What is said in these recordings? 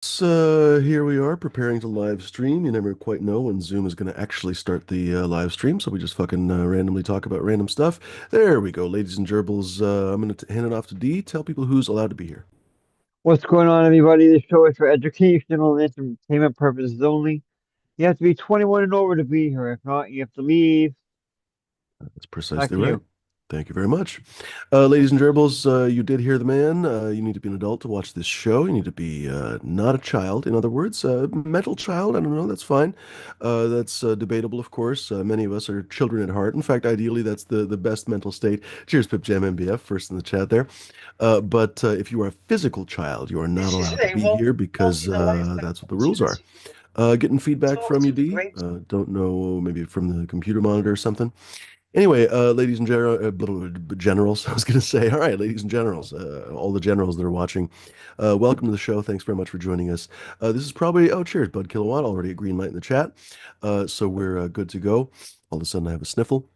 Here we are preparing to live stream. You never quite know when Zoom is going to actually start the live stream, so we just fucking randomly talk about random stuff. There we go, ladies and gerbils. I'm going to hand it off to D. Tell people who's allowed to be here. What's going on, everybody? This show is for educational and entertainment purposes only. You have to be 21 and over to be here. If not, you have to leave. That's Back precisely to right. you. Thank you very much. Ladies and gerbils, you did hear the man. You need to be an adult to watch this show. You need to be not a child. In other words, mental child. I don't know. That's fine. That's debatable, of course. Many of us are children at heart. In fact, ideally, that's the best mental state. Cheers, Pip Jam MBF, first in the chat there. But if you are a physical child, you are not This is allowed to a be here once because in a lifetime that's what the rules are. opportunity. Getting feedback Talk from you, to the D. great. Don't know, maybe from the computer monitor or something. Anyway, ladies and generals, I was going to say, all right, ladies and generals, all the generals that are watching, welcome to the show. Thanks very much for joining us. This is probably, oh, cheers, Bud Kilowatt, already a green light in the chat. So we're good to go. All of a sudden, I have a sniffle.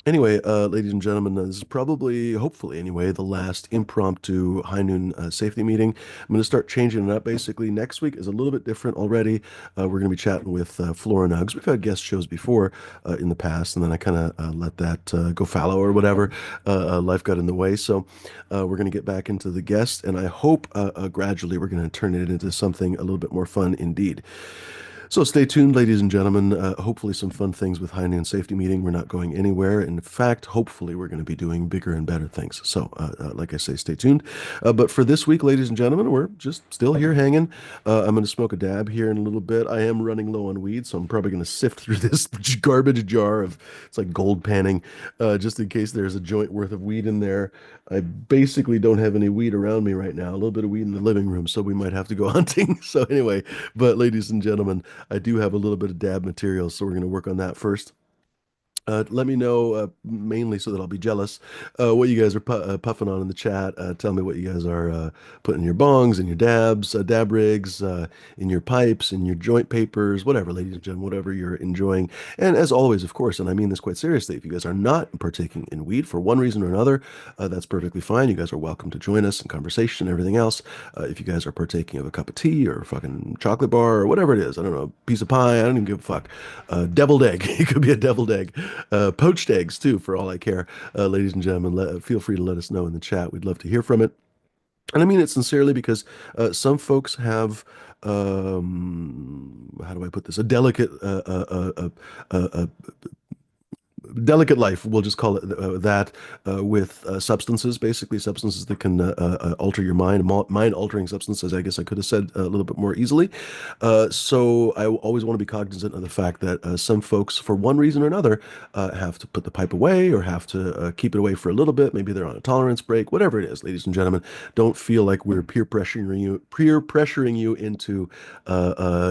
Anyway, ladies and gentlemen, this is probably, hopefully anyway, the last impromptu High Noon safety meeting. I'm going to start changing it up. Basically, next week is a little bit different already. We're going to be chatting with Flora Nugs. We've had guest shows before in the past, and then I kind of let that go fallow or whatever. Life got in the way. So we're going to get back into the guest, and I hope gradually we're going to turn it into something a little bit more fun indeed. So stay tuned, ladies and gentlemen. Hopefully some fun things with High Noon Safety Meeting. We're not going anywhere. In fact, hopefully we're going to be doing bigger and better things. So, like I say, stay tuned. But for this week, ladies and gentlemen, we're just still here hanging. I'm going to smoke a dab here in a little bit. I am running low on weed, so I'm probably going to sift through this garbage jar of, it's like gold panning, just in case there's a joint worth of weed in there. I basically don't have any weed around me right now. A little bit of weed in the living room, so we might have to go hunting. So anyway, but ladies and gentlemen, I do have a little bit of dab material, so we're going to work on that first. Let me know, mainly so that I'll be jealous, what you guys are puffing on in the chat. Tell me what you guys are putting in your bongs, in your dabs, dab rigs, in your pipes, in your joint papers, whatever, ladies and gentlemen, whatever you're enjoying. And as always, of course, and I mean this quite seriously, if you guys are not partaking in weed for one reason or another, that's perfectly fine. You guys are welcome to join us in conversation and everything else. If you guys are partaking of a cup of tea or a fucking chocolate bar or whatever it is, I don't know, piece of pie, I don't even give a fuck. Deviled egg, it could be a deviled egg. Poached eggs too, for all I care. Ladies and gentlemen, feel free to let us know in the chat. We'd love to hear from it. And I mean it sincerely because some folks have, how do I put this? A delicate life, we'll just call it that, with substances, basically substances that can alter your mind, mind-altering substances, I guess I could have said a little bit more easily. So I always want to be cognizant of the fact that some folks, for one reason or another, have to put the pipe away or have to keep it away for a little bit. Maybe they're on a tolerance break, whatever it is, ladies and gentlemen. Don't feel like we're peer pressuring you into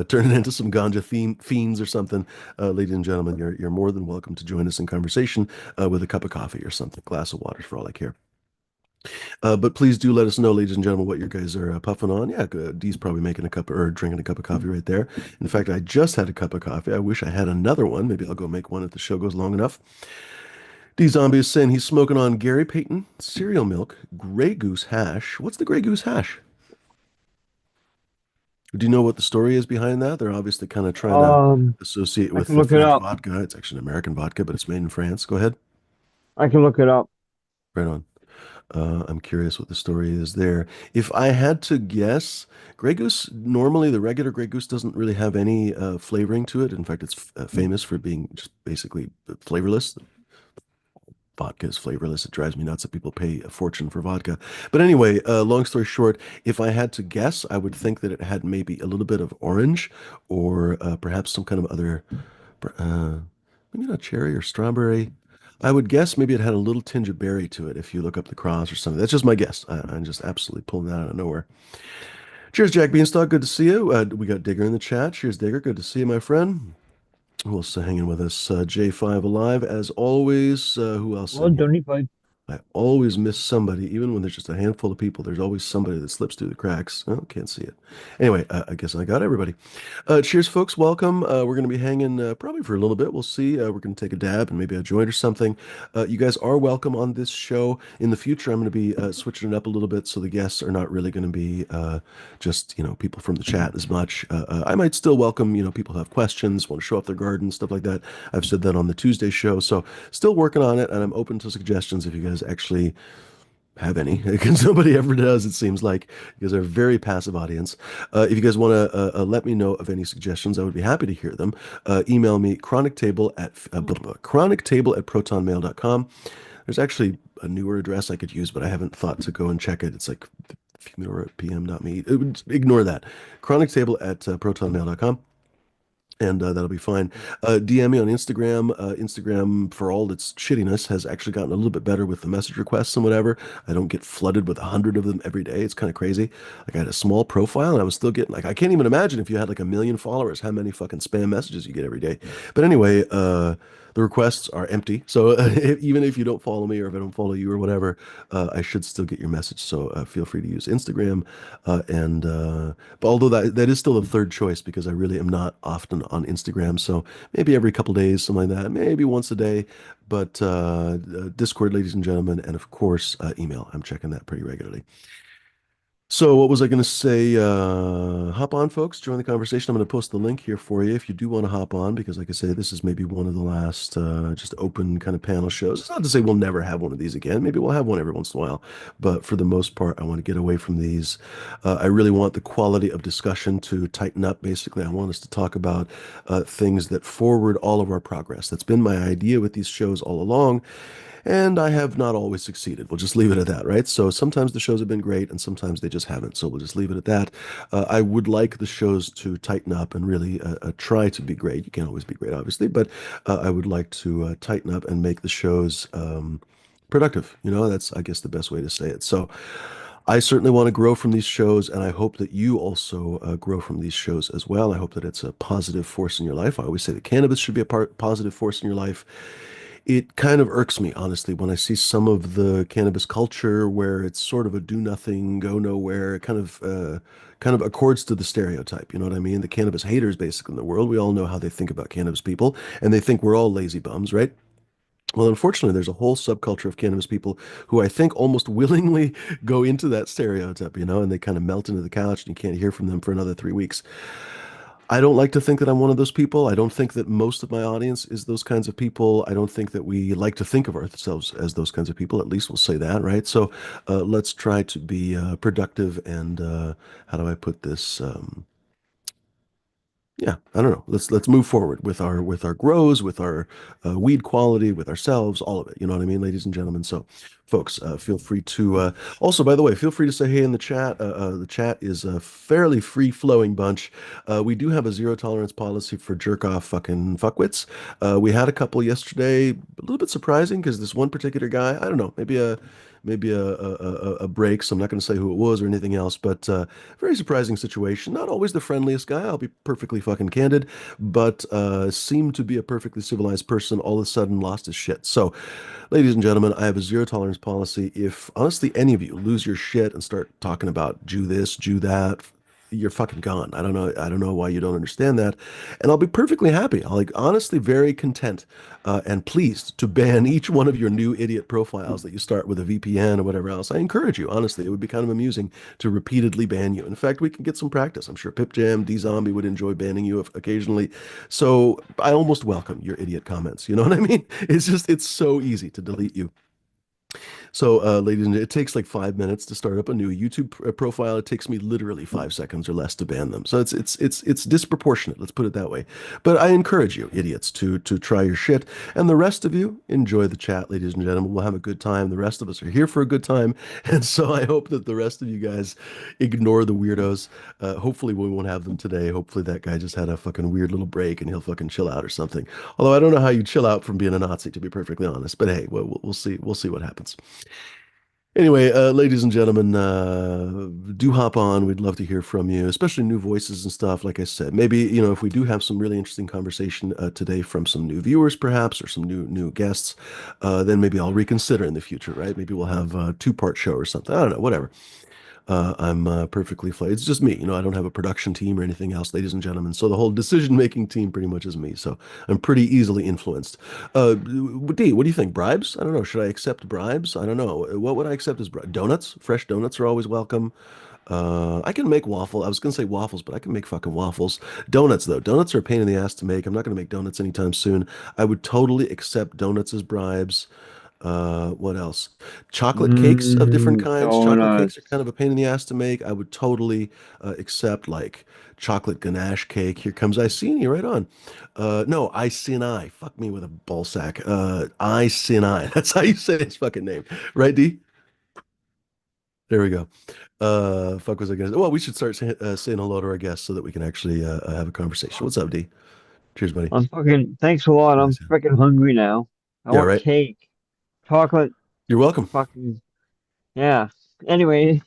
turning into some ganja fiends or something. Ladies and gentlemen, you're more than welcome to join us in conversation with a cup of coffee or something, glass of water for all I care. But please do let us know, ladies and gentlemen, what you guys are puffing on. Yeah, D's probably making a cup or drinking a cup of coffee right there. In fact, I just had a cup of coffee. I wish I had another one. Maybe I'll go make one if the show goes long enough. D Zombie is saying he's smoking on Gary Payton, cereal milk, Grey Goose hash. What's the Grey Goose hash? Do you know what the story is behind that? They're obviously kind of trying to associate I with can the look it French up. vodka. It's actually an American vodka, but it's made in France. Go ahead. I can look it up. Right on. I'm curious what the story is there. If I had to guess, Grey Goose, normally the regular Grey Goose doesn't really have any flavoring to it. In fact, it's famous for being just basically flavorless. Vodka is flavorless. It drives me nuts that people pay a fortune for vodka. But anyway, long story short, if I had to guess, I would think that it had maybe a little bit of orange or perhaps some kind of other, uh, maybe not cherry or strawberry. I would guess maybe it had a little tinge of berry to it if you look up the cross or something. That's just my guess. I'm just absolutely pulling that out of nowhere. Cheers, Jack Beanstalk. Good to see you. We got Digger in the chat. Cheers, Digger. Good to see you, my friend. Who else is hanging with us? J5 Alive, as always. Who else Well, in here? don't need fight. I always miss somebody, even when there's just a handful of people. There's always somebody that slips through the cracks. Oh, can't see it. Anyway, I guess I got everybody. Cheers, folks. Welcome. We're going to be hanging probably for a little bit. We'll see. We're going to take a dab and maybe a joint or something. You guys are welcome on this show. In the future, I'm going to be switching it up a little bit so the guests are not really going to be just, people from the chat as much. I might still welcome, people who have questions, want to show off their garden, stuff like that. I've said that on the Tuesday show. So still working on it, and I'm open to suggestions if you guys actually have any, because nobody ever does, it seems like. You guys are a very passive audience. If you guys want to let me know of any suggestions, I would be happy to hear them. Email me chronictable at protonmail.com. There's actually a newer address I could use, but I haven't thought to go and check it. It's like fumidor@pm.me. Ignore that. Chronictable at protonmail.com, and that'll be fine. DM me on Instagram. Instagram, for all its shittiness, has actually gotten a little bit better with the message requests and whatever. I don't get flooded with 100 of them every day. It's kind of crazy. Like, I had a small profile and I was still getting, like, I can't even imagine if you had like 1 million followers, how many fucking spam messages you get every day. But anyway, the requests are empty. So even if you don't follow me or if I don't follow you or whatever, I should still get your message. So feel free to use Instagram. But although that is still the third choice, because I really am not often on Instagram. So maybe every couple days, something like that, maybe once a day. But Discord, ladies and gentlemen, and of course, email. I'm checking that pretty regularly. So what was I going to say? Hop on, folks. Join the conversation. I'm going to post the link here for you if you do want to hop on, because like I say, this is maybe one of the last just open kind of panel shows. It's not to say we'll never have one of these again. Maybe we'll have one every once in a while. But for the most part, I want to get away from these. I really want the quality of discussion to tighten up. Basically, I want us to talk about things that forward all of our progress. That's been my idea with these shows all along. And I have not always succeeded. We'll just leave it at that, right? So sometimes the shows have been great and sometimes they just haven't. So we'll just leave it at that. I would like the shows to tighten up and really try to be great. You can't always be great, obviously, but I would like to tighten up and make the shows productive. That's, I guess, the best way to say it. So I certainly want to grow from these shows, and I hope that you also grow from these shows as well. I hope that it's a positive force in your life. I always say that cannabis should be a positive force in your life. It kind of irks me, honestly, when I see some of the cannabis culture where it's sort of a do nothing, go nowhere. It kind of accords to the stereotype. You know what I mean? The cannabis haters, basically, in the world. We all know how they think about cannabis people, and they think we're all lazy bums, right? Well, unfortunately, there's a whole subculture of cannabis people who I think almost willingly go into that stereotype, and they kind of melt into the couch and you can't hear from them for another 3 weeks. I don't like to think that I'm one of those people. I don't think that most of my audience is those kinds of people. I don't think that we like to think of ourselves as those kinds of people. At least we'll say that, right? So let's try to be productive and how do I put this? Yeah, I don't know. Let's move forward with our grows, with our weed quality, with ourselves, all of it. You know what I mean, ladies and gentlemen. So, folks, feel free to also, by the way, feel free to say hey in the chat. The chat is a fairly free flowing bunch. We do have a zero tolerance policy for jerk off fucking fuckwits. We had a couple yesterday, a little bit surprising because this one particular guy, I don't know, maybe a break. So I'm not going to say who it was or anything else, but very surprising situation. Not always the friendliest guy. I'll be perfectly fucking candid, but seemed to be a perfectly civilized person. All of a sudden, lost his shit. So, ladies and gentlemen, I have a zero tolerance policy. If honestly any of you lose your shit and start talking about Jew this, Jew that, you're fucking gone. I don't know. I don't know why you don't understand that. And I'll be perfectly happy. I'll like honestly very content and pleased to ban each one of your new idiot profiles that you start with a VPN or whatever else. I encourage you. Honestly, it would be kind of amusing to repeatedly ban you. In fact, we can get some practice. I'm sure PipJam, D-Zombie would enjoy banning you occasionally. So I almost welcome your idiot comments. You know what I mean? It's so easy to delete you. So, ladies and gentlemen, it takes like 5 minutes to start up a new YouTube profile. It takes me literally 5 seconds or less to ban them. So it's disproportionate. Let's put it that way. But I encourage you, idiots, to try your shit, and the rest of you enjoy the chat, ladies and gentlemen. We'll have a good time. The rest of us are here for a good time, and so I hope that the rest of you guys ignore the weirdos. Hopefully, we won't have them today. Hopefully, that guy just had a fucking weird little break and he'll fucking chill out or something. Although I don't know how you chill out from being a Nazi, to be perfectly honest. But hey, we'll see. We'll see what happens. Anyway, ladies and gentlemen, do hop on. We'd love to hear from you, especially new voices and stuff. Like I said, maybe, if we do have some really interesting conversation today from some new viewers, perhaps, or some new guests, then maybe I'll reconsider in the future, right? Maybe we'll have a two-part show or something. I don't know, whatever. I'm perfectly fine. It's just me. I don't have a production team or anything else, ladies and gentlemen. So the whole decision-making team pretty much is me. So I'm pretty easily influenced. D, what do you think? Bribes? I don't know. Should I accept bribes? I don't know. What would I accept as bribes? Donuts? Fresh donuts are always welcome. I can make waffle. I was gonna say waffles, but I can make fucking waffles. Donuts, though. Donuts are a pain in the ass to make. I'm not gonna make donuts anytime soon. I would totally accept donuts as bribes. What else? Chocolate cakes of different kinds. Chocolate cakes are kind Donuts. of a pain in the ass to make. I would totally accept like chocolate ganache cake. Here comes Iceni, right on. No, Iceni. Fuck me with a ball sack. Iceni. That's how you say his fucking name. Right, D? There we go. Fuck was I gonna say? Well, we should start saying hello to our guests so that we can actually have a conversation. What's up, D? Cheers, buddy. Thanks a lot. I'm Nice. freaking hungry now. I Yeah, want right. cake, chocolate, You're welcome. fucking, yeah. Anyway,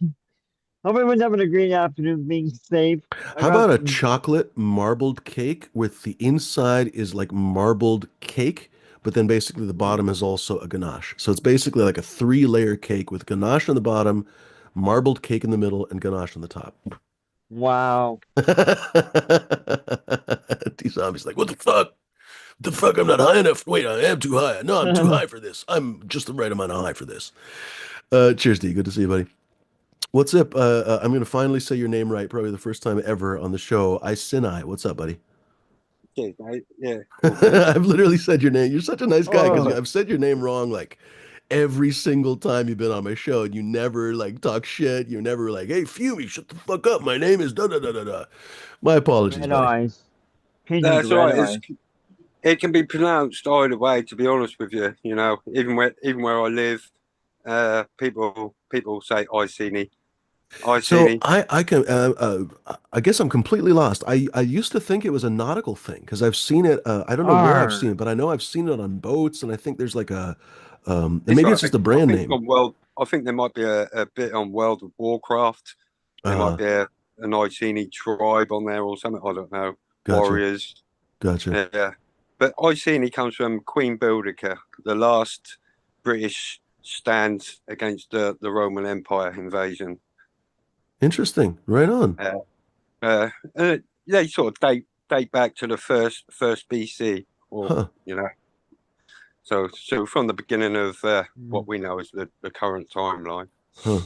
hope everyone's having a great afternoon, being safe. I How got about a some, chocolate marbled cake with the inside is like marbled cake, but then basically the bottom is also a ganache. So it's basically like a three-layer cake with ganache on the bottom, marbled cake in the middle, and ganache on the top. wow. T-Zombie's like, what the fuck? What the fuck? I'm not high enough. Wait, I am too high. No, I'm too high for this. I'm just the right amount of high for this. Cheers, D. Good to see you, buddy. What's up? I'm gonna finally say your name right, probably the first time ever on the show. I Sinai. What's up, buddy? Cheers, mate. Yeah, all good. I've literally said your name. You're such a nice guy because Oh, I've said your name wrong like every single time you've been on my show, and you never like talk shit. You're never like, "Hey, Fumi, shut the fuck up. My name is da da da da da." My apologies, red buddy. eyes. Changing to That's red all right. eyes. It can be pronounced either way. To be honest with you, even where I live, people say I see So I I can I guess I'm completely lost. I used to think it was a nautical thing because I've seen it. I don't know where I've seen R. it, but I know I've seen it on boats, and I think there's like a and It's maybe it's right. just a brand name. I think there might be a bit on World of Warcraft. There might Uh, be an Iceni tribe on there or something. I don't know. gotcha, Warriors. gotcha. Yeah. But Iceni comes from Queen Boudicca, the last British stand against the Roman Empire invasion. Interesting. Right on. Uh, they sort of date back to the first BC, or Huh. you know, so from the beginning of Hmm. what we know as the current timeline. Huh.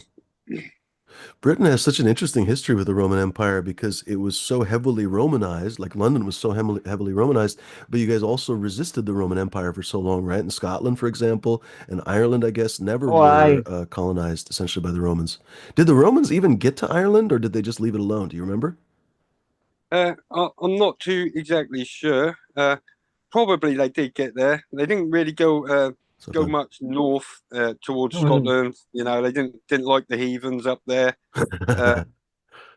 Britain has such an interesting history with the Roman Empire because it was so heavily Romanized, like London was so heavily Romanized, but you guys also resisted the Roman Empire for so long, right? In Scotland, for example, and Ireland, I guess, never Oh, were I. colonized essentially by the Romans. Did the Romans even get to Ireland, or did they just leave it alone? Do you remember? I'm not too exactly sure. Probably they did get there. They didn't really So go bad. much north towards Scotland. They didn't like the heathens up there. Uh,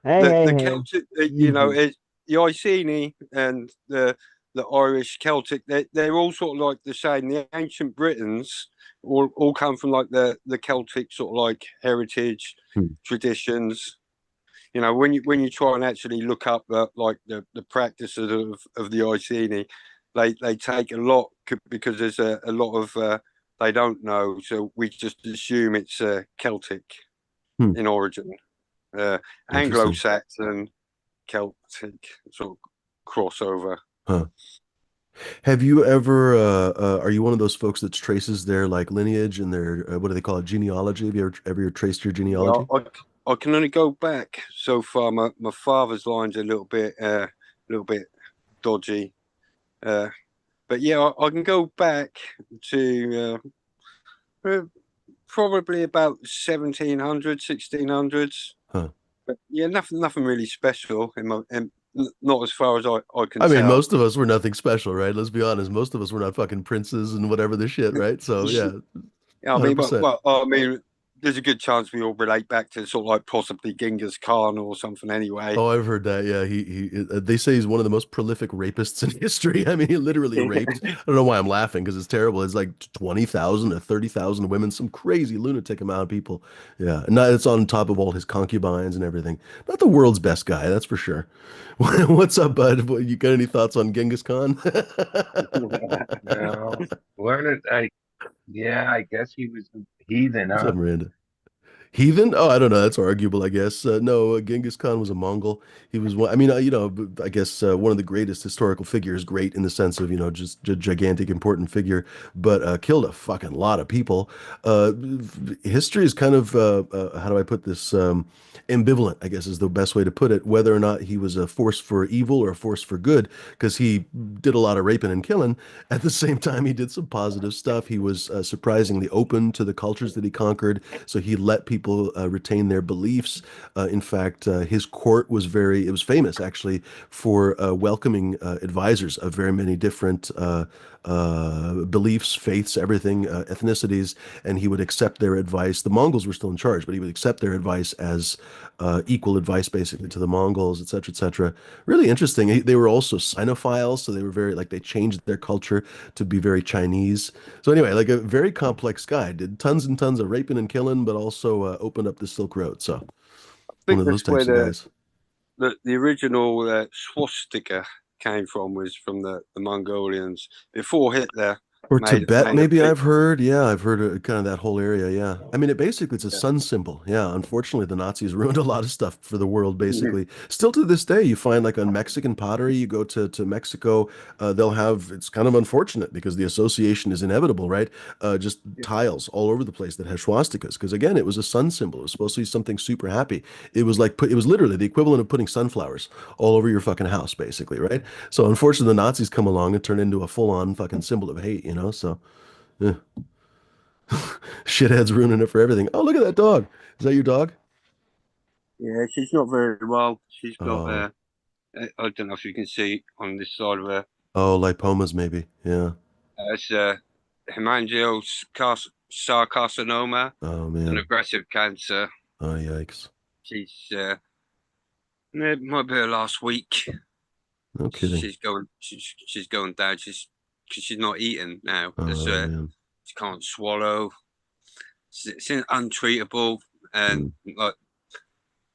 Hey, the hey, hey. Celtic, Easy. the Iceni and the Irish Celtic, they're all sort of like the same. The ancient Britons all come from like the Celtic sort of like heritage Hmm. traditions. When you try and actually look up like the practices of the Iceni, they take a lot because there's a lot of they don't know, so we just assume it's Celtic Hmm. in origin, uh, Interesting. Anglo-Saxon, Celtic sort of crossover. Huh. Have you ever, are you one of those folks that traces their like lineage and their, what do they call it, genealogy? Have you ever traced your Yeah, genealogy? I can only go back so far. My father's line's a little bit dodgy, uh, but yeah, I can go back to probably about 1700s, 1600s. Huh. But yeah, nothing really special not as far as I can I mean, tell. most of us were nothing special, right? Let's be honest. Most of us were not fucking princes and whatever the shit, right? So yeah, Yeah, I mean, 100%. I mean, there's a good chance we all relate back to sort of like possibly Genghis Khan or something anyway. Oh, I've heard that. Yeah, they say he's one of the most prolific rapists in history. I mean, he literally raped. I don't know why I'm laughing because it's terrible. It's like 20,000 to 30,000 women, some crazy lunatic amount of people. Yeah, and it's on top of all his concubines and everything. Not the world's best guy, that's for sure. What's up, bud? You got any thoughts on Genghis Khan? No, learn it. Yeah, I guess he was a heathen, What's huh? up, Miranda? Heathen? Oh, I don't know. That's arguable, I guess. No, Genghis Khan was a Mongol. He was one. I mean, I guess one of the greatest historical figures. Great in the sense of, just a gigantic, important figure, but killed a fucking lot of people. History is kind of, how do I put this? Ambivalent, I guess, is the best way to put it. Whether or not he was a force for evil or a force for good, because he did a lot of raping and killing. At the same time, he did some positive stuff. He was surprisingly open to the cultures that he conquered. So he let people retain their beliefs. In fact, his court was it was famous actually for welcoming advisors of very many different beliefs, faiths, everything, ethnicities, and he would accept their advice. The Mongols were still in charge, but he would accept their advice as equal advice, basically, to the Mongols, et cetera, et cetera. Really interesting. They were also Sinophiles, so they were very, like, they changed their culture to be very Chinese. So anyway, like a very complex guy. Did tons and tons of raping and killing, but also opened up the Silk Road. So I one think of those that's where types of guys. the original swastika came from, was from the Mongolians before Hitler Or made Tibet, made a maybe big. I've heard. Yeah, I've heard kind of that whole area. Yeah. I mean, it's a sun symbol. Yeah. Unfortunately, the Nazis ruined a lot of stuff for the world, basically. Still to this day, you find like on Mexican pottery, you go to Mexico, they'll have, it's kind of unfortunate because the association is inevitable, right? Just tiles all over the place that have swastikas. Because again, it was a sun symbol. It was supposed to be something super happy. It was like, it was literally the equivalent of putting sunflowers all over your fucking house, basically, right? So unfortunately, the Nazis come along and turn into a full-on fucking symbol of hate, So yeah. Shitheads ruining it for everything. Oh, look at that dog. Is that your dog? Yeah, she's not very well. She's got Oh, I don't know if you can see on this side of her. oh, lipomas maybe. Yeah. It's hemangiosarcoma. Oh It's an man. aggressive cancer. Oh yikes. She's it might be her last week. No kidding. She's going down. She's not eating now. Oh man. She can't swallow. It's untreatable, and Mm. like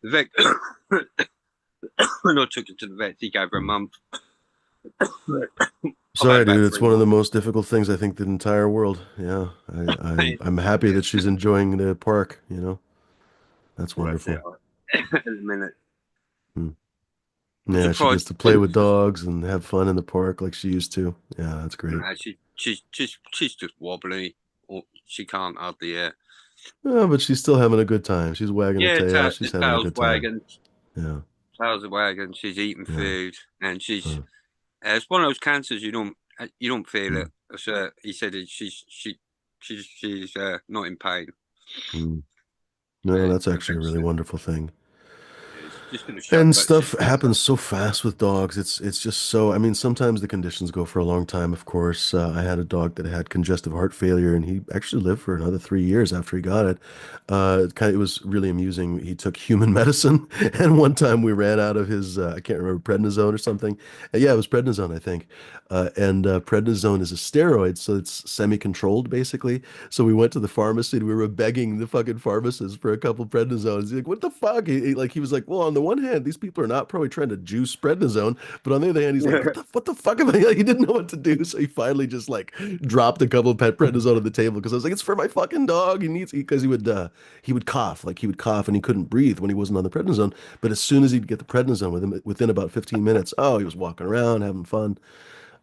the vet, when I took her to the vet, he gave her a Mm. month. I've had Sorry, about dude. It's three one of the months. most difficult things I think the entire world. Yeah. I'm happy that she's enjoying the park. That's That's it. wonderful. At the minute, Mm. I'm Yeah, she gets surprised. to play with dogs and have fun in the park like she used to. Yeah, that's great. She's just wobbly. Or she can't hardly. Oh, but she's still having a good time. She's wagging her Yeah, tail. She's the having a tail's good time. wagging. Yeah. Tail's wagging. She's eating Yeah. food, and she's. Uh, It's one of those cancers you don't feel mm, it. So he said she's not in pain. mm. No, that's actually a Eventually, really wonderful thing. it's just going to show, And but it's stuff just going to happens so fast with dogs. It's just so, I mean, sometimes the conditions go for a long time, of course. I had a dog that had congestive heart failure and he actually lived for another 3 years after he got it. It was really amusing. He took human medicine and one time we ran out of his, I can't remember, prednisone or something. Yeah, it was prednisone, I think. And prednisone is a steroid, so it's semi-controlled basically. So we went to the pharmacy and we were begging the fucking pharmacist for a couple prednisones. He's like, "What the fuck?" He was like, "Well, on the one hand, these people are not probably trying to juice prednisone, but on the other hand, he's like, happen. what the fuck am I?" Like, he didn't know what to do, so he finally just like dropped a couple of pet prednisone on the table because I was like, "It's for my fucking dog. He needs," because he would cough, like he would cough and he couldn't breathe when he wasn't on the prednisone. But as soon as he'd get the prednisone with him, within about 15 minutes, oh, he was walking around having fun.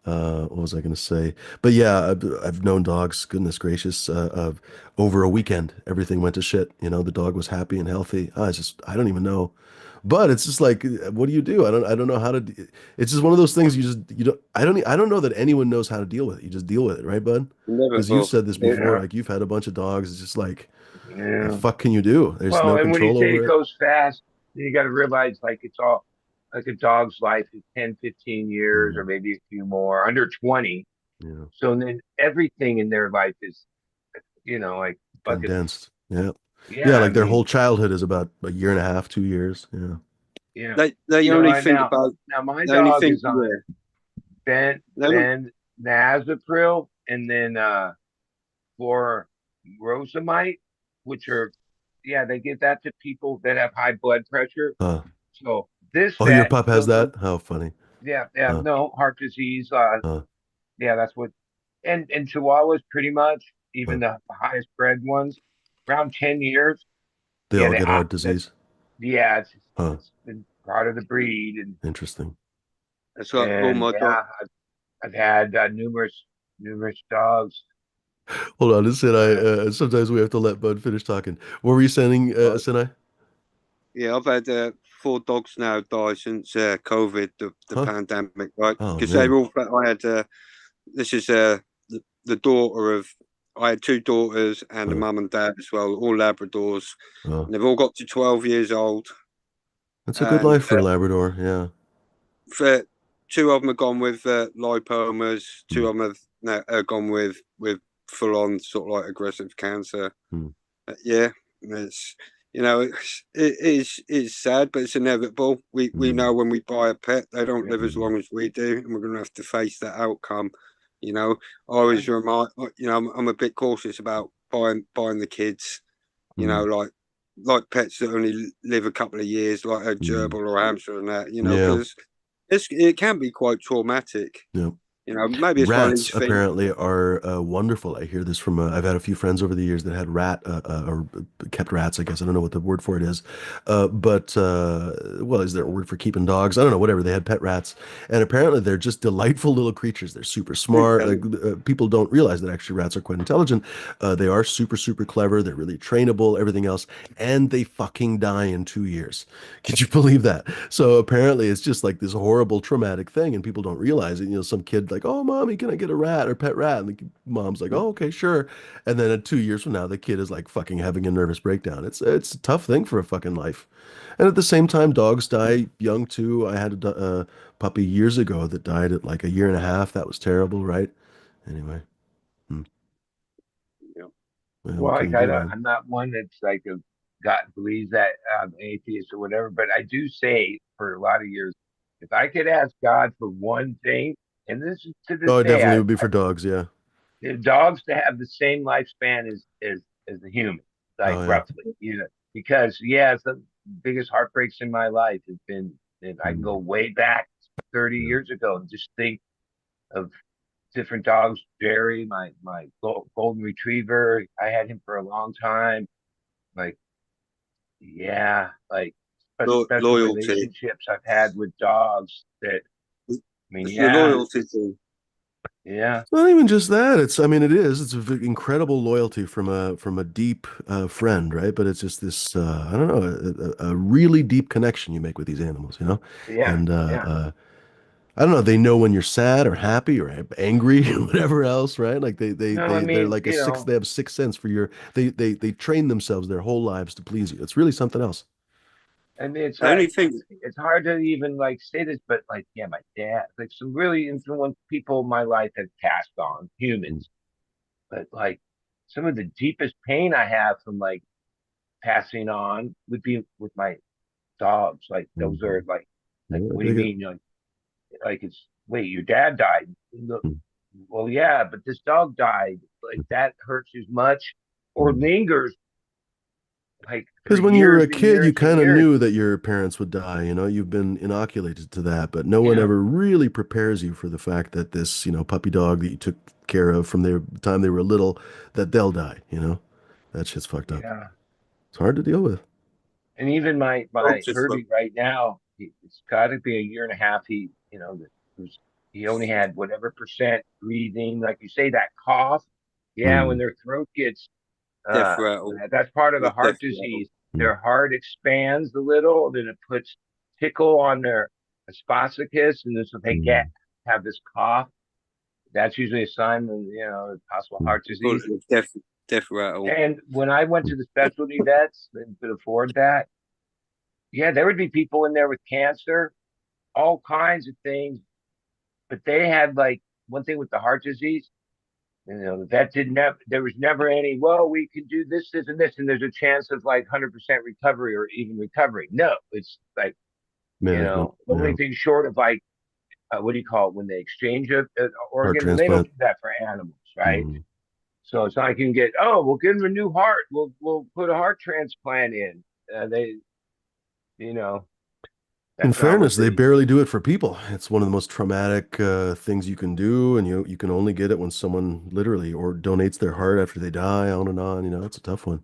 What was I going to say? But yeah, I've known dogs, goodness gracious, over a weekend, everything went to shit. The dog was happy and healthy. I don't even know. But it's just like, what do you do? I don't know how to, it's just one of those things I don't know that anyone knows how to deal with it. You just deal with it, right, bud? Never Because you've will. said this before, Yeah, like you've had a bunch of dogs. It's just like, the yeah. fuck can you do? There's Well, no and when you control say over it it. goes fast, then you got to realize like it's all like a dog's life is 10, 15 years or Mm, maybe a few more, under 20. yeah. So then everything in their life is, like fucking Condensed. Yeah. Yeah, Yeah, I like their mean, whole childhood is about a year and a half, 2 years. Yeah. yeah. They You know, only and think now about now my they only dog think is on Ben they only, Ben Nazapril and then for Rosamite, which are yeah, they give that to people that have high blood pressure. Huh. So this Oh, your vet, pup has that? How funny. yeah, yeah, Huh. no heart disease. Huh. Yeah, that's what, and Chihuahuas pretty much, even Huh. the highest bred ones, around 10 years. They Yeah, all get heart disease. yeah, Huh. it's been part of the breed, Interesting. it's like all my dog. yeah, I've had numerous dogs. Hold on, Sinai. Uh, Sometimes we have to let Bud finish talking. What were you saying, but Sinai? Yeah, I've had 4 dogs now die since COVID, the Huh? pandemic, right? Oh Because they man. were all. I had this is the daughter of. I had 2 daughters and a Huh. mum and dad as well, all Labradors, Oh, and they've all got to 12 years old. that's a good And life for a Labrador. Yeah. for 2 of them have gone with lipomas. Hmm. 2 of them have gone with full on sort of like aggressive cancer. Hmm. Yeah, it's it's sad, but it's inevitable. We Hmm. know when we buy a pet, they don't yeah, live as Hmm. long as we do, and we're going to have to face that outcome. You know, I always remind I'm a bit cautious about buying the kids. You Hmm. know, like pets that only live a couple of years, like a Hmm. gerbil or a hamster and that. Yeah. Because it can be quite traumatic. Yeah. Maybe it's one of Rats these things. apparently are wonderful. I hear this from I've had a few friends over the years that had or kept rats, I guess. I don't know what the word for it is. But well, is there a word for keeping dogs? I don't know, whatever. They had pet rats, and apparently they're just delightful little creatures. They're super smart. Like, people don't realize that actually rats are quite intelligent. They are super, super clever. They're really trainable, everything else, and they fucking die in 2 years. Could you believe that? So apparently it's just like this horrible traumatic thing, and people don't realize it. Some kid like, "Oh, mommy, can I get a rat or pet rat?" And the mom's like, "Oh, okay, sure." And then 2 years from now, the kid is like fucking having a nervous breakdown. It's a tough thing for a fucking life. And at the same time, dogs die young too. I had a puppy years ago that died at like a year and a half. That was terrible, right? Anyway, hmm. Well, well, what can like you do, man? I'm not one that's like a God believes that I'm atheist or whatever, but I do say for a lot of years, if I could ask God for one thing, and this is to this Oh, it day, definitely would be for dogs. Yeah. dogs to have the same lifespan as the human, like Oh yeah. roughly, because yeah, it's the biggest heartbreaks in my life has been, and I can go Hmm. way back 30 Yeah. years ago and just think of different dogs. Jerry, my golden retriever, I had him for a long time. Like, yeah, like special Loyalty. relationships I've had with dogs that, I mean, It's the yeah, loyalty thing. yeah, It's not even just that. I mean, it is. It's incredible loyalty from a deep friend, right? But it's just this, I don't know, a really deep connection you make with these animals. yeah, And yeah. I don't know, they know when you're sad or happy or angry or whatever else, right? Like No, I they're mean, like they have a sixth sense for they train themselves their whole lives to please you. It's really something else. I mean, The only thing, it's hard to even like say this, but like, yeah, my dad, like some really influential people in my life have passed on, Mm. humans, but like some of the deepest pain I have from like passing on would be with my dogs. Like those are Mhm. like, Yeah, I what do you dig it. mean? Like it's wait, your dad died. Look, Mm. well, yeah, but this dog died. Like that hurts as much or Mm. lingers like for Because when you were years a and kid, you years and kind of years. knew that your parents would die. You've been inoculated to that, but no one Yeah, ever really prepares you for the fact that this, puppy dog that you took care of from the time they were little, that they'll die. That shit's fucked up. yeah. It's hard to deal with. And even my dogs just Herbie right now, it's got to be a year and a half. He only had whatever percent breathing, like you say, that cough. Yeah, when Mm. their throat gets death rattle. that's part of the It's heart death rattle. disease. Mm. Their heart expands a little, then it puts tickle on their esophagus, and then so they get Mm. have this cough. That's usually a sign of possible Mm. heart They call disease. it death rattle. And when I went to the specialty vets and could afford that, yeah, there would be people in there with cancer, all kinds of things, but they had like one thing with the heart disease. The vet didn't have, there was never any, well, we can do this, this, and this, and there's a chance of like 100% recovery or even recovery. No, it's like, Management. the Yeah. only thing short of like, what do you call it when they exchange an Heart organ? And they don't transplant. do that for animals, right? Mhm. So it's not like you can get, oh, we'll give them a new heart. We'll put a heart transplant in. They, you know, In that's not what fairness, they they, barely do it for people. It's one of the most traumatic things you can do, and you can only get it when someone literally or donates their heart after they die, on and on. It's a tough one.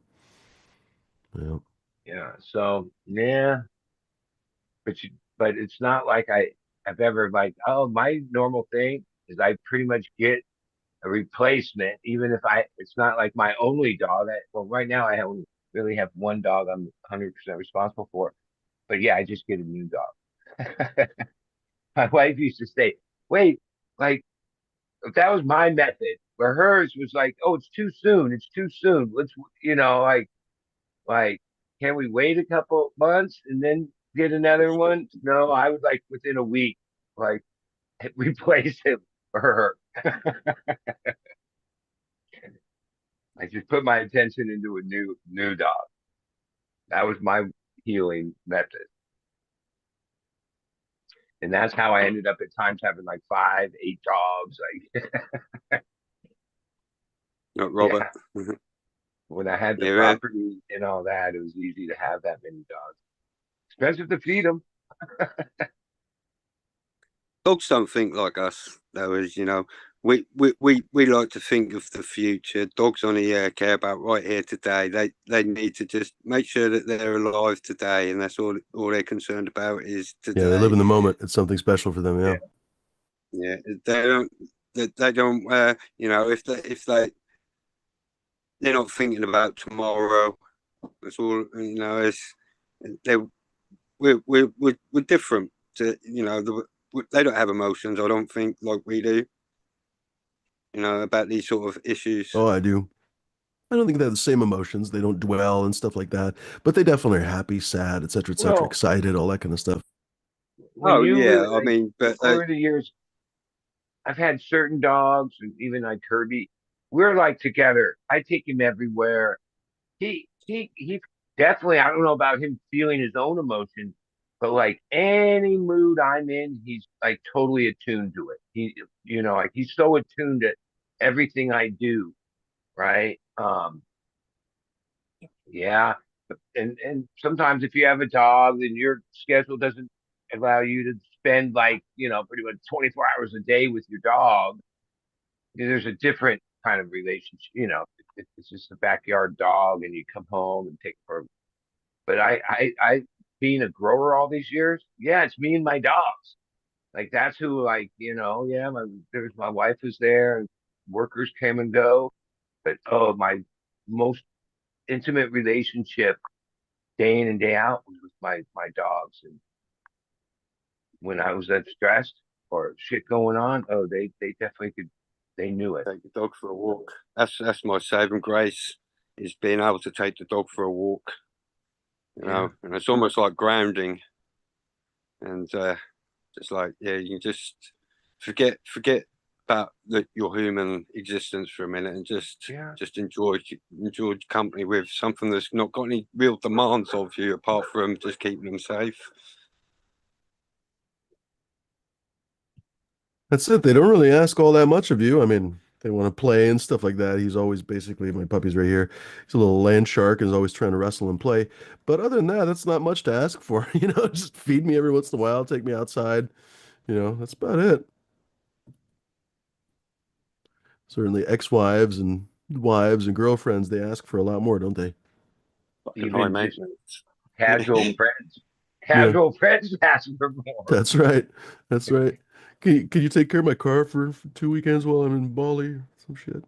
Yeah. yeah. So, yeah, but it's not like I've ever like, oh, my normal thing is I pretty much get a replacement, even if it's not like my only dog. Well, right now I only really have one dog I'm 100% responsible for. But yeah, I just get a new dog. My wife used to say, wait, like, if that was my method, where hers was like, oh, it's too soon. It's too soon. Let's, like, can we wait a couple months and then get another one? No, I would like within a week, like, replace him or her. I just put my attention into a new dog. That was my healing method. And that's how I ended up at times having like 5, 8 dogs. Like, Not Robert. yeah, when I had the Yeah, man. property and all that, it was easy to have that many dogs. Expensive to feed them. Dogs don't think like us, though. We like to think of the future. Dogs only care about right here today. They need to just make sure that they're alive today, and that's all they're concerned about is Yeah, they live today. in the moment. It's something special for them. Yeah. Yeah. Yeah, they don't. If they're not thinking about tomorrow. That's all. It's they we're different to they don't have emotions. I don't think like we do. About these sort of issues. Oh, I do. I don't think they have the same emotions. They don't dwell and stuff like that, but they definitely are happy, sad, et cetera, Well, excited, all that kind of stuff. when Oh you yeah, live, I like, mean, but over the years, I've had certain dogs, and even like Kirby, we're like together. I take him everywhere. He definitely, I don't know about him feeling his own emotions, but like any mood I'm in, he's like totally attuned to it. Like he's so attuned to everything I do, right? Yeah. And sometimes if you have a dog and your schedule doesn't allow you to spend like, pretty much 24 hours a day with your dog, there's a different kind of relationship. It's just a backyard dog and you come home and take for. But I being a grower all these years, yeah, it's me and my dogs. Like that's who, like, yeah, there's my wife who's there and workers came and go. But oh, my most intimate relationship day in and day out was with my dogs. And when I was that stressed or shit going on, oh, they definitely could. They knew it. take the dog for a walk. That's my saving grace is being able to take the dog for a walk. Yeah. And it's almost like grounding, and just like you can just forget about your human existence for a minute and just Yeah. just enjoy company with something that's not got any real demands of you apart from just keeping them safe. That's it. They don't really ask all that much of you. I mean, they want to play and stuff like that. He's always basically, my puppy's right here. He's a little land shark and is always trying to wrestle and play. But other than that, that's not much to ask for. Just feed me every once in a while, take me outside. That's about it. Certainly ex-wives and wives and girlfriends, they ask for a lot more, don't they? Fucking high Even just maintenance. casual friends. Yeah, Casual friends ask for more. that's right. That's right. Can you take care of my car for 2 weekends while I'm in Bali? Some shit.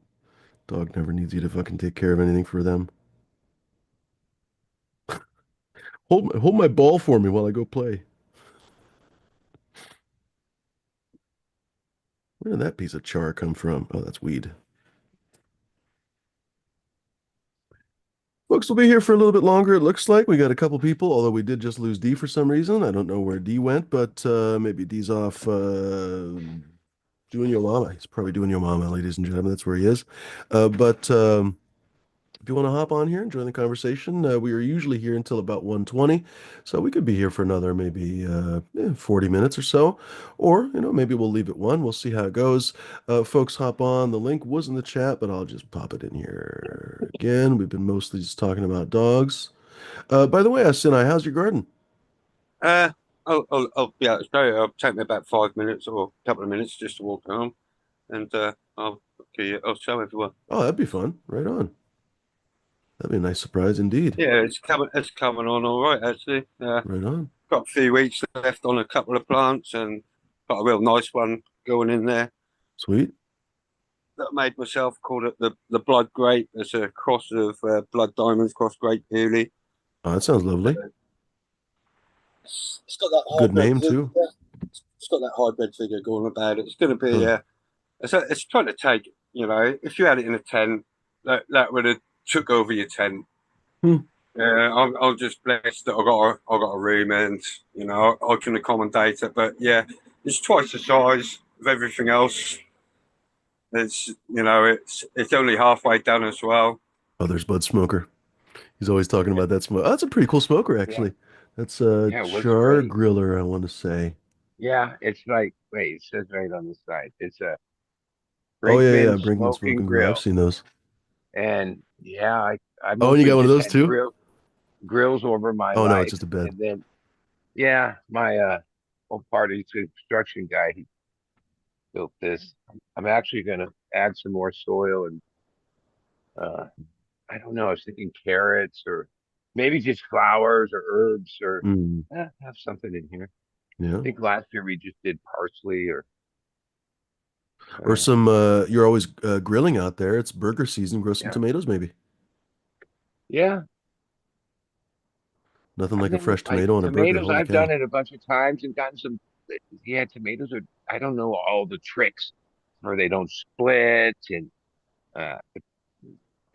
Dog never needs you to fucking take care of anything for them. Hold my ball for me while I go play. Where did that piece of char come from? Oh, that's weed. Folks will be here for a little bit longer, it looks like. We got a couple people, although we did just lose D for some reason. I don't know where D went, but maybe D's off Doing your mama. He's probably doing your mama, ladies and gentlemen. That's where he is. But if you want to hop on here and join the conversation, we are usually here until about 1:20, so we could be here for another maybe 40 minutes or so, or maybe we'll leave at 1. We'll see how it goes. Folks, hop on. The link was in the chat, but I'll just pop it in here again. We've been mostly just talking about dogs. By the way, Sinai, how's your garden? Uh, I'll be able to show you. It'll take me about 5 minutes or a couple of minutes just to walk home, and I'll show everyone. Oh, that'd be fun. Right on. That'd be a nice surprise indeed. Yeah, it's coming on all right actually. Right on. Got a few weeks left on a couple of plants, and got a real nice one going in there Sweet. that I made myself. Called it the Blood Grape. It's a cross of Blood Diamonds cross Grape Peely. Oh, that sounds lovely. It's got that Good hybrid name too. figure. It's got that hybrid figure going about it. It's going to be Huh. it's trying to take, if you had it in a tent, that would have took over your tent. Hmm. I'm just blessed that I got a room, and I can accommodate it. But yeah, it's twice the size of everything else. It's only halfway done as well. Oh, there's Bud Smoker. He's always talking about that smoke. Oh, that's a pretty cool smoker, Yeah, actually. That's a yeah, it looks char great. griller, I want to say. Yeah, it's like, wait, it says right on the side. It's a Oh yeah, yeah, Brinkman Brinkman Smoke Smoke and and Grill. I've Grill. seen those. And yeah, I Oh, and you mostly got one of just those had too? grills over my Oh no, it's life. just a bed. And then, yeah, my old party's construction guy, he built this. I'm actually going to add some more soil and, uh, I don't know, I was thinking carrots or maybe just flowers or herbs or Mm, have something in here. I yeah. think last year we just did parsley or, Or uh, some you're always grilling out there. It's burger season. Grow some yeah, tomatoes, maybe. yeah. Nothing I've like a never fresh like tomato on a burger. tomatoes. Holy I've done cow. it a bunch of times and gotten some. Yeah, tomatoes are. I don't know all the tricks, or they don't split, and uh,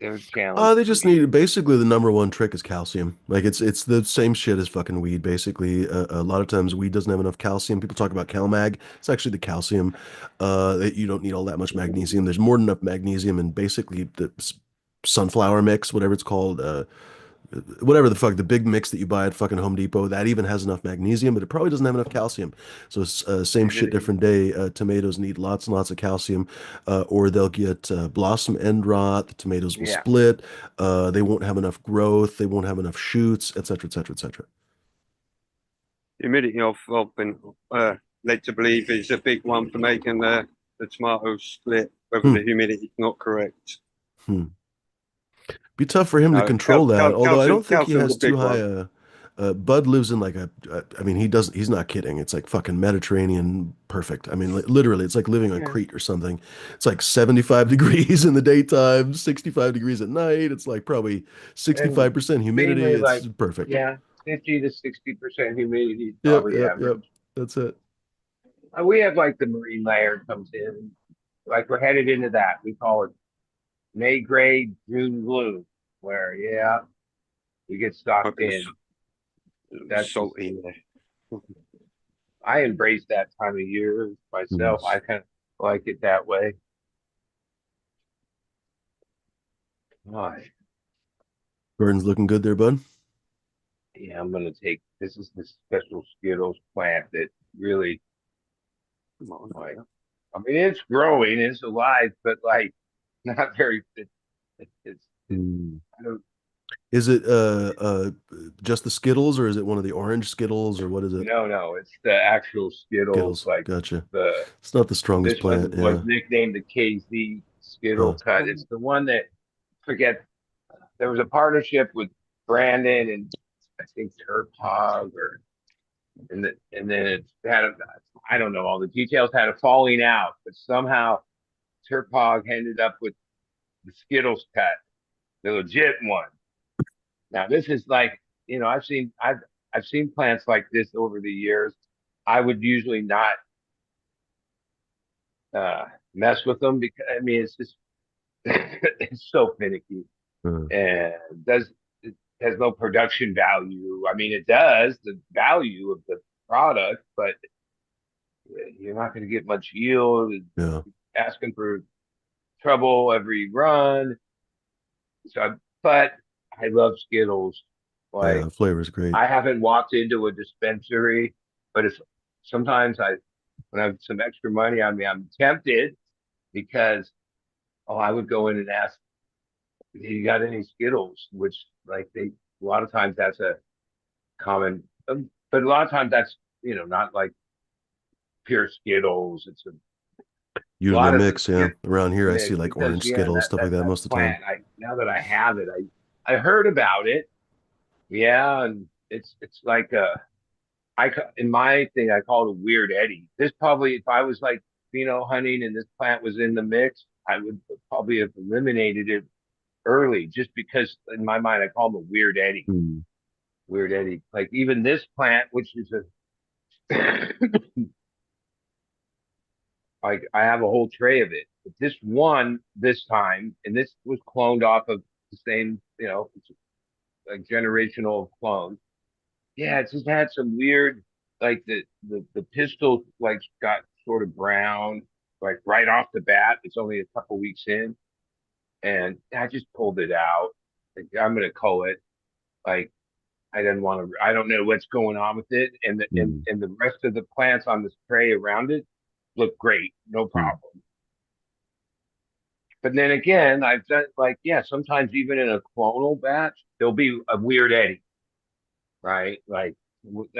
they're a challenge They for just me. need basically the number one trick is calcium. Like it's the same shit as fucking weed. Basically, a lot of times weed doesn't have enough calcium. People talk about CalMag. It's actually the calcium. That you don't need all that much magnesium. There's more than enough magnesium in basically the sunflower mix, whatever it's called. Whatever the fuck, the big mix that you buy at fucking Home Depot, that even has enough magnesium, but it probably doesn't have enough calcium. So same Is shit, it? different day. Tomatoes need lots and lots of calcium, or they'll get blossom end rot. The tomatoes will Yeah, split. They won't have enough growth. They won't have enough shoots, etc., etc., etc. Humidity, I've been led to believe, is a big one for making the tomatoes split. Whether Hmm. the humidity is not correct. Hmm. Be tough for him to No, control that. Although I don't think he calcium's a has too big high one. a. Bud lives in like I mean, he's not kidding. It's like fucking Mediterranean perfect. I mean, literally, it's like living on yeah. Crete or something. It's like 75 degrees in the daytime, 65 degrees at night. It's like probably And 65% humidity. mainly It's like perfect. 50 to 60% humidity is Yep, probably yep, yep. average. That's it. We have like the marine layer comes in, like we're headed into that. We call it May grade, June blue, where we get stocked Hoping in. it'll be That's just salty there. I embrace that time of year myself. Nice. I kind of like it that way. Why? Garden's looking good there, bud. Yeah, I'm gonna take this is the special Skittles plant that really Come on, like. I mean, it's growing, it's alive, but like not very. It's Hmm. I don't Is it just the Skittles or is it one of the orange Skittles or what is it? no, it's the actual Skittles. Skittles. Like Gotcha. the It's not the strongest this one plant, was yeah. nicknamed the KZ Huh. Skittle cut. It's the one that forget there was a partnership with Brandon and I think Turpog or and then it had a I don't know all the details had a falling out, but somehow Turpog ended up with the Skittles cut, the legit one. Now this is like I've seen plants like this over the years. I would usually not uh, mess with them because I mean it's just it's so finicky Huh. and does it has no production value. I mean, it does the value of the product, but you're not going to get much yield. Yeah. Asking for trouble every run. So, but I love Skittles. Yeah, Like the flavor's great. I haven't walked into a dispensary, but it's sometimes when I have some extra money on me, I'm tempted because I would go in and ask, "You got any Skittles?" Which like a lot of times that's a common, but a lot of times that's not like pure Skittles. It's a Usually a lot of the mix, yeah. Around here I see mix like because orange Skittles, stuff like that that most of the time. plant. I Now that I have it, I heard about it. Yeah, and it's like in my thing I call it a weird Eddie. This probably if I was like hunting and this plant was in the mix, I would probably have eliminated it early just because in my mind I call them a weird Eddie. Hmm. Weird Eddie. Like even this plant, which is a like I have a whole tray of it. But this one this time, and this was cloned off of the same, it's like generational clone. Yeah, it's just had some weird, like the pistol like got sort of brown, like right off the bat. It's only a couple weeks in, and I just pulled it out. Like, I'm gonna cull it. Like I didn't want to. I don't know what's going on with it, and Hmm. and the rest of the plants on this tray around it look great, no Hmm. problem. But then again, I've done like sometimes even in a clonal batch, there'll be a weird Eddie, right? Like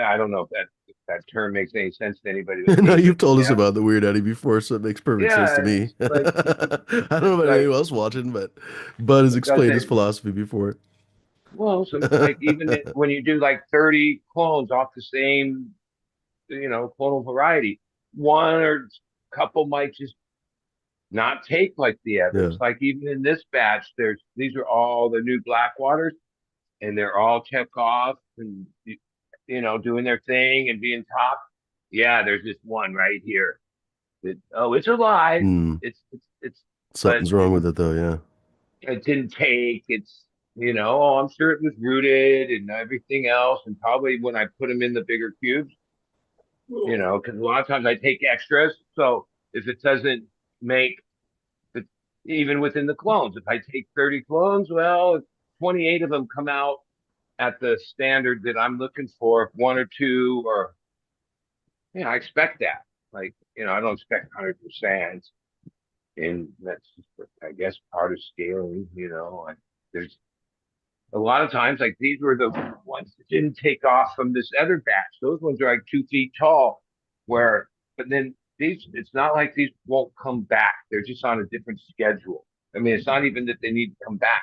I don't know if that term makes any sense to anybody but No, me, but you've told us about the Weird Eddie before, so it makes perfect sense to yeah, me. it's I like don't know about like anyone else watching, but Bud has it explained his doesn't. philosophy before. Well, some like when you do like 30 clones off the same, clonal variety, one or couple might just not take like the Yeah. others. Like even in this batch, these are all the new black waters, and they're all checked off and doing their thing and being top. Yeah, there's this one right here that it's alive. Hmm. It's but Something's wrong with it though, yeah. it didn't take. It's I'm sure it was rooted and everything else, and probably when I put them in the bigger cubes, because a lot of times I take extras. So if it doesn't make the even within the clones, if I take 30 clones, well, if 28 of them come out at the standard that I'm looking for, if one or two, or I expect that. Like, I don't expect 100%, and that's just, I guess, part of scaling. Like there's a lot of times, like these were the ones that didn't take off from this other batch. Those ones are like 2 feet tall. But then these, it's not like these won't come back. They're just on a different schedule. I mean, it's not even that they need to come back.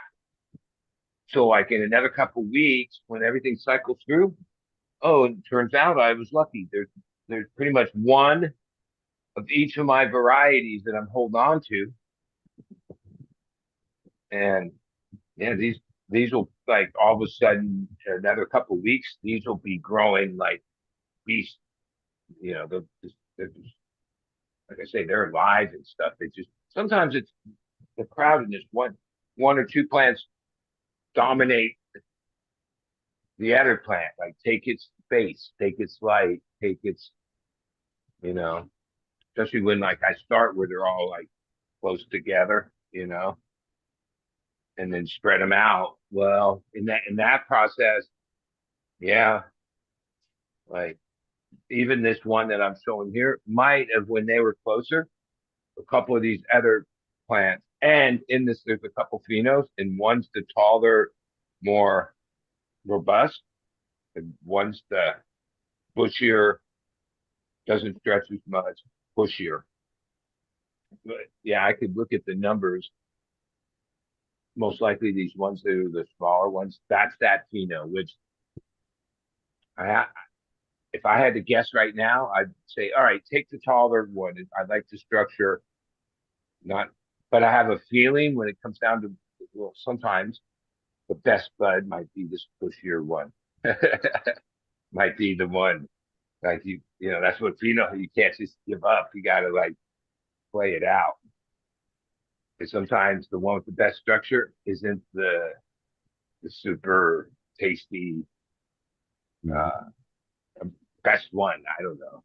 So, like in another couple weeks, when everything cycles through, it turns out I was lucky. There's pretty much one of each of my varieties that I'm holding on to, and yeah, these will like all of a sudden another couple of weeks, these will be growing like beasts. They're just, like I say, they're alive and stuff. They just sometimes it's the crowdedness. One or two plants dominate the other plant. Like take its space, take its light, take its you know. Especially when like I start where they're all like close together, and then spread them out. Well, in that process, yeah, like even this one that I'm showing here might have when they were closer, a couple of these other plants. And in this, there's a couple phenos, and one's the taller, more robust, and one's the bushier, doesn't stretch as much, bushier. But yeah, I could look at the numbers. Most likely, these ones that are the smaller ones, that's that pheno. Which I, if I had to guess right now, I'd say, all right, take the taller one. I like the structure, not, but I have a feeling when it comes down to, well, sometimes the best bud might be this bushier one. Might be the one. Like that's what you can't just give up. You got to like play it out. And sometimes the one with the best structure isn't the super tasty Mhm. uh best one. I don't know.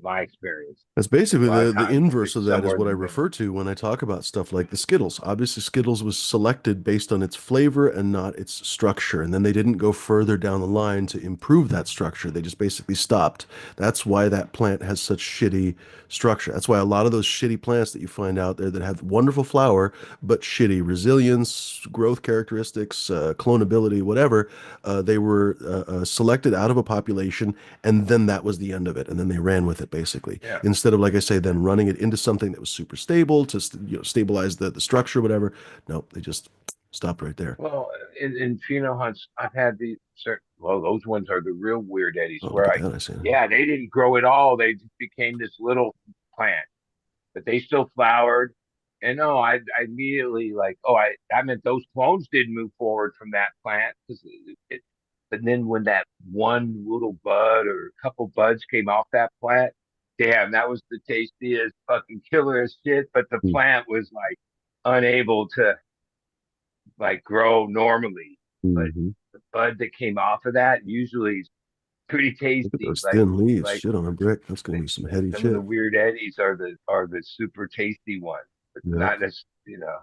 my experience. That's basically A lot of the times inverse it's of that is somewhere in what I the middle. refer to when I talk about stuff like the Skittles. Obviously, Skittles was selected based on its flavor and not its structure. And then they didn't go further down the line to improve that structure. They just basically stopped. That's why that plant has such shitty structure. That's why a lot of those shitty plants that you find out there that have wonderful flower, but shitty resilience, growth characteristics, clonability, whatever, they were selected out of a population, and then that was the end of it. And then they ran with it basically, Yeah. instead of, like I say, then running it into something that was super stable to stabilize the structure, whatever. No, they just stopped right there. Well, in pheno hunts, I've had these certain, well, those ones are the real weird eddies Oh, look where at that! I see. yeah, they didn't grow at all. They just became this little plant, but they still flowered. And no, I immediately like, oh, I meant those clones didn't move forward from that plant because but then when that one little bud or a couple buds came off that plant, damn, that was the tastiest fucking killer as shit. But the plant was like unable to like grow normally. But Mm-hmm. the bud that came off of that usually is pretty Look at tasty. those thin leaves. Like Shit on a brick. That's gonna be some heady some of the shit. weird eddies are the super tasty ones, but Yep. not as you know.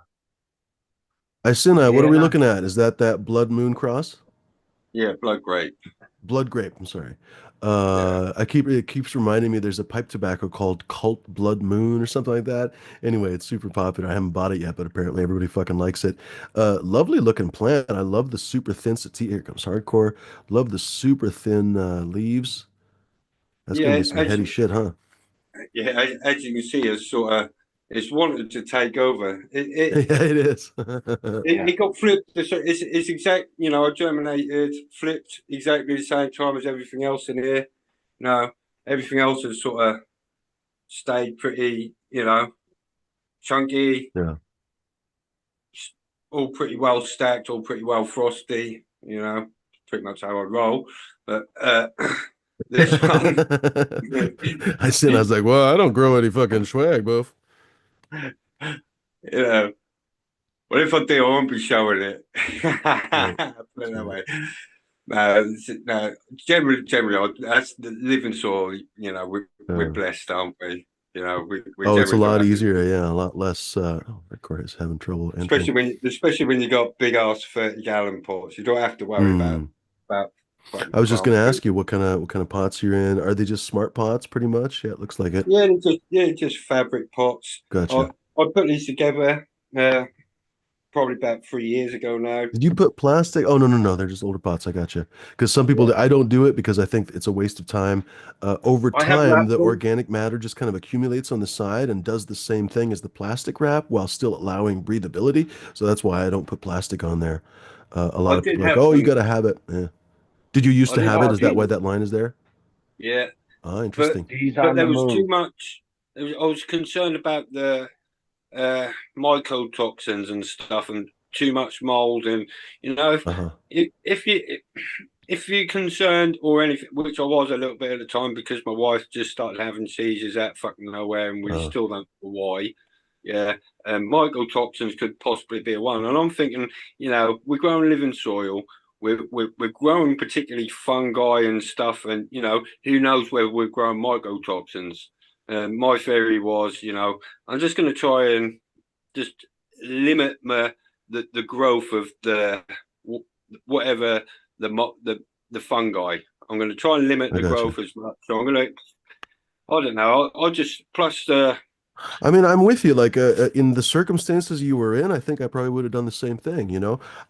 I seen. What are we Yeah, looking at? Is that Blood Moon Cross? Yeah, blood grape. Blood Grape. I'm sorry. Yeah. It keeps reminding me there's a pipe tobacco called Cult Blood Moon or something like that. Anyway, it's super popular. I haven't bought it yet, but apparently everybody fucking likes it. Lovely looking plant. I love the super thin Here comes hardcore. Love the super thin leaves. That's gonna Yeah, be some heady shit, huh? as you can see, it's wanted to take over. Yeah, it is. yeah. It got flipped. It's exact. Germinated, flipped exactly the same time as everything else in here. No, everything else has sort of stayed pretty, chunky, Yeah. all pretty well stacked, all pretty well frosty. Pretty much how I roll. But this one, I was like, well, I don't grow any fucking swag, buff. you know, well, if I do, I won't be showing it. Right. Put it that Right. way. No, generally, that's the living soil. We're Uh, blessed, aren't we? We oh, it's a generally don't lot have to, easier. Yeah, a lot less. Oh, record is having trouble entering. especially when you got big ass 30-gallon pots. You don't have to worry Hmm. about I fucking was just gonna planting. ask you what kind of pots you're in. Are they just smart pots, pretty much? Yeah, it looks like it. Yeah, just fabric pots. I Gotcha. I put these together probably about 3 years ago now. Did you put plastic? Oh, no, no, no. They're just older pots. I gotcha. Because some people, Yeah, I don't do it because I think it's a waste of time. Over I have time, left the them. organic matter just kind of accumulates on the side and does the same thing as the plastic wrap while still allowing breathability. So that's why I don't put plastic on there. A lot I of did people are like, have oh, you some. got to have it. Yeah. Did you used I to did have have it? Oh, Is a that why geez, that line is there? Yeah, Ah, but interesting. he's but on the there was too move. much. I was concerned about the mycotoxins and stuff, and too much mold, and Uh-huh. if you if you're concerned or anything, which I was a little bit at the time because my wife just started having seizures out fucking nowhere, and we Uh, still don't know why. Yeah, mycotoxins could possibly be one, and I'm thinking, we're growing living soil. We're growing particularly fungi and stuff, and who knows whether we're growing mycotoxins. My theory was, I'm just going to try and just limit the growth of the whatever the fungi. I'm going to try and limit I the gotcha. growth as much. So I'm going to. I don't know. I just plus the. I mean, I'm with you. Like, in the circumstances you were in, I think I probably would have done the same thing.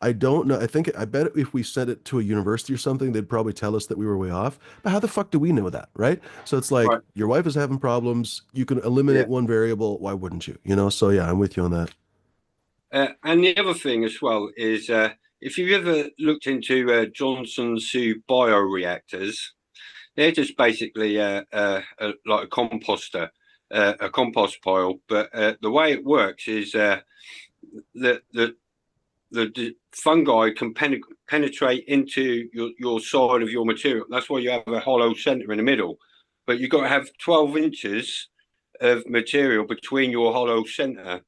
I don't know. I bet if we sent it to a university or something, they'd probably tell us that we were way off. But how the fuck do we know that, right? So it's like Right. your wife is having problems. You can Yeah. eliminate one variable. Why wouldn't you? So yeah, I'm with you on that. And the other thing as well is if you've ever looked into Johnson Sue bioreactors, they're just basically like a composter, a compost pile. But the way it works is the, the the fungi can penetrate into your side of your material. That's why you have a hollow center in the middle. But you've got to have 12 inches of material between your hollow center.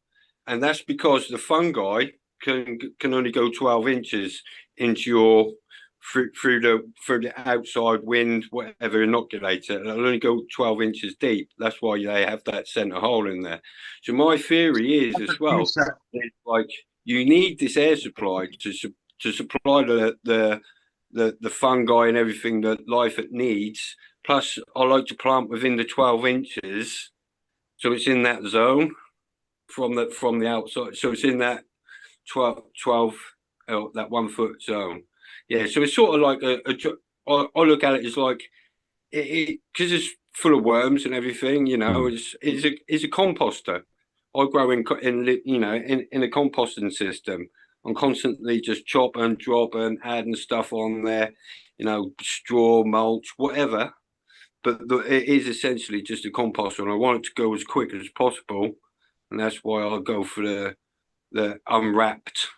And that's because the fungi can only go 12 inches into through the outside wind, whatever, inoculate it. And it'll only go 12 inches deep. That's why they have that center hole in there. So my theory is as well, is like you need this air supply to supply the fungi and everything that life it needs. Plus, I like to plant within the 12 inches, so it's in that zone from the outside. So it's in that 12 that 1 foot zone. Yeah, so it's sort of like I look at it as like it because it's full of worms and everything. You know, it's a composter. I grow in you know in a composting system. I'm constantly just chopping, dropping, adding stuff on there. You know, straw, mulch, whatever. But it is essentially just a composter, and I want it to go as quick as possible, and that's why I go for the unwrapped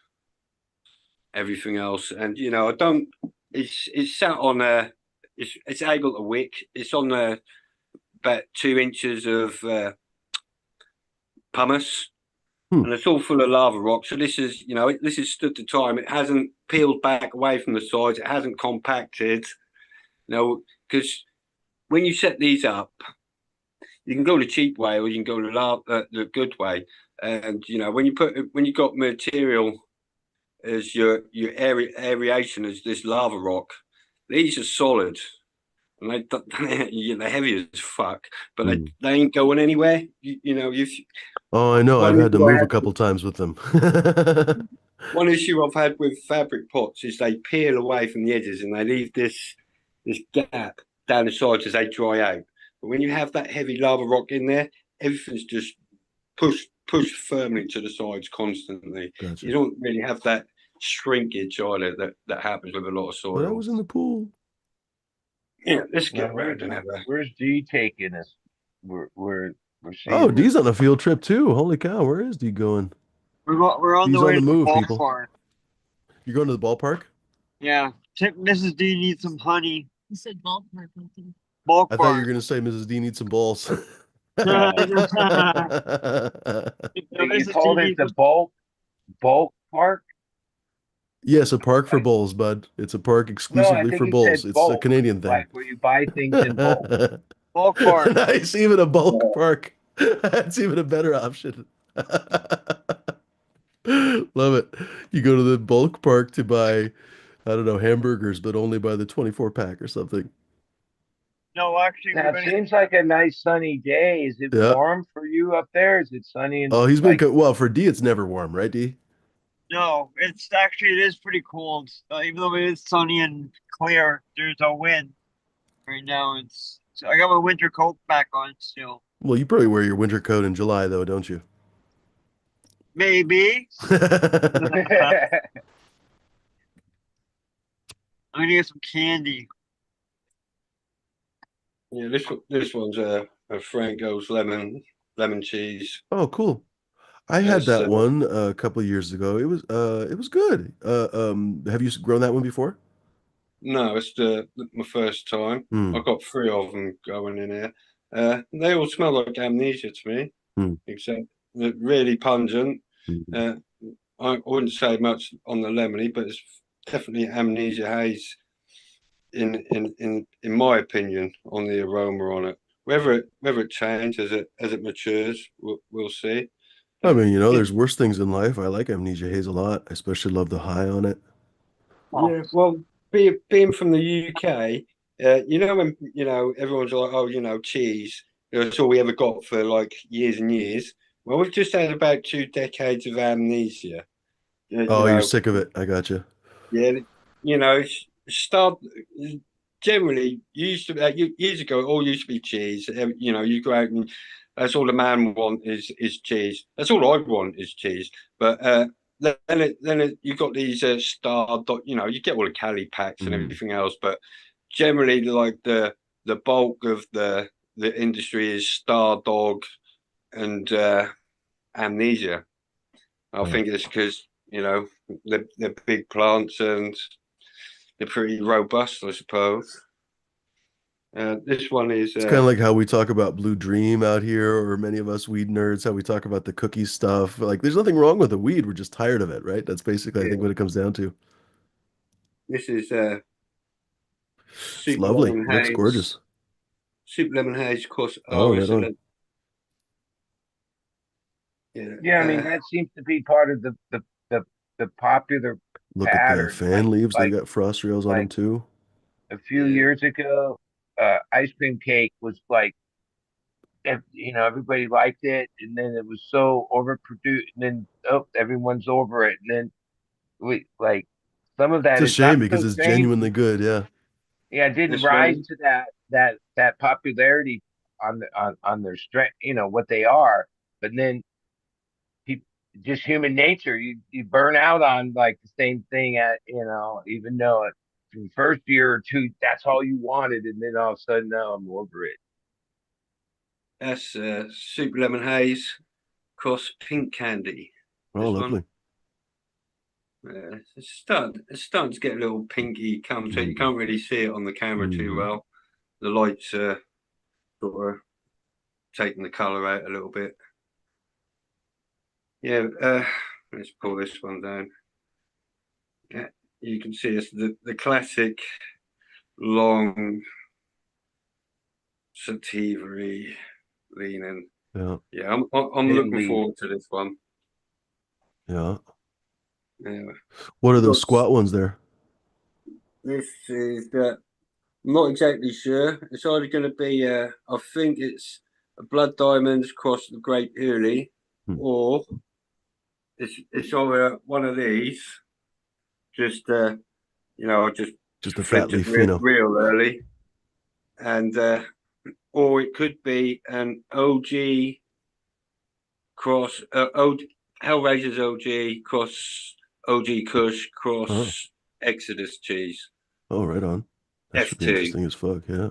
everything else. And you know, I don't. It's sat on a. It's able to wick. It's on about 2 inches of pumice, and it's all full of lava rock. So this is, you know, this has stood the time. It hasn't peeled back away from the sides. It hasn't compacted. You know, because when you set these up, you can go the cheap way or you can go the good way. And you know, when you got material as your aeration as this lava rock, these are solid and they're heavy as fuck, but they ain't going anywhere. You know, Oh, I know. I've had to move a couple times with them. One issue I've had with fabric pots is they peel away from the edges and they leave this gap down the sides as they dry out. But when you have that heavy lava rock in there, everything's just pushed firmly to the sides constantly. Gotcha. You don't really have that shrinkage either that happens with a lot of soil. But I was in the pool. Yeah, let's get around and have a. Where's D taking us? We're seeing. Oh, D's on a field trip too. Holy cow, where is D going? We're on D's the way on the to move, the people. ballpark. You're going to the ballpark? Yeah. Mrs. D needs some honey. You said ballpark. Ballpark. I thought you were going to say Mrs. D needs some balls. You told it the bulk park? Yes, a park for bulls, bud. It's a park exclusively for bulls. It's a Canadian thing. Like where you buy things in bulk. Bulk park. Nice, even a bulk park. That's even a better option. Love it. You go to the bulk park to buy, I don't know, hamburgers, but only buy the 24 pack or something. No, actually, Now, it seems like a nice sunny day. Is it warm for you up there? Is it sunny? Oh, he's been well for D. It's never warm, right, D? No, it is pretty cold. Even though it is sunny and clear, there's no wind right now. I got my winter coat back on still. Well, you probably wear your winter coat in July, though, don't you? Maybe. I'm gonna get some candy. Yeah, this one's a Franco's lemon cheese. Oh, cool. I had that one a couple of years ago. It was good. Have you grown that one before? No, it's my first time. I've got 3 of them going in here. They all smell like amnesia to me, except they're really pungent. I wouldn't say much on the lemony, but it's definitely amnesia haze in my opinion on the aroma on it. Whether it changes as it matures, we'll see. I mean, you know, there's worse things in life. I like amnesia haze a lot. I especially love the high on it. Yeah, well, being from the UK, you know, when you know everyone's like, oh, you know, cheese. That's all we ever got for like years and years. Well, we've just had about 2 decades of amnesia. Oh, you're sick of it. I got you. Yeah, you know, generally used to years ago. It all used to be cheese. You know, you go out and that's all the man want is cheese. That's all I want is cheese. But then you got these star. You know, you get all the Cali packs and everything else. But generally, like the bulk of the industry is Star Dog and amnesia. I think it's because you know they're big plants and they're pretty robust, I suppose. This one is it's kind of like how we talk about Blue Dream out here, or many of us weed nerds, how we talk about the cookie stuff. Like, there's nothing wrong with the weed. We're just tired of it, right? That's basically, I think, what it comes down to. This is It's Super lovely. lemon Looks haze. gorgeous. Super lemon haze, of course. Oh, Oh, right it's on. yeah. Yeah, I mean that seems to be part of the popular Look at the pattern. fan leaves. They Like got frost rails on them like too. a few Yeah. years ago, ice cream cake was like everybody liked it, and then it was so overproduced, and then everyone's over it, and then we like some of It's that a is not shame because so it's strange. genuinely good. Yeah. Yeah, it didn't This rise one. to that popularity on their strength, what they are. But then people, just human nature, you burn out on like the same thing even though from the first year or two that's all you wanted, and then all of a sudden now I'm over it. That's super lemon haze, cross pink candy. Oh, This one. lovely. It's starting to get a little pinky come to it. You Mm. can't really see it on the camera too Mm. well. The lights are sort of taking the colour out a little bit. Yeah, let's pull this one down. Yeah, you can see it's the classic long sativa leaning. Yeah. Yeah, I'm Thin looking lead. forward to this one. Yeah. Yeah. What are We've those got squat ones there? this is I'm not exactly sure. It's either going to be I think it's a blood diamonds across the Great Early, Hmm. or it's either one of these. Just I just Just a fat flipped it leaf pheno. real early, and or it could be an OG cross Hellraiser's OG cross OG Kush Oh. cross Exodus cheese Oh, right on. That should be F2. interesting as fuck. Yeah.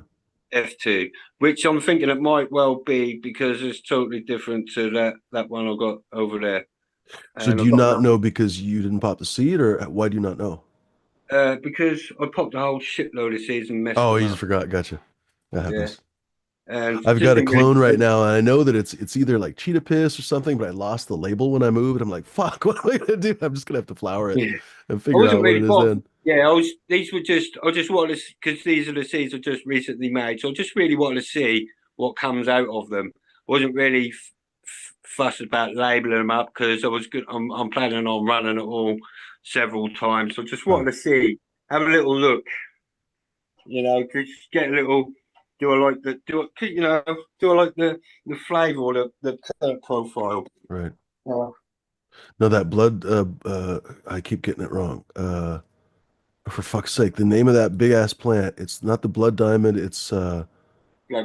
F2, which I'm thinking it might well be because it's totally different to that one I got over there. So And do I've you got not another know because you didn't pop the seed, or why do you not know? because I popped a whole shitload of seeds and messed Oh, them you just up. forgot. Gotcha. That Yeah, happens. and I've just got a didn't really. clone right now, and I know that it's either like cheetah piss or something, but I lost the label when I moved. I'm like, fuck, what am I gonna do? I'm just gonna have to flower it Yeah, and I figure wasn't out what really it is what. then. Yeah, I was. These were just. I just wanted to because these are the seeds I just recently made. So I just really wanted to see what comes out of them. Wasn't really fussed about labeling them up because I was good. I'm planning on running it all several times. So I just Huh. wanted to see, have a little look. Just get a little. Do I like the do? Do I like the flavor or the color profile? Right. Uh, No, that blood, I keep getting it wrong. For fuck's sake, the name of that big ass plant, it's not the blood diamond, it's Blood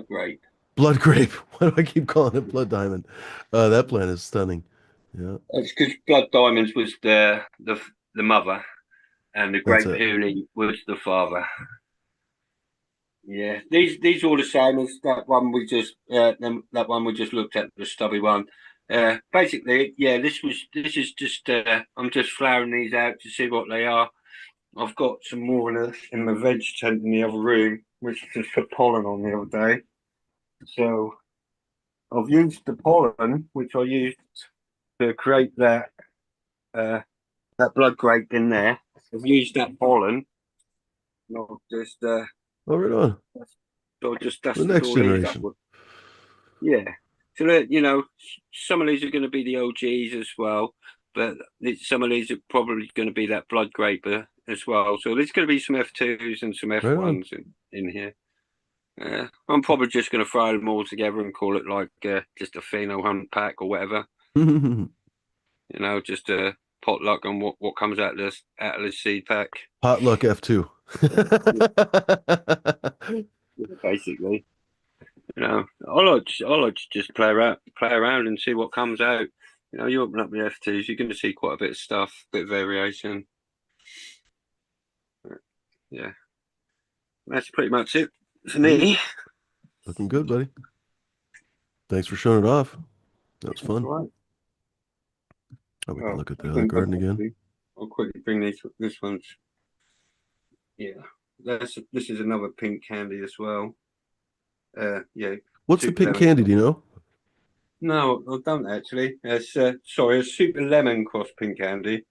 grape. blood grape. Why do I keep calling it blood diamond? That plant is stunning. Yeah, It's because Blood Diamonds was the mother, and the that's Great it. Peony was the father. Yeah, these are all the same as that one we just that one we just looked at, the stubby one. Basically, yeah, this is just I'm just flowering these out to see what they are. I've got some more in the veg tent in the other room, which I just put pollen on the other day. So I've used the pollen, which I used to create uh, that blood grape in there. I've used that pollen. And I've just Oh, right on. so I just The dusted next all these up. generation. Yeah. So that some of these are going to be the OGs as well, but some of these are probably going to be that blood grape as well. So there's going to be some F2s and some Right on. F1s in here. I'm probably just going to throw them all together and call it like just a pheno hunt pack or whatever. Just a potluck on what comes out of this seed pack. Potluck F2. Basically. I like to just play around and see what comes out. You open up the F2s, you're going to see quite a bit of stuff, bit of variation. Yeah, that's pretty much it for me. Looking good, buddy. Thanks for showing it off. That was That's fun. right. Oh, we can Oh, look at the other garden again. I'll quickly bring this one's. Yeah, this is another pink candy as well. Yeah. What's the Super pink lemon. candy? Do you know? No, I don't actually. It's sorry, a super lemon cross pink candy,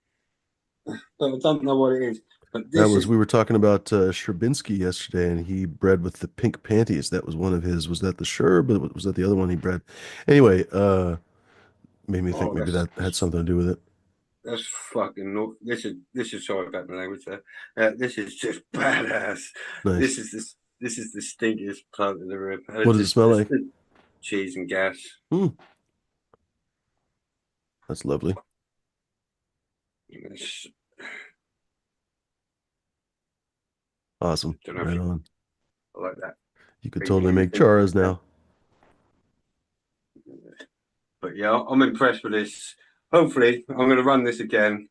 but I don't know what it is. But That this was, is we were talking about Sherbinski yesterday, and he bred with the pink panties. That was one of his. Was that the Sherb? Or was that the other one he bred? Anyway, made me think oh maybe that had something to do with it. that's fucking no, this is sorry about my language there. This is just badass. Nice. This is the stinkiest plant in the room. What does it smell Just like? cheese and gas. Hmm, that's lovely. It's, Awesome. don't know if Right you on. like that. You could Big totally huge make charas now. but yeah, I'm impressed with this. Hopefully, I'm going to run this again,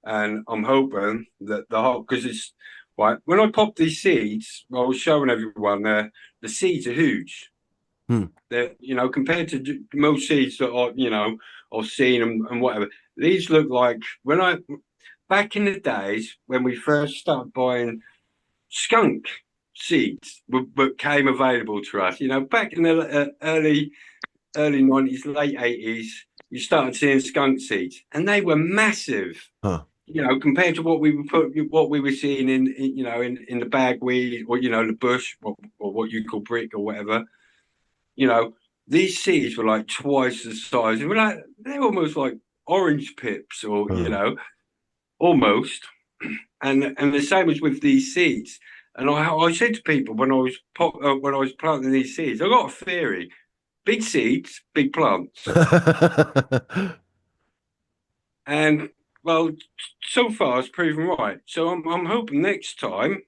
and I'm hoping that the whole because it's right when I pop these seeds, I was showing everyone the seeds are huge. Hmm. They're compared to most seeds that I've seen and whatever. These look like when I back in the days when we first started buying skunk seeds that came available to us. Back in the early 90s, late 80s, you started seeing skunk seeds, and they were massive. Huh. Compared to what we were seeing in the bagweed or the bush or what you call brick or whatever. You know, these seeds were like twice the size. They're almost like orange pips, or Huh. almost. And the same as with these seeds. And I said to people when I was planting these seeds, I got a theory: big seeds, big plants. And well, so far it's proven right. So I'm hoping next time,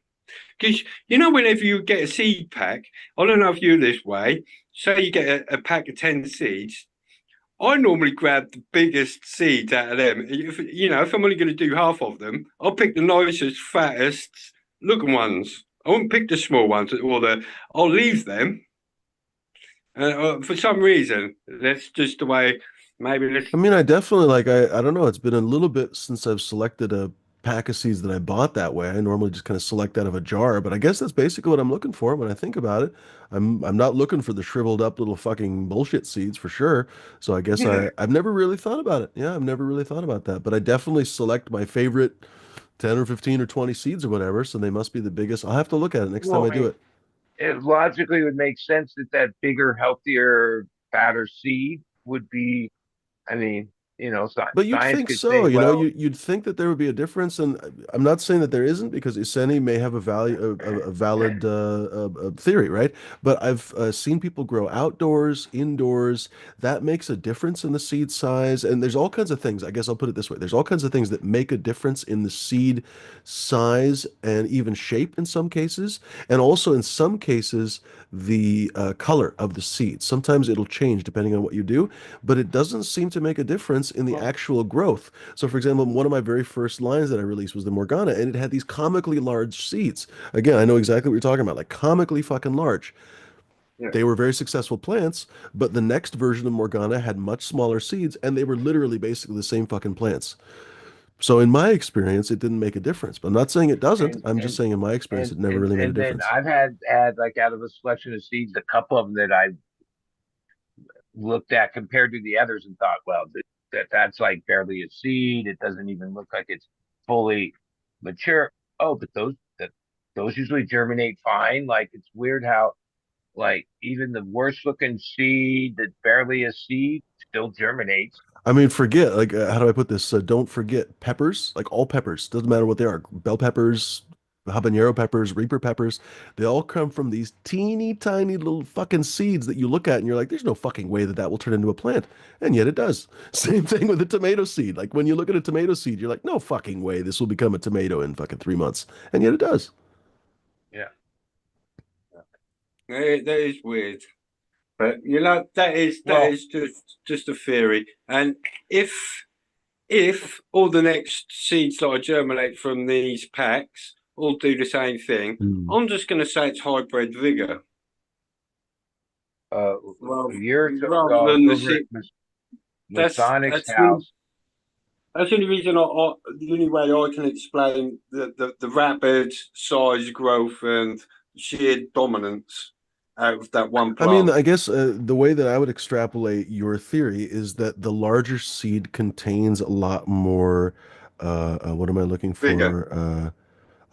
because whenever you get a seed pack, I don't know if you're this way. Say you get a pack of 10 seeds. I normally grab the biggest seeds out of them. If I'm only going to do half of them, I'll pick the nicest, fattest looking ones. I won't pick the small ones I'll leave them. For some reason, that's just the way. Maybe let's. I mean, I definitely like I don't know, it's been a little bit since I've selected a pack of seeds that I bought that way. I normally just kind of select out of a jar, but I guess that's basically what I'm looking for when I think about it. I'm not looking for the shriveled up little fucking bullshit seeds for sure. So I guess Yeah. I've never really thought about it. Yeah, I've never really thought about that, but I definitely select my favorite 10 or 15 or 20 seeds or whatever, so they must be the biggest. I'll have to look at it next time Well, I do it. it logically would make sense that that bigger, healthier, fatter seed would be. I mean, But you'd science think could say, so, well, you'd think that there would be a difference, and I'm not saying that there isn't because Iseni may have a value, a valid theory, right? But I've seen people grow outdoors, indoors. That makes a difference in the seed size, and there's all kinds of things. I guess I'll put it this way: there's all kinds of things that make a difference in the seed size and even shape in some cases, and also in some cases the color of the seed. Sometimes it'll change depending on what you do, but it doesn't seem to make a difference in the actual growth. So, for example, one of my very first lines that I released was the Morgana, and it had these comically large seeds. Again, I know exactly what you're talking about, like comically fucking large. Yeah. They were very successful plants, but the next version of Morgana had much smaller seeds, and they were literally basically the same fucking plants. So, in my experience, it didn't make a difference. But I'm not saying it doesn't. and I'm just and saying in my experience, and it never and really made a and then difference. I've had like out of a selection of seeds, a couple of them that I looked at compared to the others and thought, well, that's like barely a seed. It doesn't even look like it's fully mature. Oh, but those usually germinate fine. Like it's weird how like even the worst looking seed that's barely a seed still germinates. I mean, forget, like, how do I put this? Don't forget peppers, like all peppers, doesn't matter what they are. Bell peppers, habanero peppers, reaper peppers, they all come from these teeny tiny little fucking seeds that you look at and you're like, there's no fucking way that that will turn into a plant. And yet it does. Same thing with a tomato seed. Like when you look at a tomato seed, you're like, no fucking way this will become a tomato in fucking 3 months. And yet it does. Yeah. That is weird. But that Well, is just a theory. And if all the next seeds that I germinate from these packs all do the same thing, Mm. I'm just going to say it's hybrid vigor uh, rather, years rather ago than the over at seed. Masonics That's the house. that's the only reason the only way I can explain the rapid size growth and sheer dominance out of that one I mean, plant. I guess the way that I would extrapolate your theory is that the larger seed contains a lot more, what am I looking Vigor. for?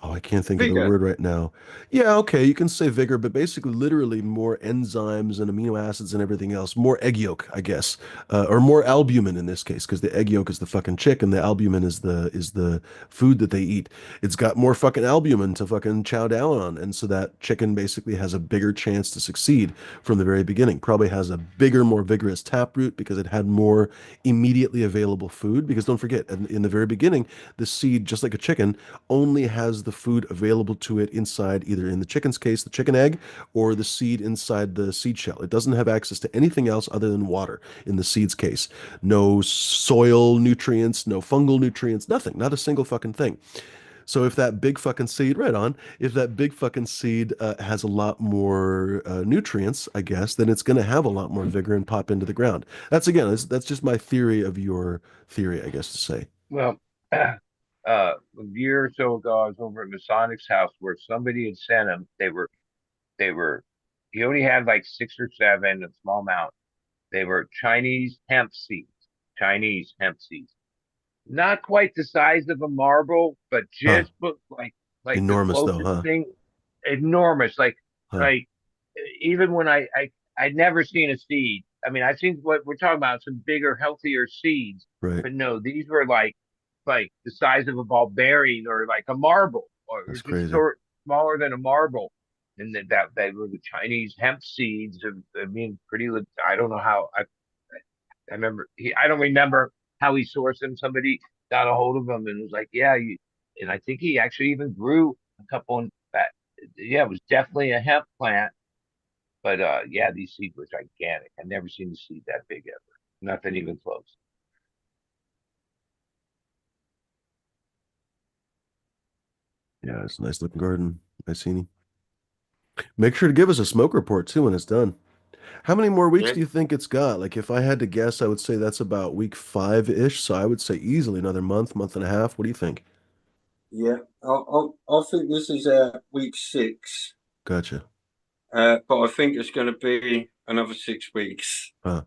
Oh, I can't think of the Vigor. word right now. Yeah, okay, you can say vigor, but basically, literally, more enzymes and amino acids and everything else. More egg yolk, I guess, or more albumin in this case, because the egg yolk is the fucking chick, and the albumin is the food that they eat. It's got more fucking albumin to fucking chow down on, and so that chicken basically has a bigger chance to succeed from the very beginning. Probably has a bigger, more vigorous taproot because it had more immediately available food. Because don't forget, in the very beginning, the seed, just like a chicken, only has the food available to it inside, either in the chicken's case, the chicken egg, or the seed inside the seed shell. It doesn't have access to anything else other than water in the seed's case. No soil nutrients, no fungal nutrients, nothing, not a single fucking thing. So if that big fucking seed, right on, if that big fucking seed has a lot more nutrients, I guess, then it's going to have a lot more vigor and pop into the ground. That's again, that's just my theory of your theory, I guess to say. Well, a year or so ago, I was over at Masonic's house where somebody had sent him. They were. He only had like 6 or 7, a small amount. They were Chinese hemp seeds. Chinese hemp seeds. Not quite the size of a marble, but Huh. just like the Enormous though, closest huh? thing. Enormous. Huh. Like even when I'd never seen a seed. I mean, I think what we're talking about some bigger, healthier seeds, Right. but no, these were like the size of a ball bearing or like a marble or That's just crazy. sort smaller than a marble. And that they were the Chinese hemp seeds. I mean, I don't know how. I remember I don't remember how he sourced them. Somebody got a hold of him and was like, "Yeah," and I think he actually even grew a couple in that. Yeah, it was definitely a hemp plant. But yeah, these seeds were gigantic. I've never seen a seed that big ever. Nothing even close. Yeah, it's a nice looking garden. Nice scene. Make sure to give us a smoke report too when it's done. How many more weeks Yeah, do you think it's got? Like, if I had to guess, I would say that's about week 5-ish. So I would say easily another month, month and a half. What do you think? yeah. I think this is week 6, Gotcha. but I think it's going to be another 6 weeks, Huh.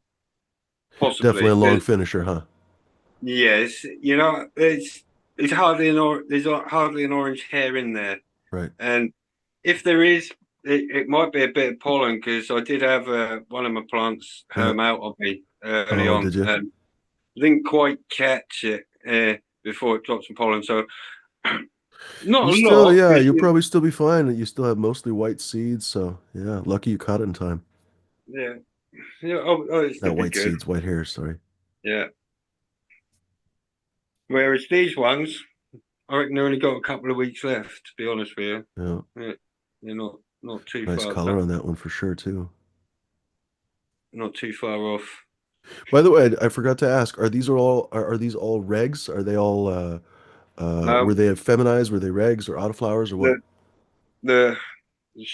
Definitely a possibly. long finisher, huh? Yes, it's hardly there's hardly an orange hair in there, Right. and if there is, it might be a bit of pollen because I did have one of my plants Yeah. home out on me early Oh, on, did you? and didn't quite catch it before it dropped some pollen. So not You a still, lot, yeah, because you'll probably still be fine. You still have mostly white seeds. So, yeah, lucky you caught it in time. yeah, yeah, oh, it Not still be white good. seeds, white hairs, sorry. Yeah. Whereas these ones, I reckon they only got a couple of weeks left. To be honest with you, Yeah. yeah, they're not too Nice far color on that one for sure, too. not too far off. By the way, I forgot to ask, are these all regs? Are they all were Um, they feminized? Were they regs or autoflowers or what? the the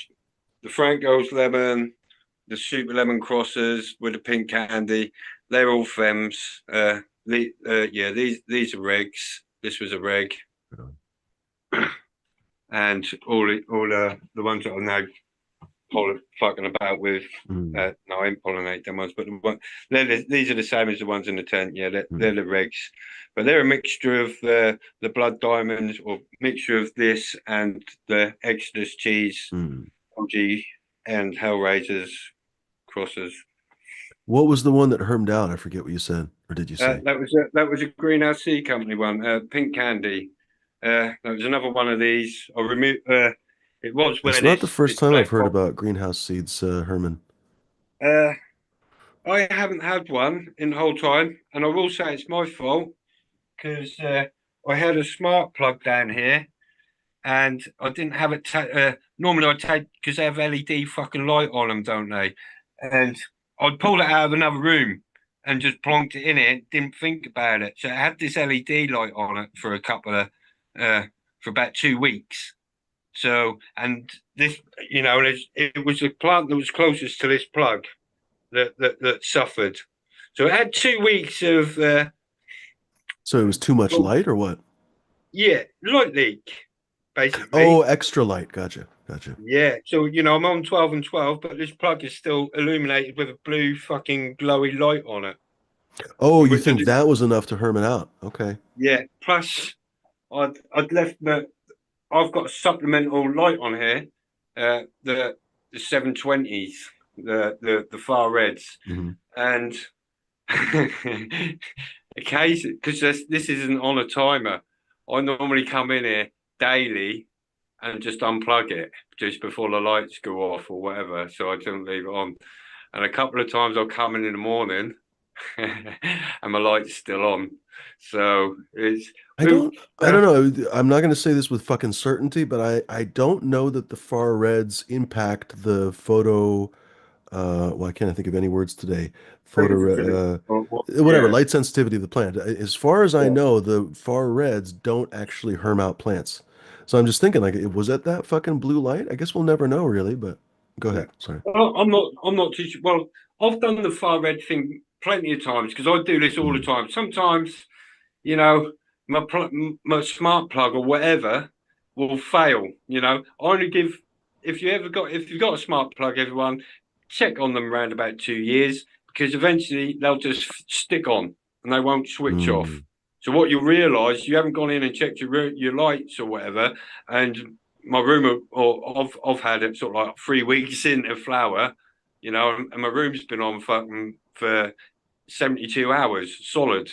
the Franco's lemon, the super lemon crosses with the pink candy, they're all fems. Yeah, these are regs. This was a reg, and all the ones that I know fucking about with. Mm, No, I ain't pollinate them ones, but these are the same as the ones in the tent. Yeah, they're mm, the regs, but they're a mixture of the blood diamonds or mixture of this and the Exodus cheese, mm. OG, and Hellraisers crosses. What was the one that hermed out? I forget what you said, or did you say? That was a Greenhouse Sea Company one, Pink Candy. That was another one of these. I removed. It was It's where not the this first this time I've black heard box. about greenhouse seeds, Herman. Uh, I haven't had one in the whole time, and I will say it's my fault because I had a smart plug down here, and I didn't have it. Normally, I take because they have LED fucking light on them, don't they? And I'd pulled it out of another room and just plonked it in it. Didn't think about it, so it had this LED light on it for a couple of uh, for about 2 weeks. So, and this, it was the plant that was closest to this plug that suffered. So it had 2 weeks of So it was too much well, light or what? yeah, light leak, Oh, basically. extra light. Gotcha. Gotcha. Yeah. So, I'm on 12 and 12, but this plug is still illuminated with a blue fucking glowy light on it. Oh, you Which I think didn't that was enough to herm it out? Okay. yeah. Plus I'd left I've got a supplemental light on here, the 720s, the far reds, Hmm. and occasionally, because this isn't on a timer, I normally come in here daily and just unplug it just before the lights go off or whatever, so I don't leave it on. And a couple of times I'll come in the morning and my light's still on. So it's I don't I don't know. I'm not going to say this with fucking certainty, but I don't know that the far reds impact the photo. Well, I can't think of any words today. Photo, whatever, yeah, light sensitivity of the plant. As far as I yeah. know, the far reds don't actually herm out plants. So I'm just thinking, like, was it that fucking blue light? I guess we'll never know, really. But go Yeah. ahead. Sorry. Well, I'm not too sure. Well, I've done the far red thing plenty of times because I do this all the Mm, time. Sometimes, you know, my smart plug or whatever will fail. I only give if you've got a smart plug, everyone check on them around about 2 years because eventually they'll just stick on and they won't switch off. mm, So what you realise, you haven't gone in and checked your lights or whatever, and my room or I've had it sort of like 3 weeks into flower, and my room's been on for 72 hours solid.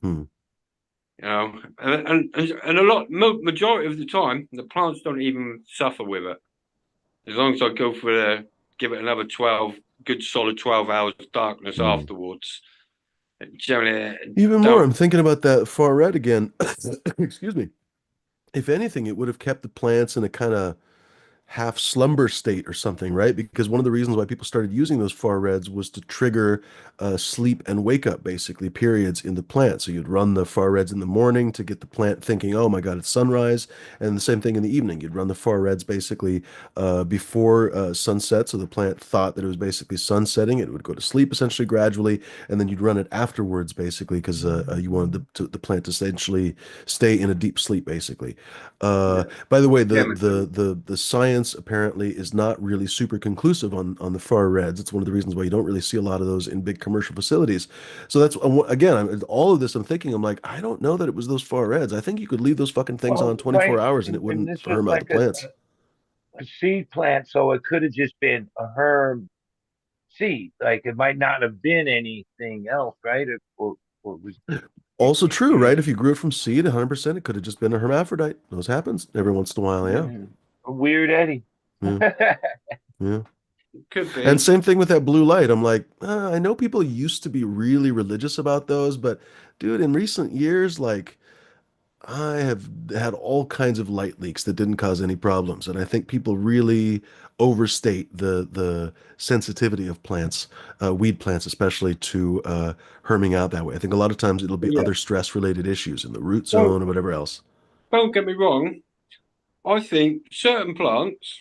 mm. And majority of the time the plants don't even suffer with it as long as I go for give it another 12 good solid 12 hours of darkness Mm. afterwards. Generally Even more, don't. I'm thinking about that far red again. Excuse me. If anything, it would have kept the plants in a kind of half slumber state or something, right? Because one of the reasons why people started using those far reds was to trigger sleep and wake up, basically, periods in the plant. So you'd run the far reds in the morning to get the plant thinking, oh my God, it's sunrise. And the same thing in the evening. You'd run the far reds basically before sunset. So the plant thought that it was basically sunsetting. It would go to sleep essentially gradually. And then you'd run it afterwards, basically, because you wanted the plant to essentially stay in a deep sleep, basically. Yeah, By the way, the chemically. the the the science apparently is not really super conclusive on the far reds. It's one of the reasons why you don't really see a lot of those in big commercial facilities. So that's again, all of this. I'm thinking, I'm like, I don't know that it was those far reds. I think you could leave those fucking things Well, on 24 right, hours and it and wouldn't this was harm out the like plants. a seed plant, so it could have just been a herb seed. Like it might not have been anything else, right? Or was Also true, you right? If you grew it from seed, 100%, it could have just been a hermaphrodite. Those happens every once in a while, yeah. know, a weird Eddie. Yeah, yeah. Could And be. same thing with that blue light. I'm like, I know people used to be really religious about those, but dude, in recent years, like I have had all kinds of light leaks that didn't cause any problems, and I think people really overstate the sensitivity of plants, weed plants especially, to herming out that way. I think a lot of times it'll be Yeah. other stress related issues in the root Don't zone or whatever else. don't get me wrong. I think certain plants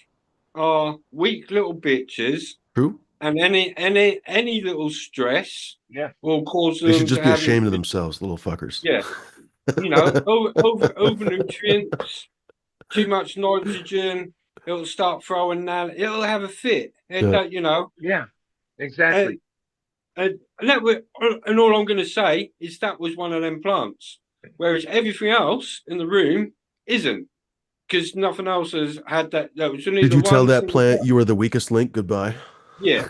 are weak little bitches, True? and any little stress Yeah, will cause They should them to just be have ashamed of themselves, little fuckers. yeah, over nutrients, too much nitrogen. It'll start throwing that. It'll have a fit. It Yeah. don't, yeah, and exactly. and all I'm going to say is that was one of them plants, whereas everything else in the room isn't, because nothing else has had that. That was only Did the you tell one that single plant plant. you are the weakest link? Goodbye. Yeah,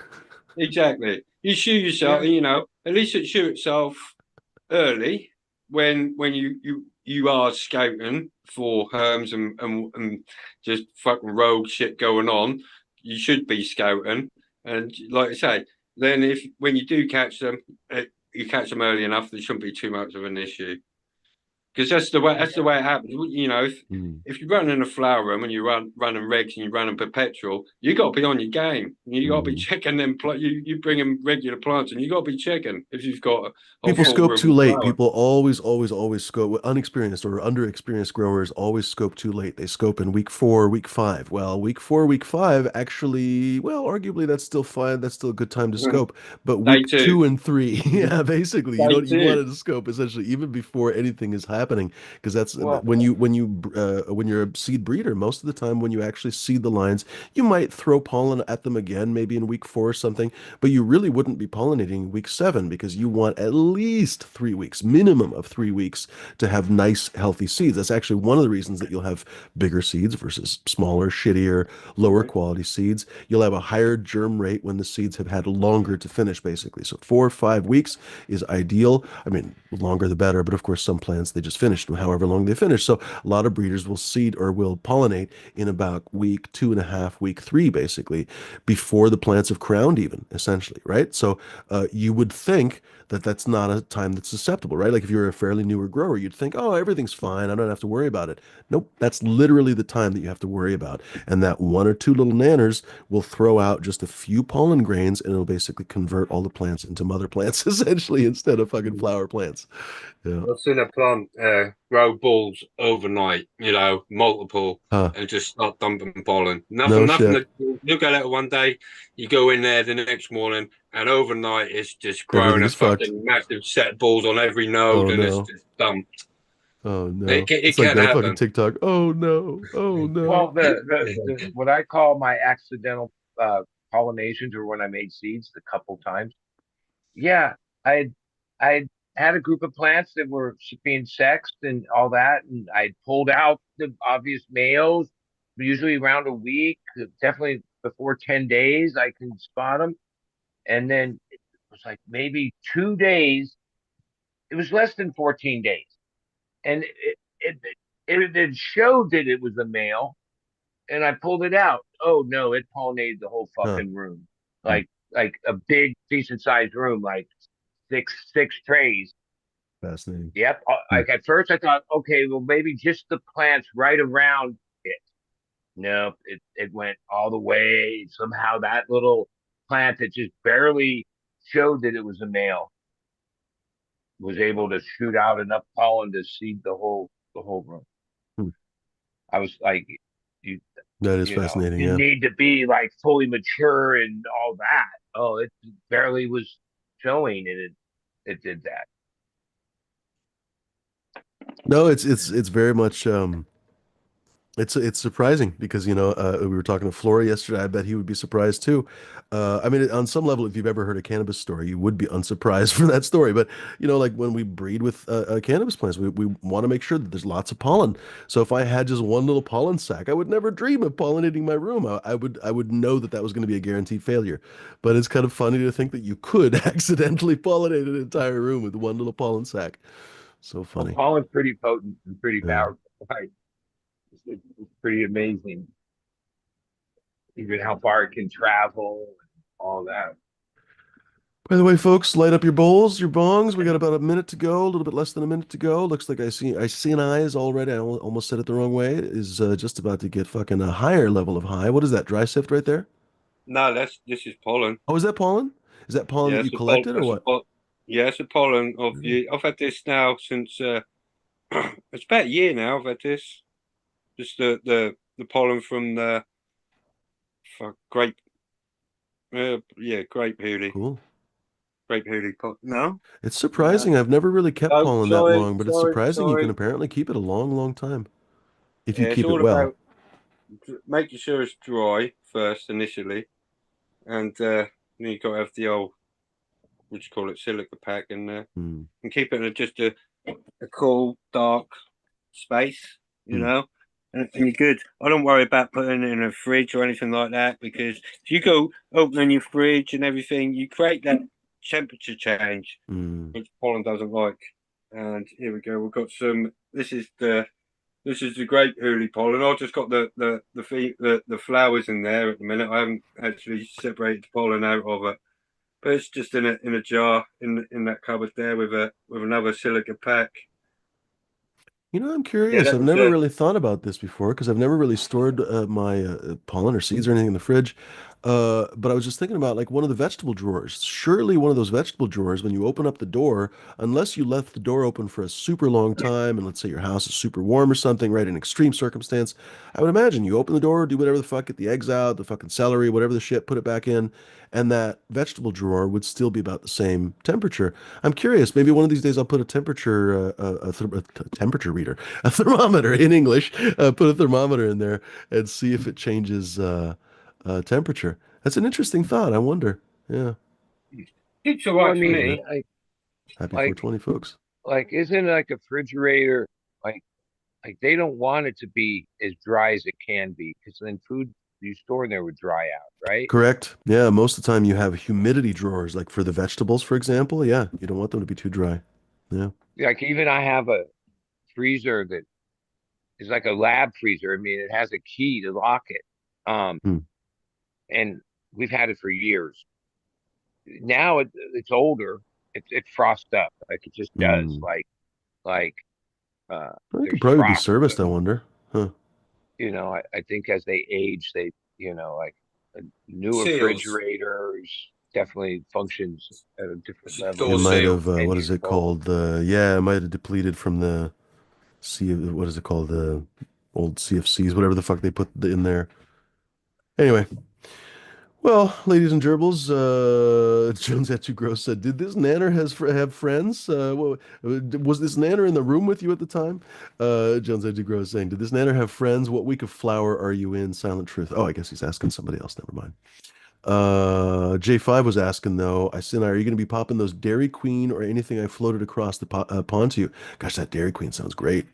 exactly. You shoot yourself, Yeah, at least it shoot itself early when you are scouting for herms and just fucking rogue shit going on. You should be scouting, and like I say, then if when you do catch them, you catch them early enough, there shouldn't be too much of an issue. Because that's the yeah, way it happens. Mm. If you're running a flower room and you're running regs and you're running perpetual, you got to be on your game. You got to be Mhm. checking them. You bring in regular plants and you got to be checking if you've got a People full scope room too of late. flowers. People always scope. Unexperienced or underexperienced growers always scope too late. They scope in week 4, week 5. Well, week 4, week 5, actually, well, arguably that's still fine. That's still a good time to scope. But Day week two, 2 and 3, yeah, basically, day you two. wanted to scope essentially even before anything has happening because that's Well, when you're a seed breeder, most of the time when you actually seed the lines, you might throw pollen at them again, maybe in week 4 or something, but you really wouldn't be pollinating week 7 because you want at least 3 weeks, minimum of 3 weeks to have nice, healthy seeds. That's actually one of the reasons that you'll have bigger seeds versus smaller, shittier, lower right. quality seeds. You'll have a higher germ rate when the seeds have had longer to finish, basically. So 4 or 5 weeks is ideal. I mean, longer the better, but of course, some plants they just finish however long they finish. So a lot of breeders will seed or will pollinate in about week 2.5, week 3, basically, before the plants have crowned, even essentially, right? So you would think that that's not a time that's susceptible, right? Like if you're a fairly newer grower, you'd think, oh, everything's fine. I don't have to worry about it. Nope, that's literally the time that you have to worry about. And that one or two little nanners will throw out just a few pollen grains and it'll basically convert all the plants into mother plants, essentially, instead of fucking flower plants. Yeah. I've seen a plant grow balls overnight, multiple, Huh. and just start dumping pollen. No Nothing. shit. Look at it one day, you go in there the next morning, and overnight it's just growing Everything a is fucked. fucking massive set of balls on every node, Oh and it's no. just dumped. Oh It no. can, it It's like can't that fucking happen. TikTok. Oh no. Oh no. Well, the what I call my accidental pollinations, or when I made seeds, the couple times. Yeah, I I had a group of plants that were being sexed and all that, and I pulled out the obvious males, usually around a week, definitely before 10 days. I can spot them, and then it was like maybe 2 days. It was less than 14 days, and it showed that it was a male, and I pulled it out. Oh no, it pollinated the whole Huh. fucking room, Hmm. like a big decent sized room, like six trays. Fascinating. Yep. Hmm. Like at first I thought, okay, well maybe just the plants right around it. Nope, it went all the way. Somehow that little plant that just barely showed that it was a male was able to shoot out enough pollen to seed the whole room. Hmm. I was like, you That is you know, fascinating. you Yeah. need to be like fully mature and all that. Oh, it barely was showing, and it did that. No, it's very much it's surprising because we were talking to Flora yesterday. I bet he would be surprised too. I mean, on some level, if you've ever heard a cannabis story, you would be unsurprised from that story. But like when we breed with cannabis plants, we want to make sure that there's lots of pollen. So if I had just one little pollen sac, I would never dream of pollinating my room. I would know that that was going to be a guaranteed failure. But it's kind of funny to think that you could accidentally pollinate an entire room with one little pollen sac. So Well, funny. pollen's pretty potent and pretty Yeah. powerful. Right? It's pretty amazing, even how far it can travel and all that. By the way, folks, light up your bowls, your bongs. We got about a minute to go, a little bit less than a minute to go. Looks like I see an eyes already. I almost said it the wrong way. Is just about to get fucking a higher level of high. What is that? Dry sift right there? No, this is pollen. Oh, is that pollen? Is that pollen Yeah, that you collected or what? it's a pollen of Really? you. I've had this now since it's about a year now. I've had this. Just the pollen from the grape. Yeah, Cool. grape hoolie. No, It's no. surprising. I've never really kept Oh, pollen that sorry, long, but it's sorry, surprising you can sorry. apparently keep it a long, long time if you Yeah, it's keep it all well. about making sure it's dry first initially, and then you got to have the old, what do you call it, silica pack, Hmm. and keep it in just a cool, dark space, you Hmm. know, and you're good. I don't worry about putting it in a fridge or anything like that because if you go opening your fridge and everything, you create that temperature change, Hmm. which pollen doesn't like. And here we go. We've got some. This is the grape hoolie pollen. I've just got the flowers in there at the minute. I haven't actually separated the pollen out of it, but it's just in a jar in that cupboard there with another silica pack. I'm Yeah, curious. that I've was never really thought about this before because I've never really stored my pollen or seeds or anything in the fridge. But I was just thinking about like one of the vegetable drawers. Surely one of those vegetable drawers, when you open up the door, unless you left the door open for a super long time, and let's say your house is super warm or something, right, in extreme circumstance, I would imagine you open the door, do whatever the fuck, get the eggs out, the fucking celery, whatever the shit, put it back in, and that vegetable drawer would still be about the same temperature. I'm curious, maybe one of these days I'll put a temperature, a temperature reader, a thermometer in English, put a thermometer in there and see if it changes, temperature. That's an interesting thought. I wonder. Yeah. It's all Well, I right for Hey, mean, man. me. Happy like, 420, folks. isn't like a refrigerator like they don't want it to be as dry as it can be because then food you store in there would dry out, right? Correct. Yeah, most of the time you have humidity drawers, like for the vegetables, for example. Yeah, you don't want them to be too dry. Yeah. Like even I have a freezer that is like a lab freezer. I mean, it has a key to lock it. Um, Hmm. and we've had it for years. Now it's older. It frosts up like it just does. Hmm. Like Well, it could there's probably be frost. serviced, I wonder. Huh. I think as they age, like a new Seals, refrigerators definitely functions at a different level It door than might seal. have, 10 what is years it old. called? Yeah, it might have depleted from the what is it called? The old CFCs, whatever the fuck they put in there. Anyway, well, ladies and gerbils, Jones at Too Gross said, "Did this nanner have friends? Was this nanner in the room with you at the time?" Jones at Too Gross saying, "Did this nanner have friends? What week of flower are you in? Silent Truth." Oh, I guess he's asking somebody else. Never mind. J5 was asking though. I said, "Are you going to be popping those Dairy Queen or anything I floated across the pond to you?" Gosh, that Dairy Queen sounds great.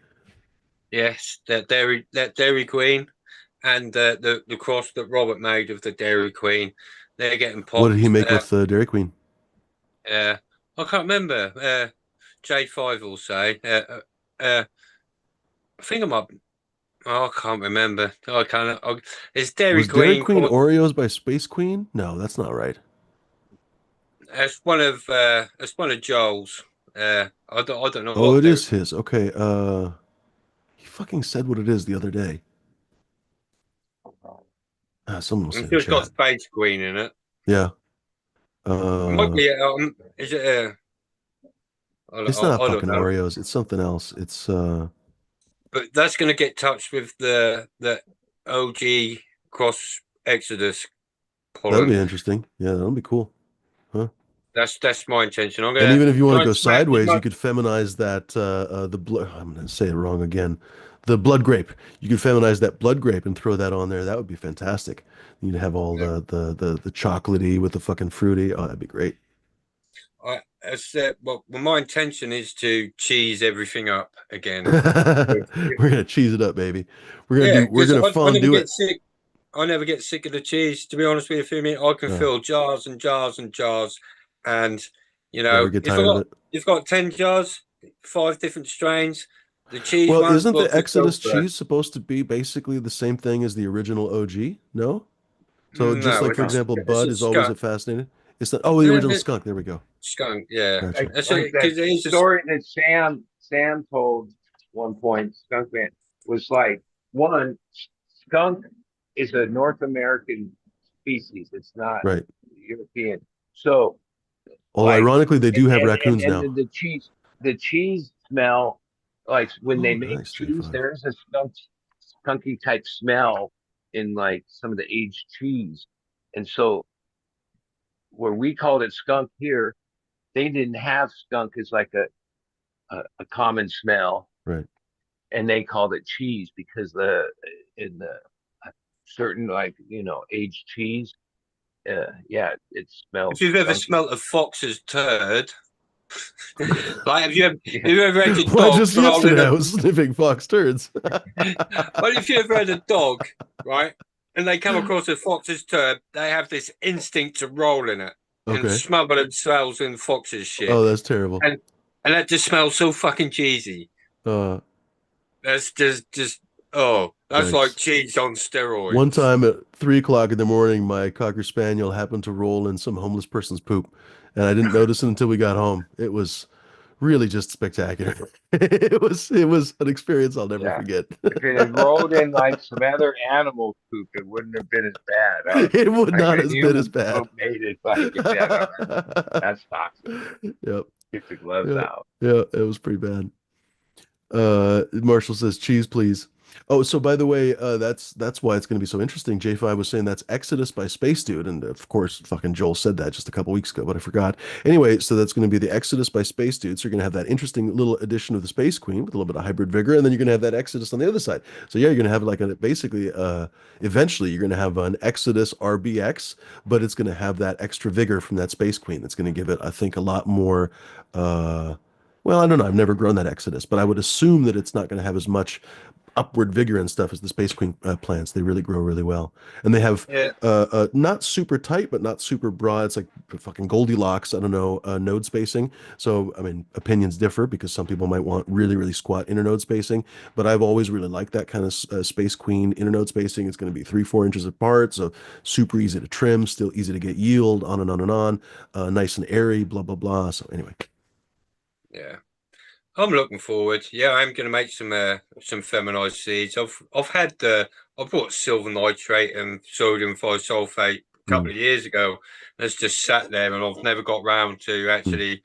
Yes, that Dairy Queen, and the cross that Robert made of the Dairy Queen. They're getting What did he popped. make with the Dairy Queen? I can't remember. J5 will say. I think I might. Oh, I can't remember. I can't. It's Dairy Was Dairy Queen. Queen Oreos by Space Queen? No, that's not right. It's one of Joel's. I don't know Oh, what it they're. is his. Okay. He fucking said what it is the other day. Someone will say I'm in sure it's got chat. Space Queen in it. Yeah. It might Uh, be. Is it? it's not I don't fucking know. Oreos. It's something else. It's But that's going to get touched with the OG Cross Exodus that'll be pollen. interesting. Yeah, that'll be cool. Huh? That's my intention. I'm And gonna even if you want to try and go smash as sideways, you much. could feminize that the blood. I'm gonna say it wrong again. The blood grape. You could feminize that blood grape and throw that on there. That would be fantastic. You'd have all Yeah. the chocolatey with the fucking fruity. Oh, that'd be great. Well, my intention is to cheese everything up again. We're gonna cheese it up, baby. Yeah, We're because gonna I never fondue get it. sick. I never get sick of the cheese. To be honest with you, Fumi, I can Oh, fill jars and jars and jars, and never get if I tired of got it. you've got 10 jars, 5 different strains. The cheese Well, ones isn't will the just go Exodus first. cheese supposed to be basically the same thing as the original OG? No? So just No, like, for example, it's Bud a is always skunk. a fascinated. It's not, oh, the Yeah, original but skunk. There we go. skunk. Yeah, Gotcha. that's Like it. that Because it is just story that Sam told one point, Skunk Man, was like one skunk is a North American species. It's not Right. European. So Although like ironically, they do have raccoons now. and the cheese smell like when they Oh, make nice, cheese, J5. there is a skunky type smell in like some of the aged cheese. And so where we called it skunk here, they didn't have skunk as like a common smell, Right. and they called it cheese because the in the certain like aged cheese, yeah, it if smells you've ever skunky. smelt a fox's turd, like Yeah, have you ever had your Why, dog just rolling yesterday a I was sniffing fox turds. But if you ever had a dog, right, and they come across a fox's turd, they have this instinct to roll in it and Okay. smother themselves in fox's shit. Oh, that's terrible. And and that just smells so fucking cheesy. Uh, That's just oh, that's like yikes. cheese on One steroids. time at 3 o'clock in the morning, my Cocker Spaniel happened to roll in some homeless person's poop, and I didn't notice it until we got home. It was really just spectacular. It was an experience I'll never Yeah. forget. If it had rolled in like some other animal poop, it wouldn't have been as bad, huh? It would Like not a have been as human bad. poop made it like, yeah, no, that's toxic. Yep. Get the gloves Yeah. out. Yeah. It was pretty bad. Marshall says cheese, please. Oh, so by the way, that's why it's going to be so interesting. J5 was saying that's Exodus by Space Dude, and of course, fucking Joel said that just a couple weeks ago, but I forgot. Anyway, so that's going to be the Exodus by Space Dude. So you're going to have that interesting little addition of the Space Queen with a little bit of hybrid vigor, and then you're going to have that Exodus on the other side. So yeah, you're going to have like a basically, eventually you're going to have an Exodus RBX, but it's going to have that extra vigor from that Space Queen. That's going to give it, I think, a lot more. Uh, well, I don't know. I've never grown that Exodus, but I would assume that it's not going to have as much upward vigor and stuff as the Space Queen plants. They really grow really well, and they have Yeah, not super tight, but not super broad. It's like fucking Goldilocks. I don't know node spacing. So I mean, opinions differ because some people might want really really squat internode spacing, but I've always really liked that kind of Space Queen internode spacing. It's going to be 3-4 inches apart, so super easy to trim, still easy to get yield, on and on and on, nice and airy, blah blah blah. So anyway. yeah. I'm looking forward. Yeah, I'm going to make some feminized seeds. I've had I bought silver nitrate and sodium thiosulfate a couple Mm, of years ago. And it's just sat there, and I've never got round to mm, actually,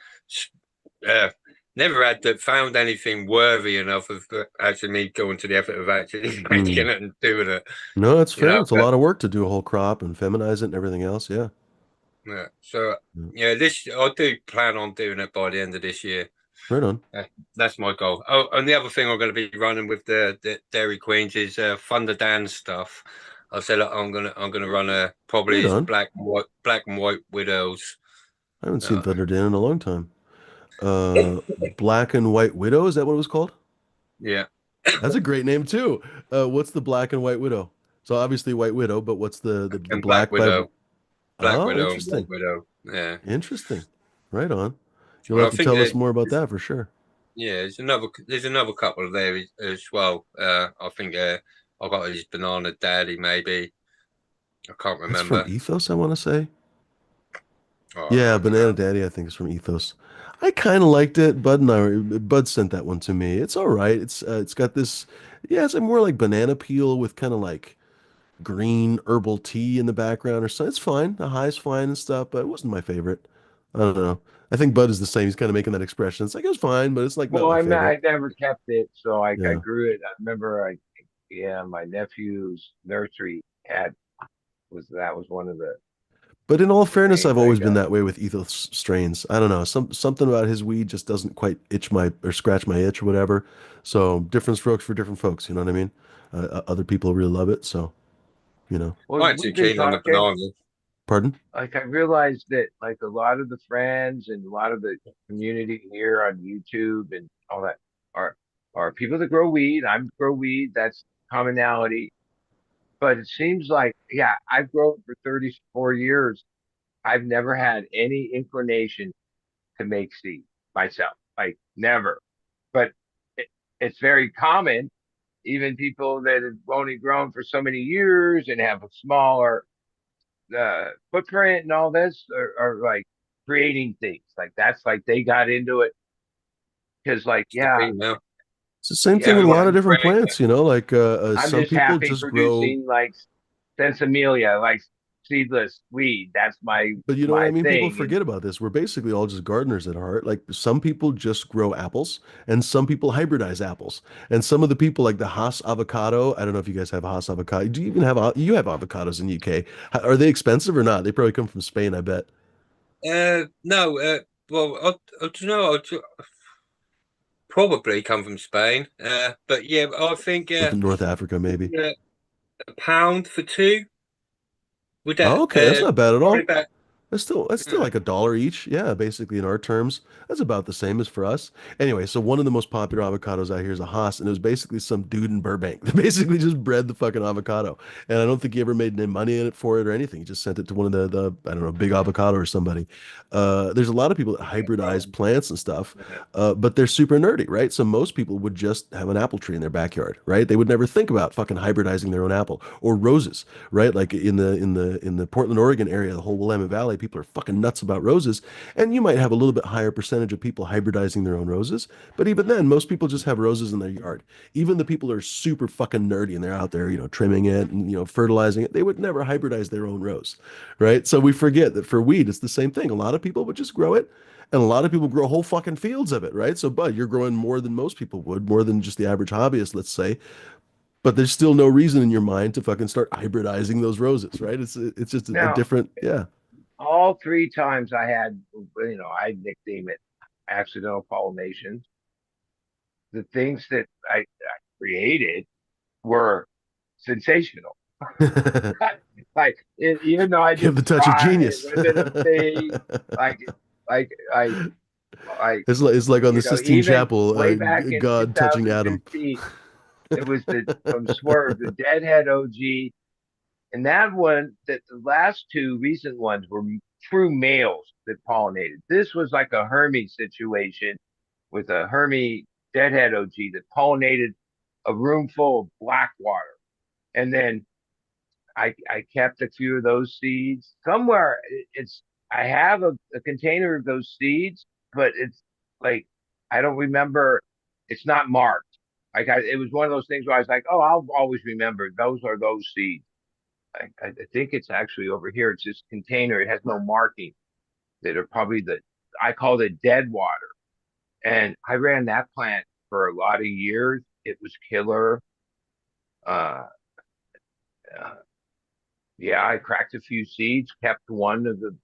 uh, never had to, found anything worthy enough of actually me going to the effort of actually mm. making it and doing it. No, that's You fair. know, It's a lot of work to do a whole crop and feminize it and everything else. Yeah. yeah. So Yeah. yeah, this I do plan on doing it by the end of this year. Right on. That's my goal. Oh, and the other thing I'm going to be running with the Dairy Queens is Thunder Dan stuff. I said I'm gonna run Right probably is on. black and white widows. I haven't seen Uh, Thunder Dan in a long time. Black and White Widow, is that what it was called? yeah, That's a great name too. What's the Black and White Widow? So obviously White Widow, but what's the and black by Black Oh, Widow, and White interesting. Widow. Yeah, Interesting. Right on. You'll and have I to think tell us that more about that for sure. yeah, there's another couple there as well. I think I got his Banana Daddy maybe. I can't That's from remember. Ethos, I want to say. Oh, Yeah, I don't Banana know. Daddy, I think is from Ethos. I kind of liked it. Bud sent that one to me. It's all right. It's got this, yeah, it's more like banana peel with kind of like green herbal tea in the background or something. It's fine. The high's fine and stuff, but it wasn't my favorite. I don't know. I think Bud is the same. He's kind of making that expression. It's like it was fine, but it's like not Well, my favorite. I never kept it, so I Yeah. grew it. I remember yeah, my nephew's nursery had that was one of the But in all fairness, strains I've I always been got. that way with Ethos strains. I don't know. Something about his weed just doesn't quite itch my or scratch my itch or whatever. So different strokes for different folks. You know what I mean? Other people really love it. So, you know, Well, I ain't too we've been keen on the talking. banana. pardon? Like I realized that like a lot of the friends and a lot of the community here on YouTube and all that are are people that grow weed. I'm grow weed. That's commonality. But it seems like, yeah, I've grown for 34 years. I've never had any inclination to make seed myself. Like never. But it, it's very common. Even people that have only grown for so many years and have a smaller footprint and all this are like creating things. Like that's like they got into it because like It's the yeah, female. It's the same thing yeah, with a Everyone lot of yeah. different bring plants. You know, like I'm some just people happy just grow. producing like sensimelia, like seedless weed. That's But you know what I my mean? People thing. And forget about this. We're basically all just gardeners at heart. Like some people just grow apples and some people hybridize apples. And some of the people like the Haas avocado, I don't know if you guys have Haas avocado. Do you even have you have avocados in UK? Are they expensive or not? They probably come from Spain, I bet. No, well, I don't know. Probably come from Spain. But yeah, I think North Africa maybe. a pound for two. Would Oh, that okay, that's not bad at probably all. about? That's still Uh, like $1 each. Yeah, basically in our terms, that's about the same as for us. Anyway, so one of the most popular avocados out here is a Haas, and it was basically some dude in Burbank that basically just bred the fucking avocado. And I don't think he ever made any money in it for it or anything. He just sent it to one of the I don't know, big avocado or somebody. There's a lot of people that hybridize plants and stuff, but they're super nerdy, right? So most people would just have an apple tree in their backyard, right? They would never think about fucking hybridizing their own apple or roses, right? Like in the Portland, Oregon area, the whole Willamette Valley why people are fucking nuts about roses. And you might have a little bit higher percentage of people hybridizing their own roses, but even then, most people just have roses in their yard. Even the people who are super fucking nerdy and they're out there, trimming it and fertilizing it, they would never hybridize their own rose, right? So we forget that for weed, it's the same thing. A lot of people would just grow it. And a lot of people grow whole fucking fields of it, right? So, Bud, you're growing more than most people would, more than just the average hobbyist, let's say. But there's still no reason in your mind to fucking start hybridizing those roses, right? It's just a Now, different, yeah. all three times I had, I nickname it accidental pollination. The things that I created were sensational. Even though I Give the didn't touch of try, it genius. wasn't a thing. Like, like I, It's like on the Sistine even Chapel, way back in God touching Adam. 2015, it was the from Swerve, the Deadhead OG, and that one. That the last two recent ones were true males that pollinated. This was like a Hermes situation with a Hermes Deadhead OG that pollinated a room full of black water, and then I kept a few of those seeds somewhere. It's I have a container of those seeds, but it's like I don't remember. It's not marked. It was one of those things where I was like, oh, I'll always remember those are those seeds. I think it's actually over here. It's this container. It has no marking. That are probably I call it dead water. And I ran that plant for a lot of years. It was killer. Uh, uh, yeah, I cracked a few seeds, kept one of the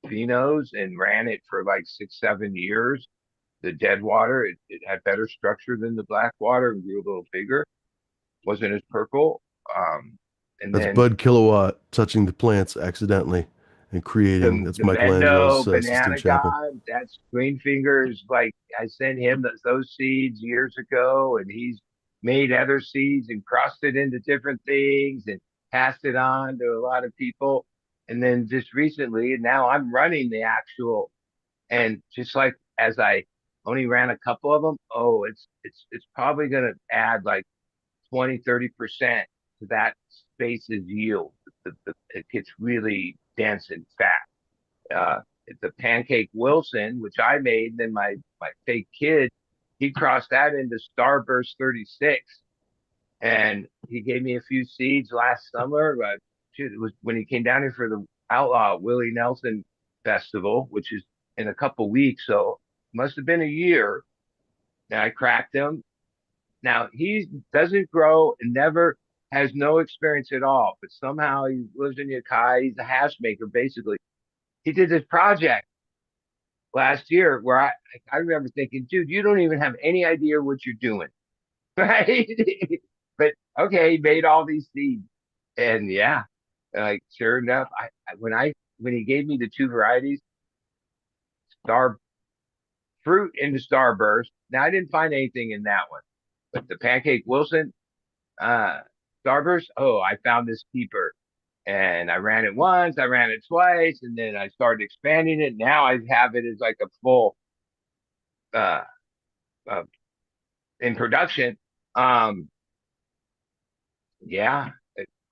phenos, and ran it for like 6, 7 years. The dead water, it had better structure than the black water and grew a little bigger. Wasn't as purple. And That's then Bud Kilowatt touching the plants accidentally and creating. That's the Michelangelo's Mendo Sistine banana Chapel. god, that's green fingers. Like I sent him those seeds years ago, and he's made other seeds and crossed it into different things and passed it on to a lot of people. And then just recently, and now I'm running the actual, and just like as I only ran a couple of them, oh, it's probably gonna add like 20, 30% to that space's yield. It gets really dense and fat. The pancake Wilson, which I made, then my fake kid, he crossed that into Starburst 36, and he gave me a few seeds last summer. It was when he came down here for the Outlaw Willie Nelson Festival, which is in a couple weeks, so it must have been a year. And I cracked him. Now he doesn't grow and never has no experience at all, but somehow he lives in Yakai. He's a hash maker, basically. He did this project last year where I remember thinking, dude, you don't even have any idea what you're doing, right? But okay, he made all these seeds, and yeah, like sure enough, when he gave me the two varieties, star fruit into starburst. Now I didn't find anything in that one, but the pancake Wilson, uh, starburst. Oh, I found this keeper. And I ran it once, I ran it twice, and then I started expanding it. Now I have it as like a full uh, uh in production. Um, yeah,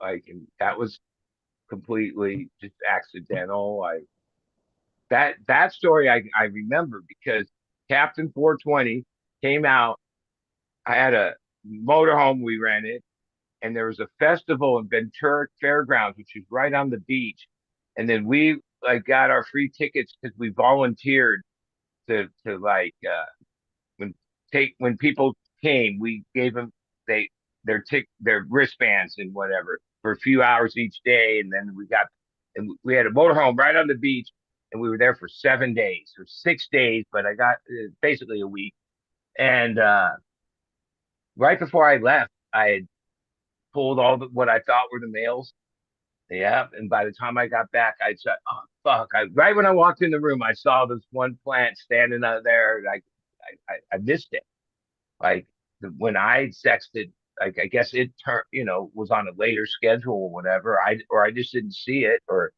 like that was completely just accidental. That story I remember because Captain 420 came out. I had a motorhome we rented, and there was a festival in Ventura Fairgrounds, which is right on the beach. And then we like got our free tickets because we volunteered to like when when people came, we gave them their wristbands and whatever for a few hours each day, and then we had a motorhome right on the beach, and we were there for 7 days or 6 days, but I got basically a week. And right before I left, I had pulled what I thought were the males. Yeah, and by the time I got back, I said, "Oh fuck!" Right when I walked in the room, I saw this one plant standing out there. I missed it. Like when I sexted, like I guess it turned, was on a later schedule or whatever. I just didn't see it or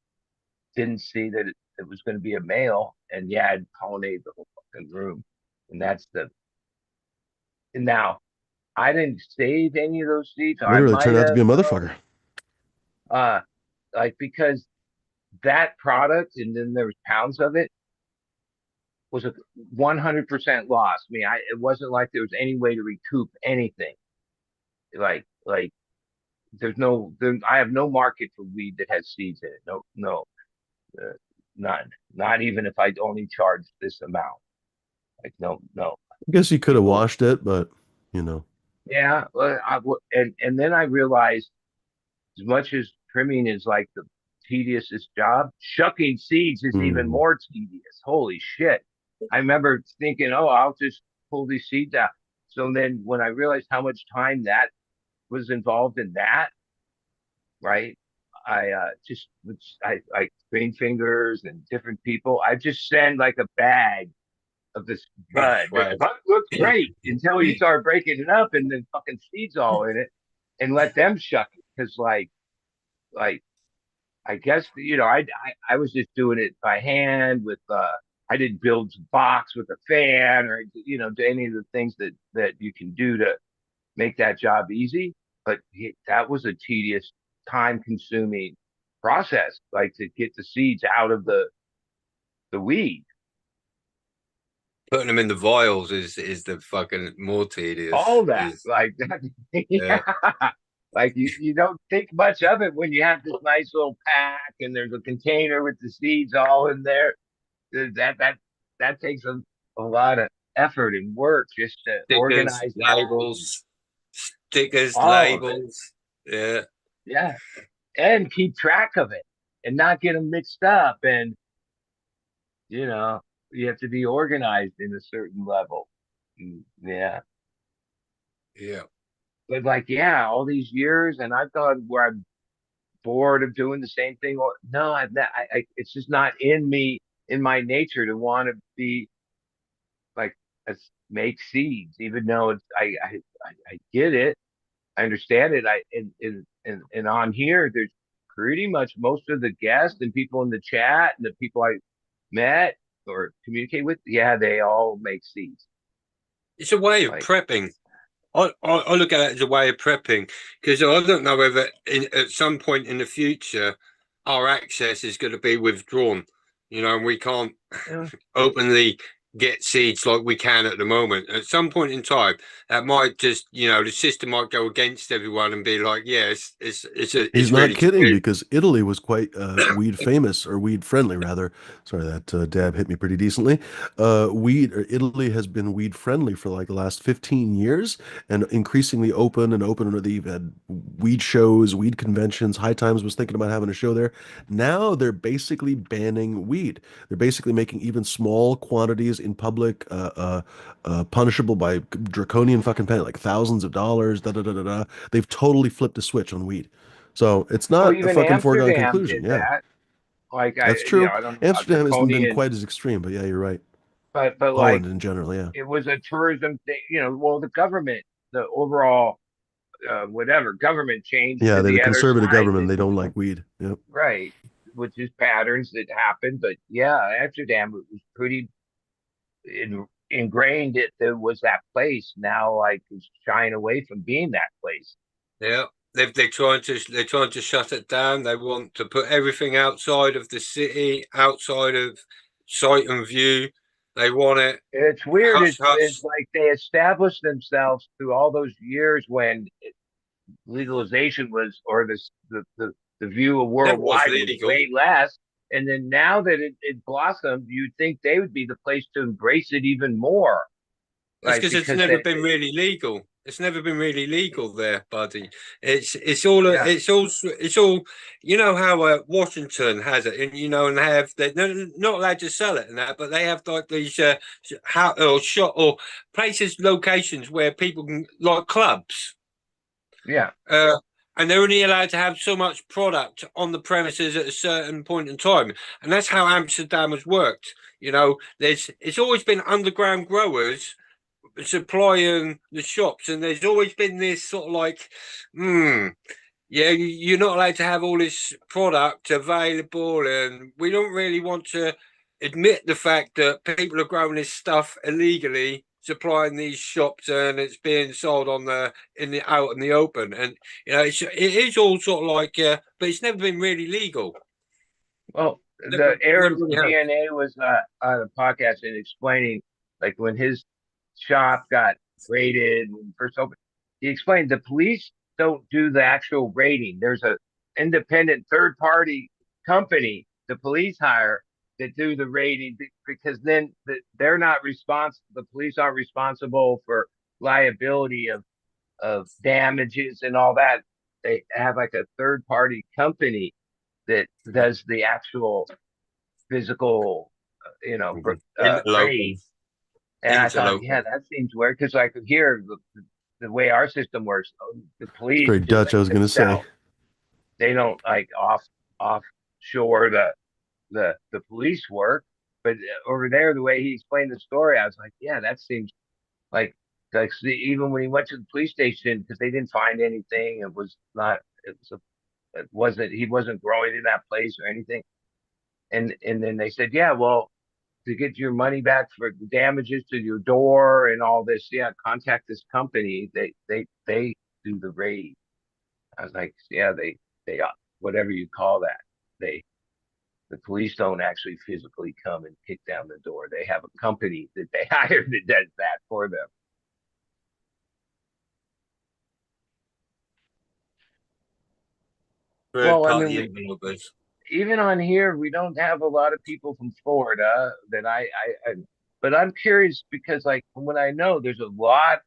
didn't see that it was going to be a male. And yeah, I'd pollinate the whole fucking room. And that's the and now I didn't save any of those seeds. I Literally might turned out to be have a motherfucker. uh like because that product, and then there was pounds of it, was a 100% loss. I mean, it wasn't like there was any way to recoup anything. Like I have no market for weed that has seeds in it. No, no, uh, none. Not even if I only charge this amount. Like, no, no. I guess you could have People, washed it, but you know. yeah. And then I realized, as much as trimming is like the tediousest job, shucking seeds is even Mm. more tedious. Holy shit. I remember thinking, oh, I'll just pull these seeds out. So then when I realized how much time that was involved in that, right? I green fingers and different people. I just send like a bag of this bud. The Well, bud looks great until you start breaking it up and then fucking seeds all in it, and let them shuck it. Because like I guess I was just doing it by hand with I didn't build a box with a fan or do any of the things that you can do to make that job easy. But that was a tedious, time consuming process, like to get the seeds out of the weed. putting them in the vials is the fucking more tedious. All that, Is like that, yeah, yeah. Like you don't think much of it when you have this nice little pack and there's a container with the seeds all in there. That takes a lot of effort and work just to stickers, organize that and labels, stickers, all of it. labels. Yeah, Yeah, and keep track of it and not get them mixed up. And you know, you have to be organized in a certain level. Yeah, yeah. but like, yeah, all these years, and I've gone where I'm bored of doing the same thing. Or no, it's just not in me, in my nature to want to be like make seeds, even though I get it, I understand it. And on here, there's pretty much most of the guests and people in the chat and the people I met or communicate with, yeah, they all make seeds. It's a way of Like, prepping. I look at it as a way of prepping because I don't know whether at some point in the future our access is going to be withdrawn. And we can't yeah. openly get seeds like we can at the moment. At some point in time, that might just the system might go against everyone and be like, yeah, He's it's not really kidding true. because Italy was quite weed famous or weed friendly rather. Sorry, that dab hit me pretty decently. Italy has been weed friendly for like the last 15 years and increasingly open and open. They've had weed shows, weed conventions. High Times was thinking about having a show there. Now they're basically banning weed. They're basically making even small quantities in public punishable by draconian fucking penalty, like thousands of dollars. Da da da da da. They've totally flipped a switch on weed. So it's Well, not a even fucking foregone Amsterdam conclusion. did Yeah, that. Like that's true. I don't know about Amsterdam hasn't been draconian, quite as extreme, but yeah, you're right. but like Holland in general, yeah. it was a tourism thing. Well, the government, the overall whatever government changed Yeah, to they have the a other conservative side government. that They don't like weed. Yep. right, which is patterns that happen. But yeah, Amsterdam was pretty ingrained. It there was that place now, like is shying away from being that place. Yeah, they're trying to shut it down. They want to put everything outside of the city, outside of sight and view. They want it It's weird. hush It's hush. like they established themselves through all those years when legalization was, or the view of Never was worldwide was legal. way less. And then now that it blossomed, you'd think they would be the place to embrace it even more, It's right? because it's Because never they, been really legal. It's never been really legal there, buddy. yeah, it's all. You know how Washington has it, and they're not allowed to sell it and that, but they have like these how or shop or places, locations where people can like clubs. yeah, Uh, and they're only allowed to have so much product on the premises at a certain point in time, and that's how Amsterdam has worked. It's always been underground growers supplying the shops, and there's always been this sort of like, yeah, you're not allowed to have all this product available, and we don't really want to admit the fact that people are growing this stuff illegally, supplying these shops, and it's being sold on the in the out in the open, and it is all sort of like, but it's never been really legal. Well, the Aaron from DNA was on a podcast and explaining like when his shop got raided when he first opened. He explained the police don't do the actual raiding. There's a independent third party company the police hire that do the raiding because then they're not responsible. The police aren't responsible for liability of damages and all that. They have like a third party company that does the actual physical, Interloping. raid. And I thought, yeah, that seems weird because I could hear the way our system works. The It's police very just Dutch, like I was going to say. they don't like offshore the police work, but over there, the way he explained the story, I was like, yeah, that seems like even when he went to the police station because they didn't find anything, it was not it wasn't he wasn't growing in that place or anything. And then they said, yeah, well, to get your money back for damages to your door and all this, yeah, contact this company. They do the raid. I was like, yeah, they whatever you call that. They the police don't actually physically come and kick down the door. They have a company that they hire that does that for them. Third Well, I mean, party involvers. even on here, we don't have a lot of people from Florida that but I'm curious because like from what I know, there's a lot,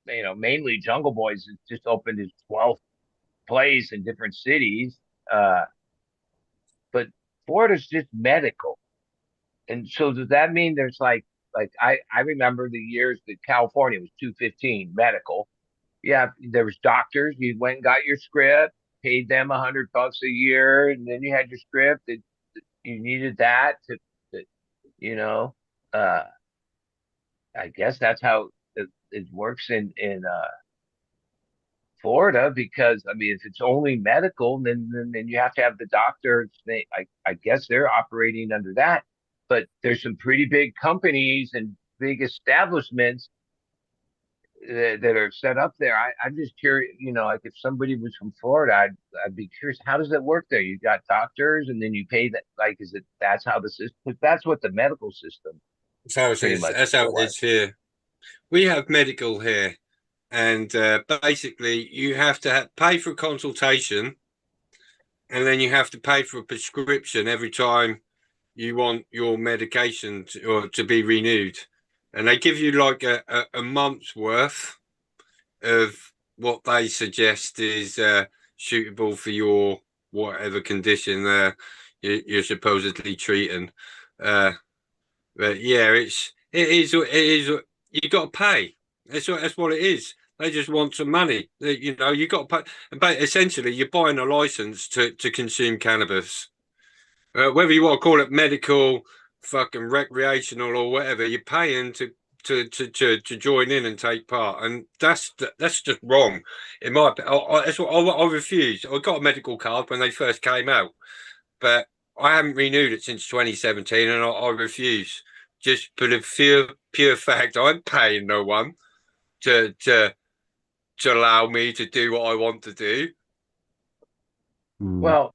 mainly Jungle Boys has just opened his 12th place in different cities. Uh, but Florida's just medical. And so does that mean there's like I remember the years that California was 215 medical. Yeah, there was doctors. You went and got your script, paid them $100 a year, and then you had your script. You needed that to you know. Uh, I guess that's how it works in Florida because I mean, if it's only medical, then you have to have the doctor. I guess they're operating under that, but there's some pretty big companies and big establishments that are set up there. I'm just curious, like if somebody was from Florida, I'd be curious. How does that work there? You got doctors, and then you pay that. Like, is it that's how the system? Because that's what the medical system That's how it pretty is. much That's how it was. is here. We have medical here, and basically, you have to pay for a consultation, and then you have to pay for a prescription every time you want your medication to be renewed. And they give you like a month's worth of what they suggest is suitable for your whatever condition you're supposedly treating. Uh, but yeah, it is you got to pay. That's what it is. They just want some money. You got to pay. But essentially, you're buying a license to consume cannabis. Whether you want to call it medical, fucking recreational, or whatever, you're paying to join in and take part, and that's just wrong. In my that's what I refuse. I got a medical card when they first came out, but I haven't renewed it since 2017, and I refuse. Just for the pure fact, I'm paying no one to to to allow me to do what I want to do. Well,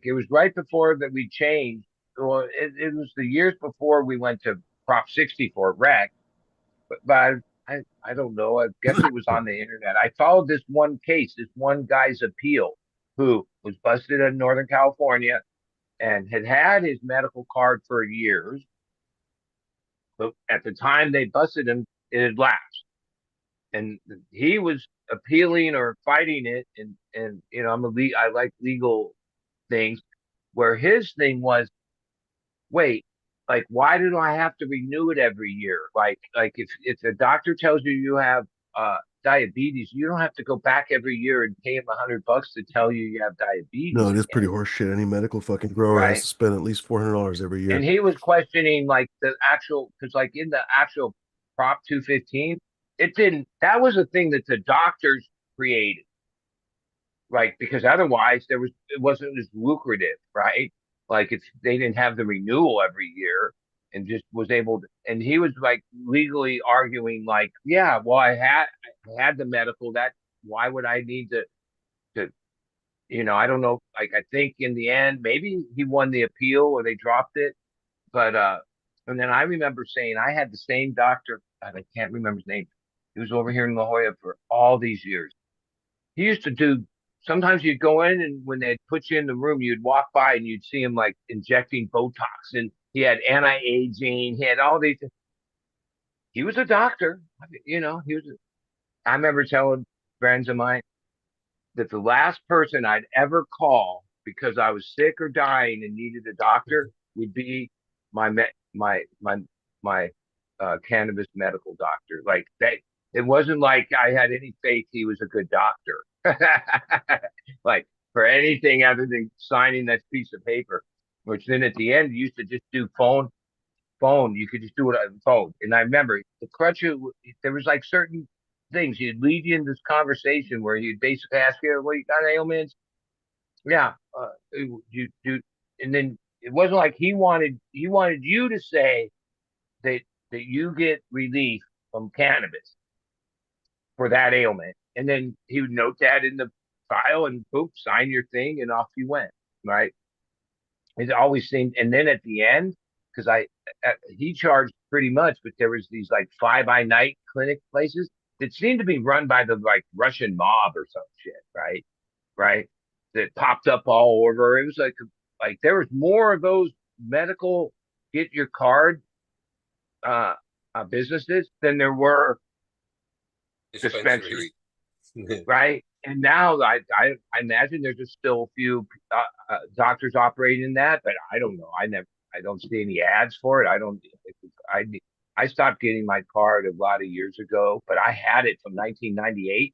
it was right before that we changed. Well, it was the years before we went to Prop 60 for rec, but I don't know. I guess it was on the internet. I followed this one case, this one guy's appeal, who was busted in Northern California and had his medical card for years. But at the time they busted him, it had lapsed, and he was appealing or fighting it. And I like legal things. Where his thing was, wait, like why do I have to renew it every year? Like if the doctor tells you you have diabetes, you don't have to go back every year and pay him $100 to tell you you have No, diabetes it is pretty again, horseshit. Any medical fucking grower has right? to spend at least $400 every And year. he was questioning like the actual because like in the actual Prop 215, it didn't. That was a thing that the doctors created, right? Because otherwise it wasn't as lucrative, right? Like if they didn't have the renewal every year and just was able to, and he was like legally arguing like, yeah, well, I had the medical that why would I need to I don't know. Like, I think in the end, maybe he won the appeal or they dropped it. But and then I remember saying I had the same doctor. God, I can't remember his name. He was over here in La Jolla for all these years. He used to do. Sometimes you'd go in, and when they'd put you in the room, you'd walk by and you'd see him like injecting Botox, and he had anti-aging. He had all these. He was a doctor. He was. I remember telling friends of mine that the last person I'd ever call because I was sick or dying and needed a doctor would be my my cannabis medical doctor. Like that, it wasn't like I had any faith he was a good doctor. Like for anything other than signing that piece of paper, which then at the end you used to just do phone. You could just do it on the phone. And I remember the crutch. There was like certain things he'd lead you in this conversation where he'd basically ask you, "Well, you got ailments? Yeah, you do." And then it wasn't like he wanted you to say that you get relief from cannabis for that ailment, and then he would note that in the file and boop, sign your thing, and off you went. Right? It always seemed, and then at the end, because he charged pretty much, but there was these like fly by night clinic places that seemed to be run by the like Russian mob or some shit, right? Right? That popped up all over. It was like there was more of those medical get your card uh, businesses than there were dispensaries, Dispensary. right? And now I imagine there's just still a few doctors operating that, but I don't know. I don't see any ads for it. I don't. I I stopped getting my card a lot of years ago, but I had it from 1998,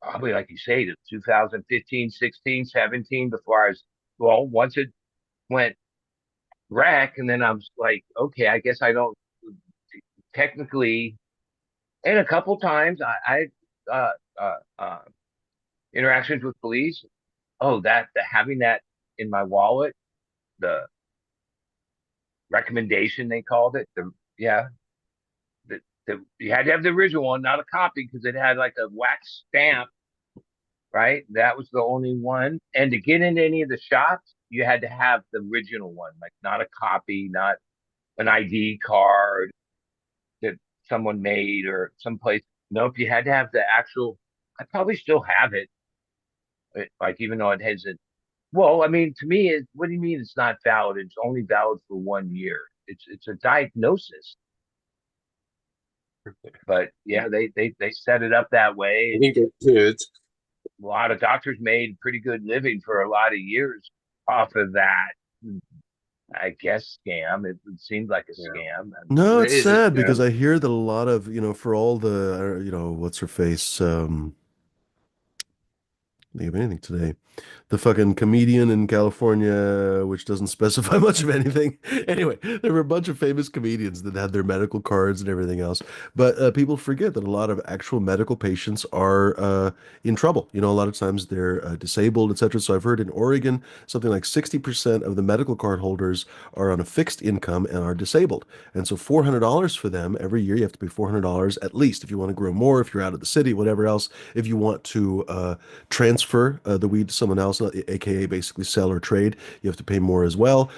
probably like you say, to 2015, 16, 17. Before I was once it went rec, and then I was like, okay, I guess I don't technically. And a couple times I interactions with police. Oh, having that in my wallet, the recommendation they called it. Yeah, you had to have the original one, not a copy, because it had like a wax stamp, right? That was the only one. And to get into any of the shops, you had to have the original one, like not a copy, not an ID card that someone made or someplace. Nope, you had to have the actual. I probably still have it, like even though it hasn't. Well, I mean, to me, what do you mean it's not valid? It's only valid for 1 year. It's a diagnosis. But yeah, they set it up that I way. think it could. A lot of doctors made pretty good living for a lot of years off of that. I guess scam. It seemed like a Yeah. scam. No, It it's is a sad because scam. I hear that a lot of, for all the, what's her face, think of anything today. The fucking comedian in California, which doesn't specify much of anything. Anyway, there were a bunch of famous comedians that had their medical cards and everything else. But people forget that a lot of actual medical patients are in trouble. A lot of times they're disabled, etc. So I've heard in Oregon, something like 60% of the medical card holders are on a fixed income and are disabled. And so $400 for them every year, you have to pay $400 at least if you want to grow more, if you're out of the city, whatever else. If you want to transfer the weed to someone else, aka basically sell or trade, you have to pay more as well.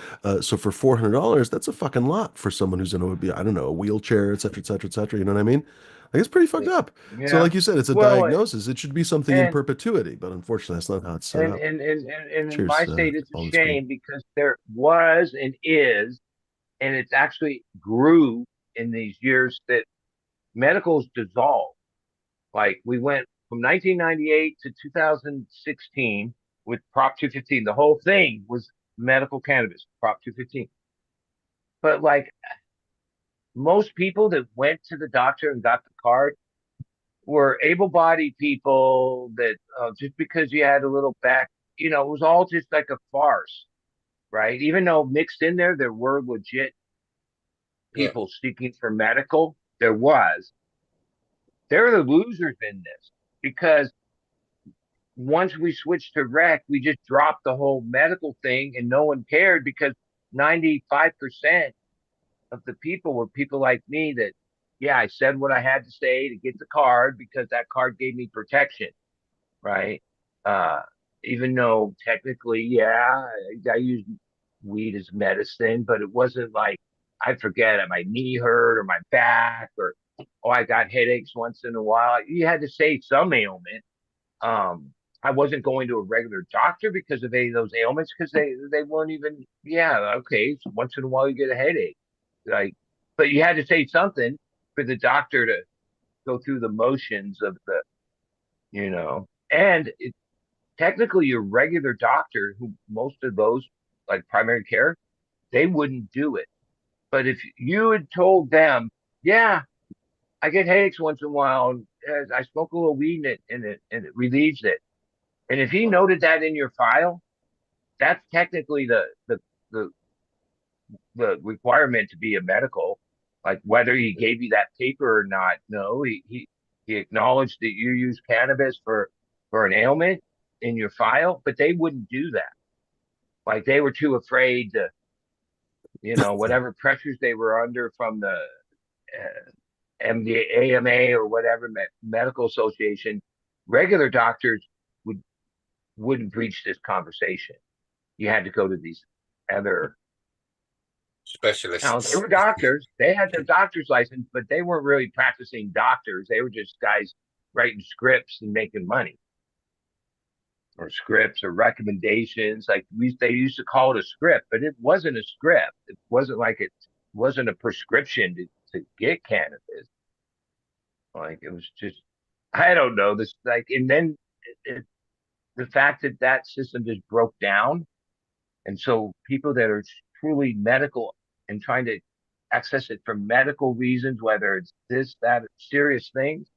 So for $400, that's a fucking lot for someone who's in I don't know, a wheelchair, et cetera, et cetera, et cetera. You know what I mean? Like it's pretty fucked up. So Yeah. like you said, it's a Well, diagnosis. It should be something in and perpetuity, but unfortunately, that's not how it's set and up. and and, and in Cheers, my state, it's a all this green. shame because there was and is, and it's actually grew in these years that medicals dissolved. Like we went from 1998 to 2016 with Prop 215. The whole thing was medical cannabis, Prop 215. But like most people that went to the doctor and got the card were able-bodied people that just because you had a little back, it was all just like a farce, right? Even though mixed in there were legit Yeah. people seeking for medical, there was. They're the losers in this because once we switched to rec, we just dropped the whole medical thing and no one cared because 95% of the people were people like me that, yeah, I said what I had to say to get the card because that card gave me protection, right? Uh, even though technically, yeah, I use weed as medicine, but it wasn't like I forget my knee hurt or my back or oh I got headaches once in a while. You had to say some ailment. I wasn't going to a regular doctor because of any of those ailments because they weren't even yeah okay. So once in a while you get a headache, like but you had to say something for the doctor to go through the motions of the and technically your regular doctor who most of those like primary care they wouldn't do it. But if you had told them, yeah, I get headaches once in a while, and I smoke a little weed and it relieves it. And if he noted that in your file, that's technically the the requirement to be a medical. Like whether he gave you that paper or not, no, he acknowledged that you use cannabis for an ailment in your file, but they wouldn't do that. Like they were too afraid to, whatever pressures they were under from the MD, AMA or whatever medical association, regular doctors would wouldn't breach this conversation. You had to go to these other. Now they Specialists. were doctors. They had their doctor's license, but they weren't really practicing doctors. They were just guys writing scripts and making money, or scripts or recommendations. Like they used to call it a script, but it wasn't a script. It wasn't like it wasn't a prescription to get cannabis. Like it was just, I don't know this. Like, and then the fact that that system just broke down, and so people that are truly medical and trying to access it for medical reasons, whether it's this, that, serious things,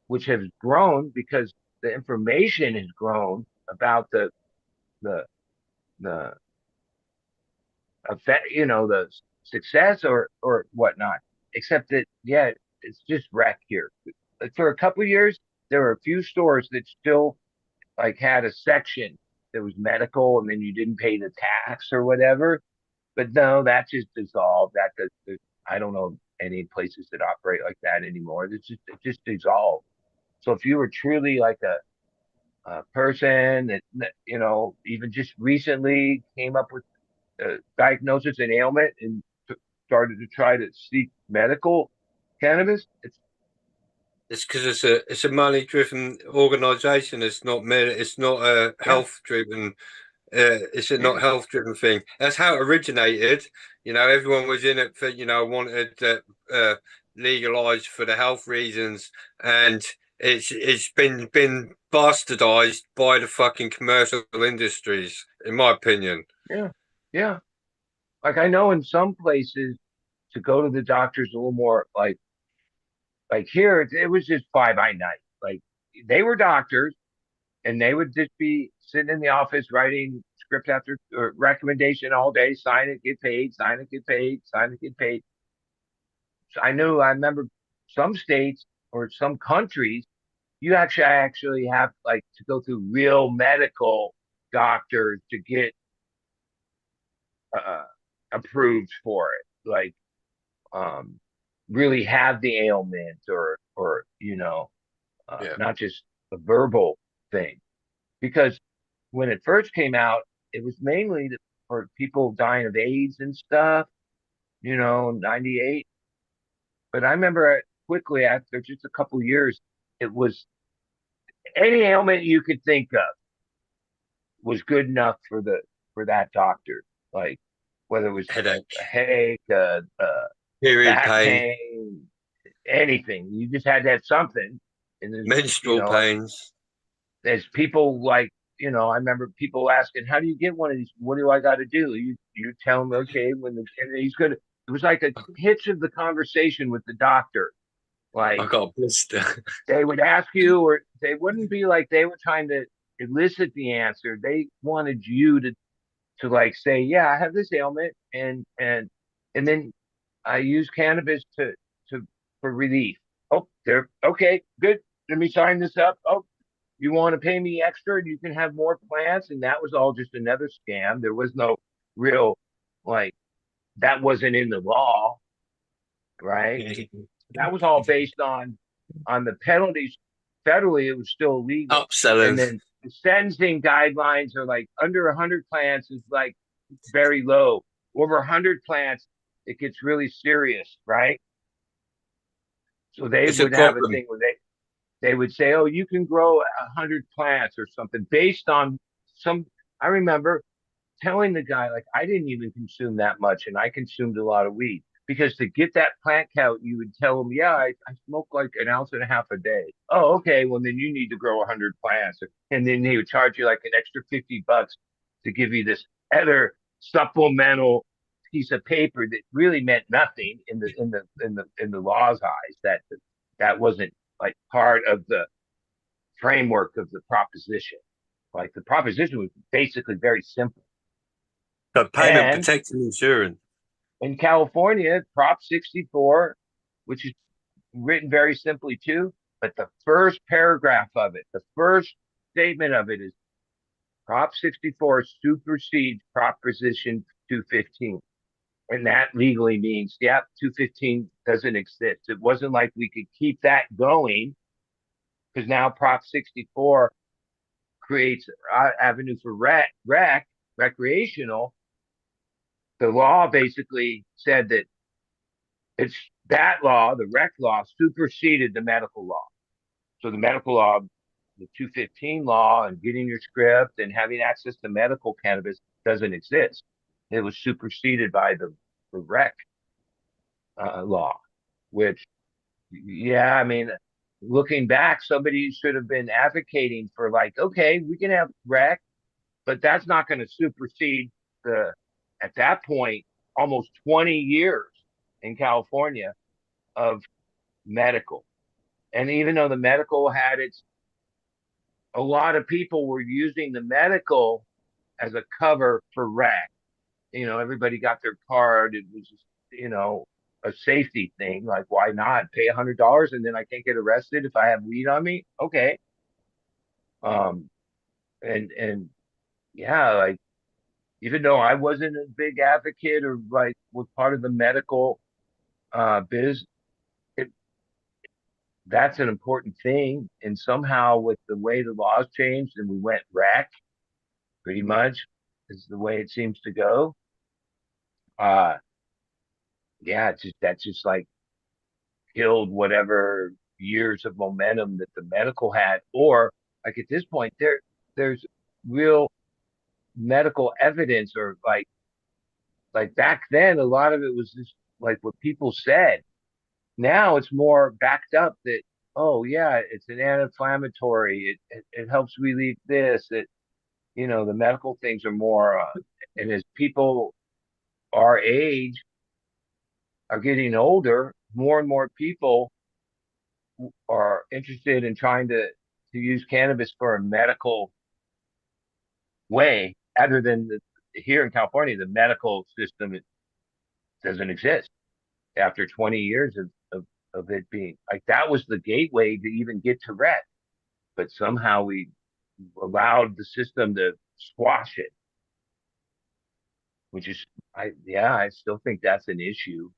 which has grown because the information has grown about the the effect, the success or whatnot. Except that, yeah, it's just wreck here. Like for a couple of years, there were a few stores that still like had a section that was medical, and then you didn't pay the tax or whatever. But no, that just dissolved. I don't know any places that operate like that anymore. It just dissolved. So if you were truly like a person that even just recently came up with diagnosis and ailment and started to try to seek medical cannabis. It's because it's a money driven organization. It's not a Yeah, health driven. It's a not health driven thing. That's how it originated. Everyone was in it for wanted legalized for the health reasons, and it's been bastardized by the fucking commercial industries, in my opinion. yeah, yeah. Like I know in some places to go to the doctor's a little more like here it was just fly by night. Like they were doctors and they would just be sitting in the office writing script after or recommendation all day, sign it, get paid, sign it, get paid, sign it, get paid. So I remember some states or some countries, you actually have like to go through real medical doctors to get uh, approved for it. Like um, really have the ailment or Yeah. not just a verbal thing. Because when it first came out, it was mainly for people dying of AIDS and stuff, 98. But I remember quickly after just a couple years, it was any ailment you could think of was good enough for that doctor. Like whether it was a Headache, headache, period back pain, pain, anything. You just had to have something. And then, menstrual pains. there's people like, I remember people asking, how do you get one of these? What do I got to do? You tell them, okay, and he's gonna. It was like a hitch of the conversation with the doctor. I Like got a blister. they would ask you, or they wouldn't be like they were trying to elicit the answer. They wanted you to like say, yeah, I have this ailment, and then I use cannabis to for relief. Oh, there. Okay, good. Let me sign this up. Oh, you want to pay me extra and you can have more plants, and that was all just another scam. There was no real like that wasn't in the law, right? That was all based on the penalties. Federally, it was still illegal, and Upselling. then the sentencing guidelines are like under 100 plants is like very low. Over 100 plants, it gets really serious, right? So they It's a would have a problem. thing where they would say, "Oh, you can grow 100 plants or something based on some." I remember telling the guy, like, I didn't even consume that much, and I consumed a lot of weed because to get that plant count, you would tell him, "Yeah, I smoke like an ounce and a half a day." Oh, okay. Well, then you need to grow 100 plants, and then he would charge you like an extra $50 to give you this other supplemental piece of paper that really meant nothing in the law's eyes. That wasn't like part of the framework of the proposition. Like the proposition was basically very simple. So payment And protection insurance. in California, Prop 64, which is written very simply too, but the first paragraph of it, the first statement of it is Prop 64 supersedes Proposition 215. And that legally means, yeah, 215 doesn't exist. It wasn't like we could keep that going because now Prop 64 creates avenue for recreational. The law basically said that it's that law, the rec law, superseded the medical law. So the medical law, the 215 law, and getting your script and having access to medical cannabis doesn't exist. It was superseded by the rec law, which, yeah, I mean, looking back, somebody should have been advocating for like, okay, we can have rec, but that's not going to supersede the, at that point, almost 20 years in California of medical. And even though the medical had its, a lot of people were using the medical as a cover for rec. Everybody got their card. It was just, a safety thing. Like, why not pay $100 and then I can't get arrested if I have weed on me? Okay. Um, and yeah, like even though I wasn't a big advocate or like was part of the medical biz, it, that's an important thing. And somehow with the way the laws changed and we went rec, pretty much is the way it seems to go. Uh, yeah, that's just like killed whatever years of momentum that the medical had. Or like at this point, there's real medical evidence, or like back then, a lot of it was just like what people said. Now it's more backed up that, oh yeah, it's an anti-inflammatory. It helps relieve this. The medical things are more, and as people our age are getting older, more and more people are interested in trying to use cannabis for a medical way, other than here in California, the medical system, it doesn't exist after 20 years of it being like that was the gateway to even get to rec. But somehow we allowed the system to squash it, which is, I still think that's an issue.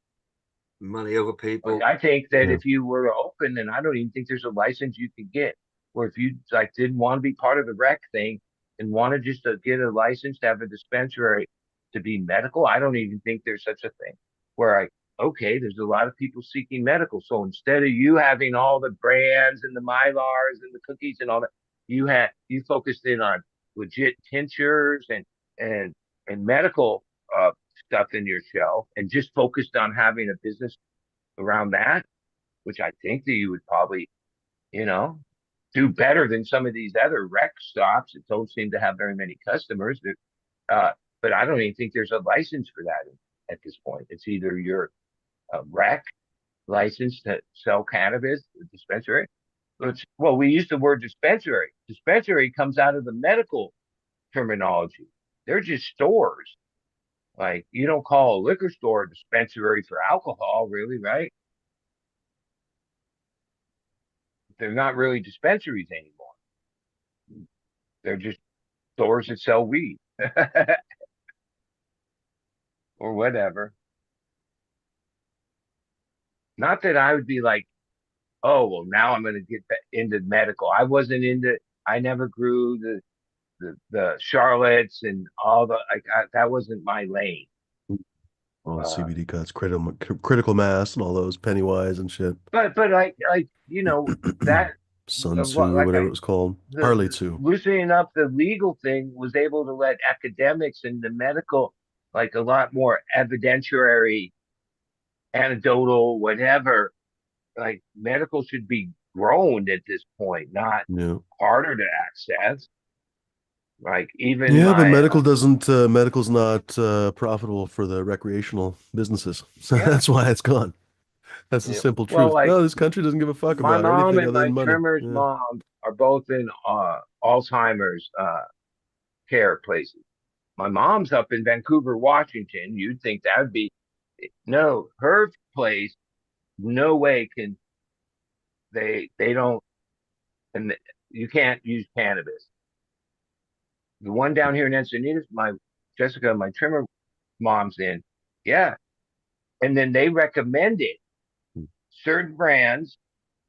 Money over Like people. I think that Yeah. if you were to open, and I don't even think there's a license you could get, or if you like didn't want to be part of the rec thing and wanted just to get a license to have a dispensary to be medical, I don't even think there's such a thing. Where okay, there's a lot of people seeking medical, so instead of you having all the brands and the Mylars and the cookies and all that, you focused in on legit tinctures and and medical stuff in your shelf, and just focused on having a business around that, which I think that you would probably, you know, do better than some of these other rec stops that don't seem to have very many customers. But I don't even think there's a license for that at this point. It's either you're a rec license to sell cannabis, a dispensary. Well, we use the word dispensary. Dispensary comes out of the medical terminology. They're just stores. Like you don't call a liquor store a dispensary for alcohol, really, right? They're not really dispensaries anymore. They're just stores that sell weed or whatever. Not that I would be like, oh, well, now I'm going to get into medical. I wasn't into, I never grew the Charlottes and all the that wasn't my lane. All the Uh, CBD cuts, critical mass, and all those Pennywise and shit. but like that Sun Tzu or like whatever it was called. Harley the Tzu. loosening up the legal thing was able to let academics and the medical like a lot more evidentiary, anecdotal, whatever. Like medical should be grown at this point, not Yeah. harder to access. Like even Yeah, but my medical's not profitable for the recreational businesses. So yeah, that's why it's gone. That's the Yeah. simple well, truth. like No, this country doesn't give a fuck my about mom anything and other my than money. trimmer's Yeah. mom are both in Alzheimer's care places. My mom's up in Vancouver, Washington. You'd think that would be no, her place. No way can they don't and you can't use cannabis. The one down here in Encinitas, my Jessica, my trimmer mom's in, yeah, and then they recommended certain brands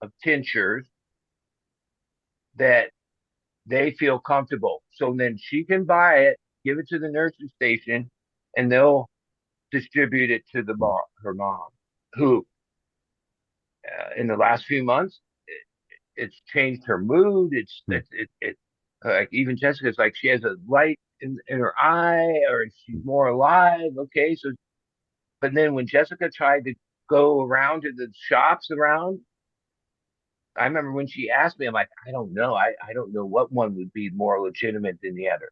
of tinctures that they feel comfortable. So then she can buy it, give it to the nursing station, and they'll distribute it to the mom, her mom, who in the last few months it's changed her mood. It like even Jessica's like she has a light in her eye, or she's more alive. Okay, so but then when Jessica tried to go around to the shops around, I remember when she asked me, I'm like, I don't know. I don't know what one would be more legitimate than the other,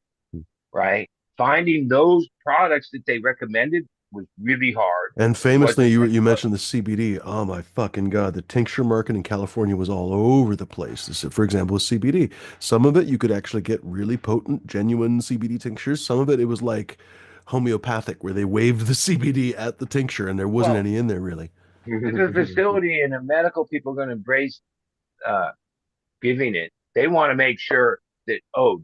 right? Finding those products that they recommended was really hard. And It famously, wasn't you mentioned the CBD. Oh my fucking God, the tincture market in California was all over the place. For example, with CBD, some of it you could actually get really potent, genuine CBD tinctures. Some of it was like homeopathic, where they waved the CBD at the tincture and there wasn't well, any in there really. if a facility and a medical people are going to embrace uh, giving it, they want to make sure that, oh,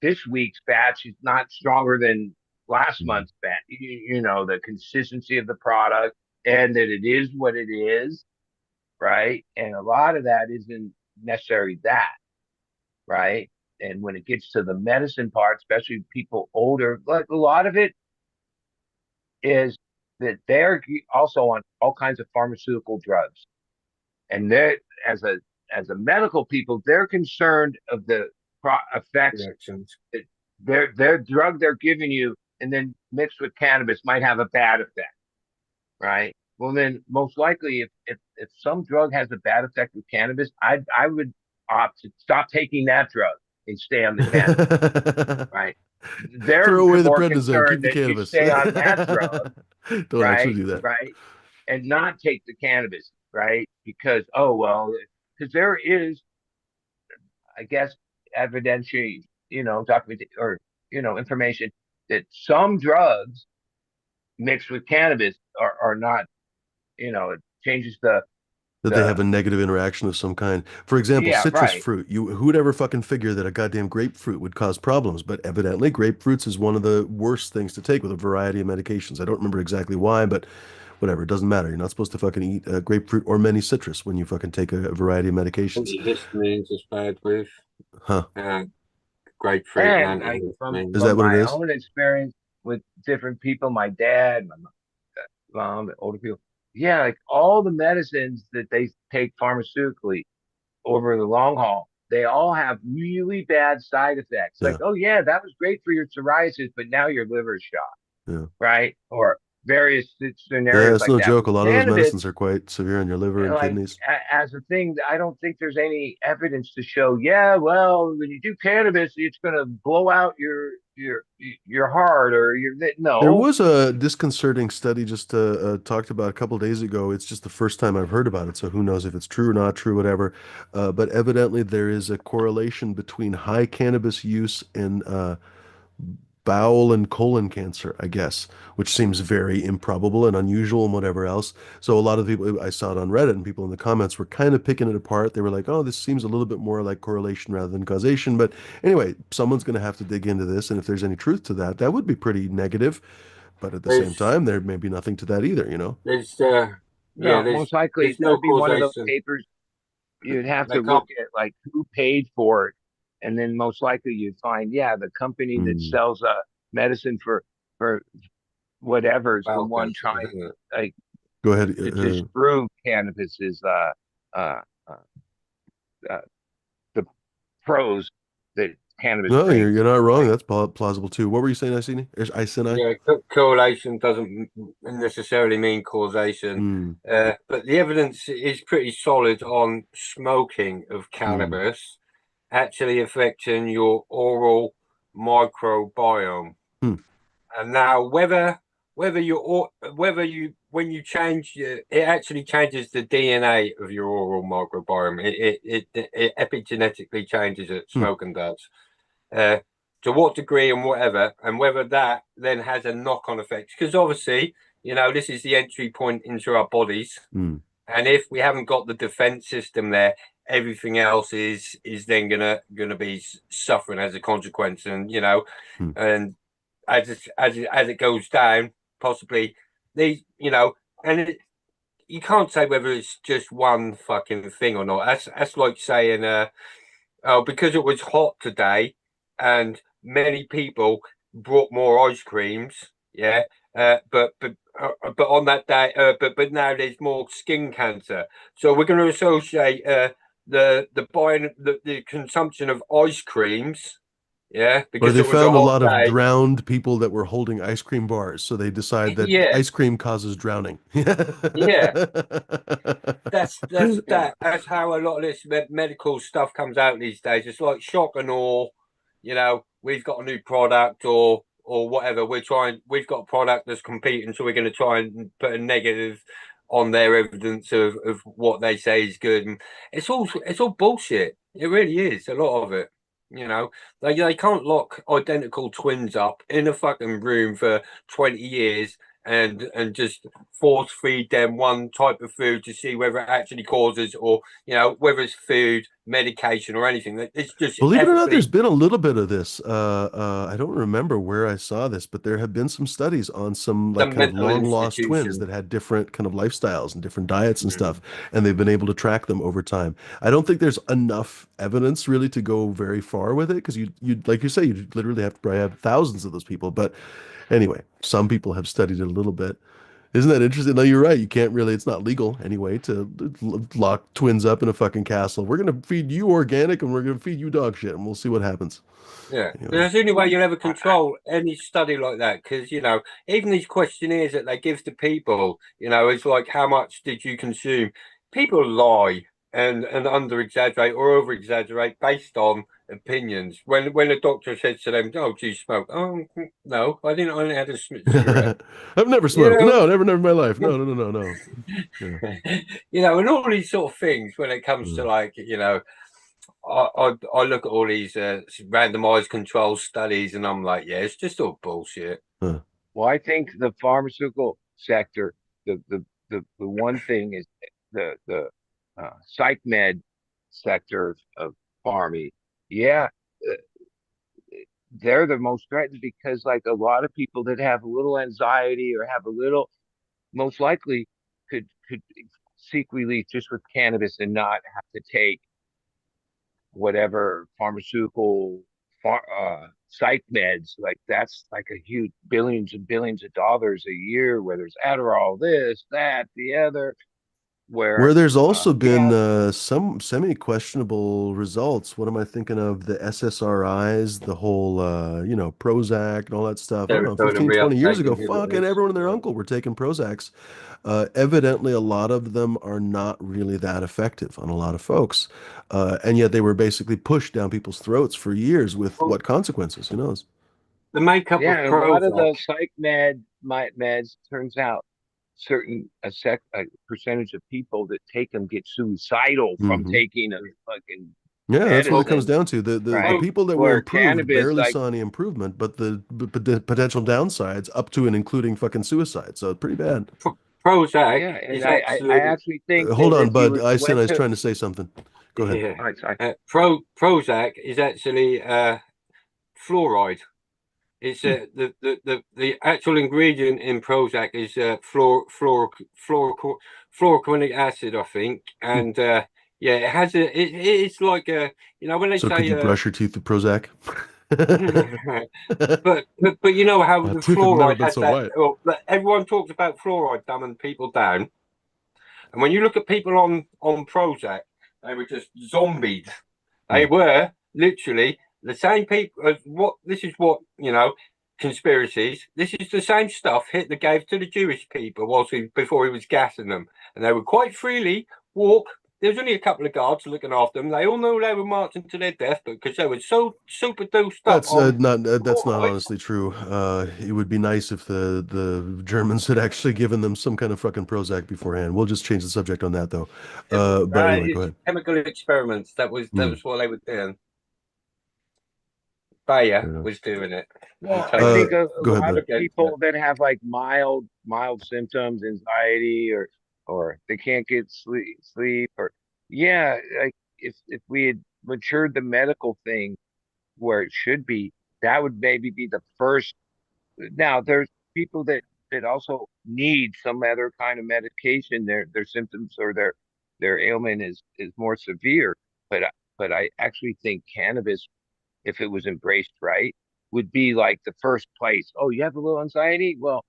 this week's batch is not stronger than last Mhm. month's batch. You know, the consistency of the product and that it is what it is, right? And a lot of that isn't necessarily that, right? And when it gets to the medicine part, especially people older, like a lot of it is that they're also on all kinds of pharmaceutical drugs. And they're as a medical people, they're concerned of the effects Reactions. that their drug they're giving you and then mixed with cannabis might have a bad effect, right? Well, then most likely, if some drug has a bad effect with cannabis, I would opt to stop taking that drug and stay on the cannabis, right? They're Throw away the more prednisone, keep concerned the that you cannabis. stay on that drug, Don't actually right? do that. Right, and not take the cannabis, right? Because oh well, because there is, I guess, evidentiary, document or information that some drugs mixed with cannabis are not, it changes That they have the a negative interaction of some kind. For example, yeah, citrus right. fruit. Who would ever fucking figure that a goddamn grapefruit would cause problems? But evidently, grapefruits is one of the worst things to take with a variety of medications. I don't remember exactly why, but whatever, it doesn't matter. You're not supposed to fucking eat grapefruit or many citrus when you fucking take a variety of medications. Antihistamines is bad with Huh. uh, grapefruit and And like from antihistamines. Is that what it my is? own experience with different people, my dad, my mom, older people, yeah, like all the medicines that they take pharmaceutically over the long haul, they all have really bad side effects. Like, Yeah. oh yeah, that was great for your psoriasis, but now your liver's shot, Yeah. right? Or various Yeah, scenarios it's like no that. joke. With A lot of those cannabis, medicines are quite severe on your liver and like kidneys. as a thing, I don't think there's any evidence to show. Yeah, well, when you do cannabis, it's going to blow out your heart or your There no. was a disconcerting study just talked about a couple days ago. It's just the first time I've heard about it, so who knows if it's true or not true, whatever. But evidently, there is a correlation between high cannabis use and bowel and colon cancer, I guess, which seems very improbable and unusual and whatever else. So a lot of people, I saw it on Reddit, and people in the comments were kind of picking it apart. They were like, "Oh, this seems a little bit more like correlation rather than causation." But anyway, someone's going to have to dig into this, and if there's any truth to that, that would be pretty negative. But at the same There's time, there may be nothing to that either, you know? there's yeah No, most likely there's no that'd be one of those causation. papers you'd have They to look can't at, like who paid for it and then most likely you find, yeah, the company that Mm. sells medicine for whatever is the Well, one trying like Go ahead. to disprove cannabis is uh, uh, uh the pros that cannabis No, brings. you're not wrong. Like, That's plausible too. What were you saying, Iceni? Iceni? yeah, correlation doesn't necessarily mean causation, Mm. but the evidence is pretty solid on smoking of Mm. cannabis actually affecting your oral microbiome. Hmm. And now, whether you when you change it actually changes the DNA of your oral microbiome. It epigenetically changes it. Hmm. Smoking does. Uh, to what degree and whatever, and whether that then has a knock-on effect. Because obviously, this is the entry point into our bodies, Mm. and if we haven't got the defense system there, everything else is then gonna be suffering as a consequence. And Hmm. and as it goes down, possibly these, and you can't say whether it's just one fucking thing or not. That's like saying, oh, because it was hot today, and many people brought more ice creams. Yeah, but on that day, but now there's more skin cancer. So we're going to associate the buying the consumption of ice creams. Yeah, Or because they it was a found a hot lot of day. drowned people that were holding ice cream bars, so they decide that Yeah, ice cream causes drowning. yeah. That's how a lot of this medical stuff comes out these days. It's like shock and awe. We've got a new product or whatever. We've got a product that's competing, so we're going to try and put a negative on their evidence of what they say is good. And it's all bullshit. It really is, a lot of it. They can't lock identical twins up in a fucking room for 20 years and just force feed them one type of food to see whether it actually causes, or whether it's food, medication, or anything. It's just Believe it or not, there's ethically been a little bit of this. I don't remember where I saw this, but there have been some studies on some like some kind of mental long lost twins institution. that had different kind of lifestyles and different diets and stuff, Mm. and they've been able to track them over time. I don't think there's enough evidence really to go very far with it because you like you say, you literally have to probably have thousands of those people. But anyway, some people have studied it a little bit. Isn't that interesting? No, you're right. You can't really, it's not legal anyway to lock twins up in a fucking castle. We're going to feed you organic and we're going to feed you dog shit and we'll see what happens. Yeah, Anyway. that's the only way you'll ever I, control any study like that. Because even these questionnaires that they give to people, it's like, how much did you consume? People lie and under exaggerate or over exaggerate based on opinions. When a doctor says to them, "Oh, do you smoke?" "Oh, no, I didn't. I only had a cigarette." I've never You smoked. know, No, never in my life. No, no, no, no, no. and all these sort of things when it comes to Yeah. like, I look at all these randomized control studies and I'm like, yeah, it's just all bullshit. Huh. well, I think the pharmaceutical sector, the one thing is the psych med sector of pharmacy. Yeah, uh, they're the most threatened because like a lot of people that have a little anxiety or have a little, most likely could seek relief just with cannabis and not have to take whatever pharmaceutical psych meds. Like that's like a huge billions and billions of dollars a year, where there's Adderall, this, that, the other. Where Where there's also been yeah, some semi-questionable results. What am I thinking of? The SSRIs, the whole, Prozac and all that stuff. I don't know, Serotonin 15, 20 years reuptake ago, fucking inhibitors. everyone and their Yeah. uncle were taking Prozacs. Evidently, a lot of them are not really that effective on a lot of folks. And yet they were basically pushed down people's throats for years with Well, what consequences? Who knows? the makeup yeah, of and a lot of Prozac. the meds turns out certain a percentage of people that take them get suicidal from Hmm. taking a fucking Yeah, that's what it Well, comes medicine, down to. The right? Pro, people that were Where improved cannabis, barely like, saw any improvement, but the potential downsides up to and including fucking suicide. So pretty bad. Prozac yeah, is and I actually actually think Hold that on, if you bud. I said went I was to, trying to say something. Go ahead. yeah. all right, sorry. Prozac is actually fluoride. It's Hmm. the actual ingredient in Prozac is fluorocarbonic acid, I think, Hmm. and Yeah, it has it's like a, when they So could say you brush your teeth with Prozac? but you know how My the teeth have never fluoride been has so that, white. everyone talks about fluoride dumbing people down, and when you look at people on Prozac, they were just zombies. They Hmm. were literally the same people as what this is what, conspiracies. This is the same stuff Hitler gave to the Jewish people before he was gassing them. And they would quite freely walk. There was only a couple of guards looking after them. They all knew they were marching to their death because they were so super dosed up That's on not that's not fluoride. honestly true. It would be nice if the Germans had actually given them some kind of fucking Prozac beforehand. We'll just change the subject on that though. But anyway, go It's ahead. chemical experiments. That Hmm, was what they were doing. fair Bayer enough. was doing it. I'll Well, tell I you. Uh, think a Go ahead, lot bud. of Against it. people that have like mild symptoms, anxiety, or they can't get sleep, or yeah, like if we had matured the medical thing where it should be, that would maybe be the first. Now, there's people that also need some other kind of medication. Their symptoms or their ailment is more severe. But I actually think cannabis, if it was embraced right, would be like the first place. Oh, you have a little anxiety? Well,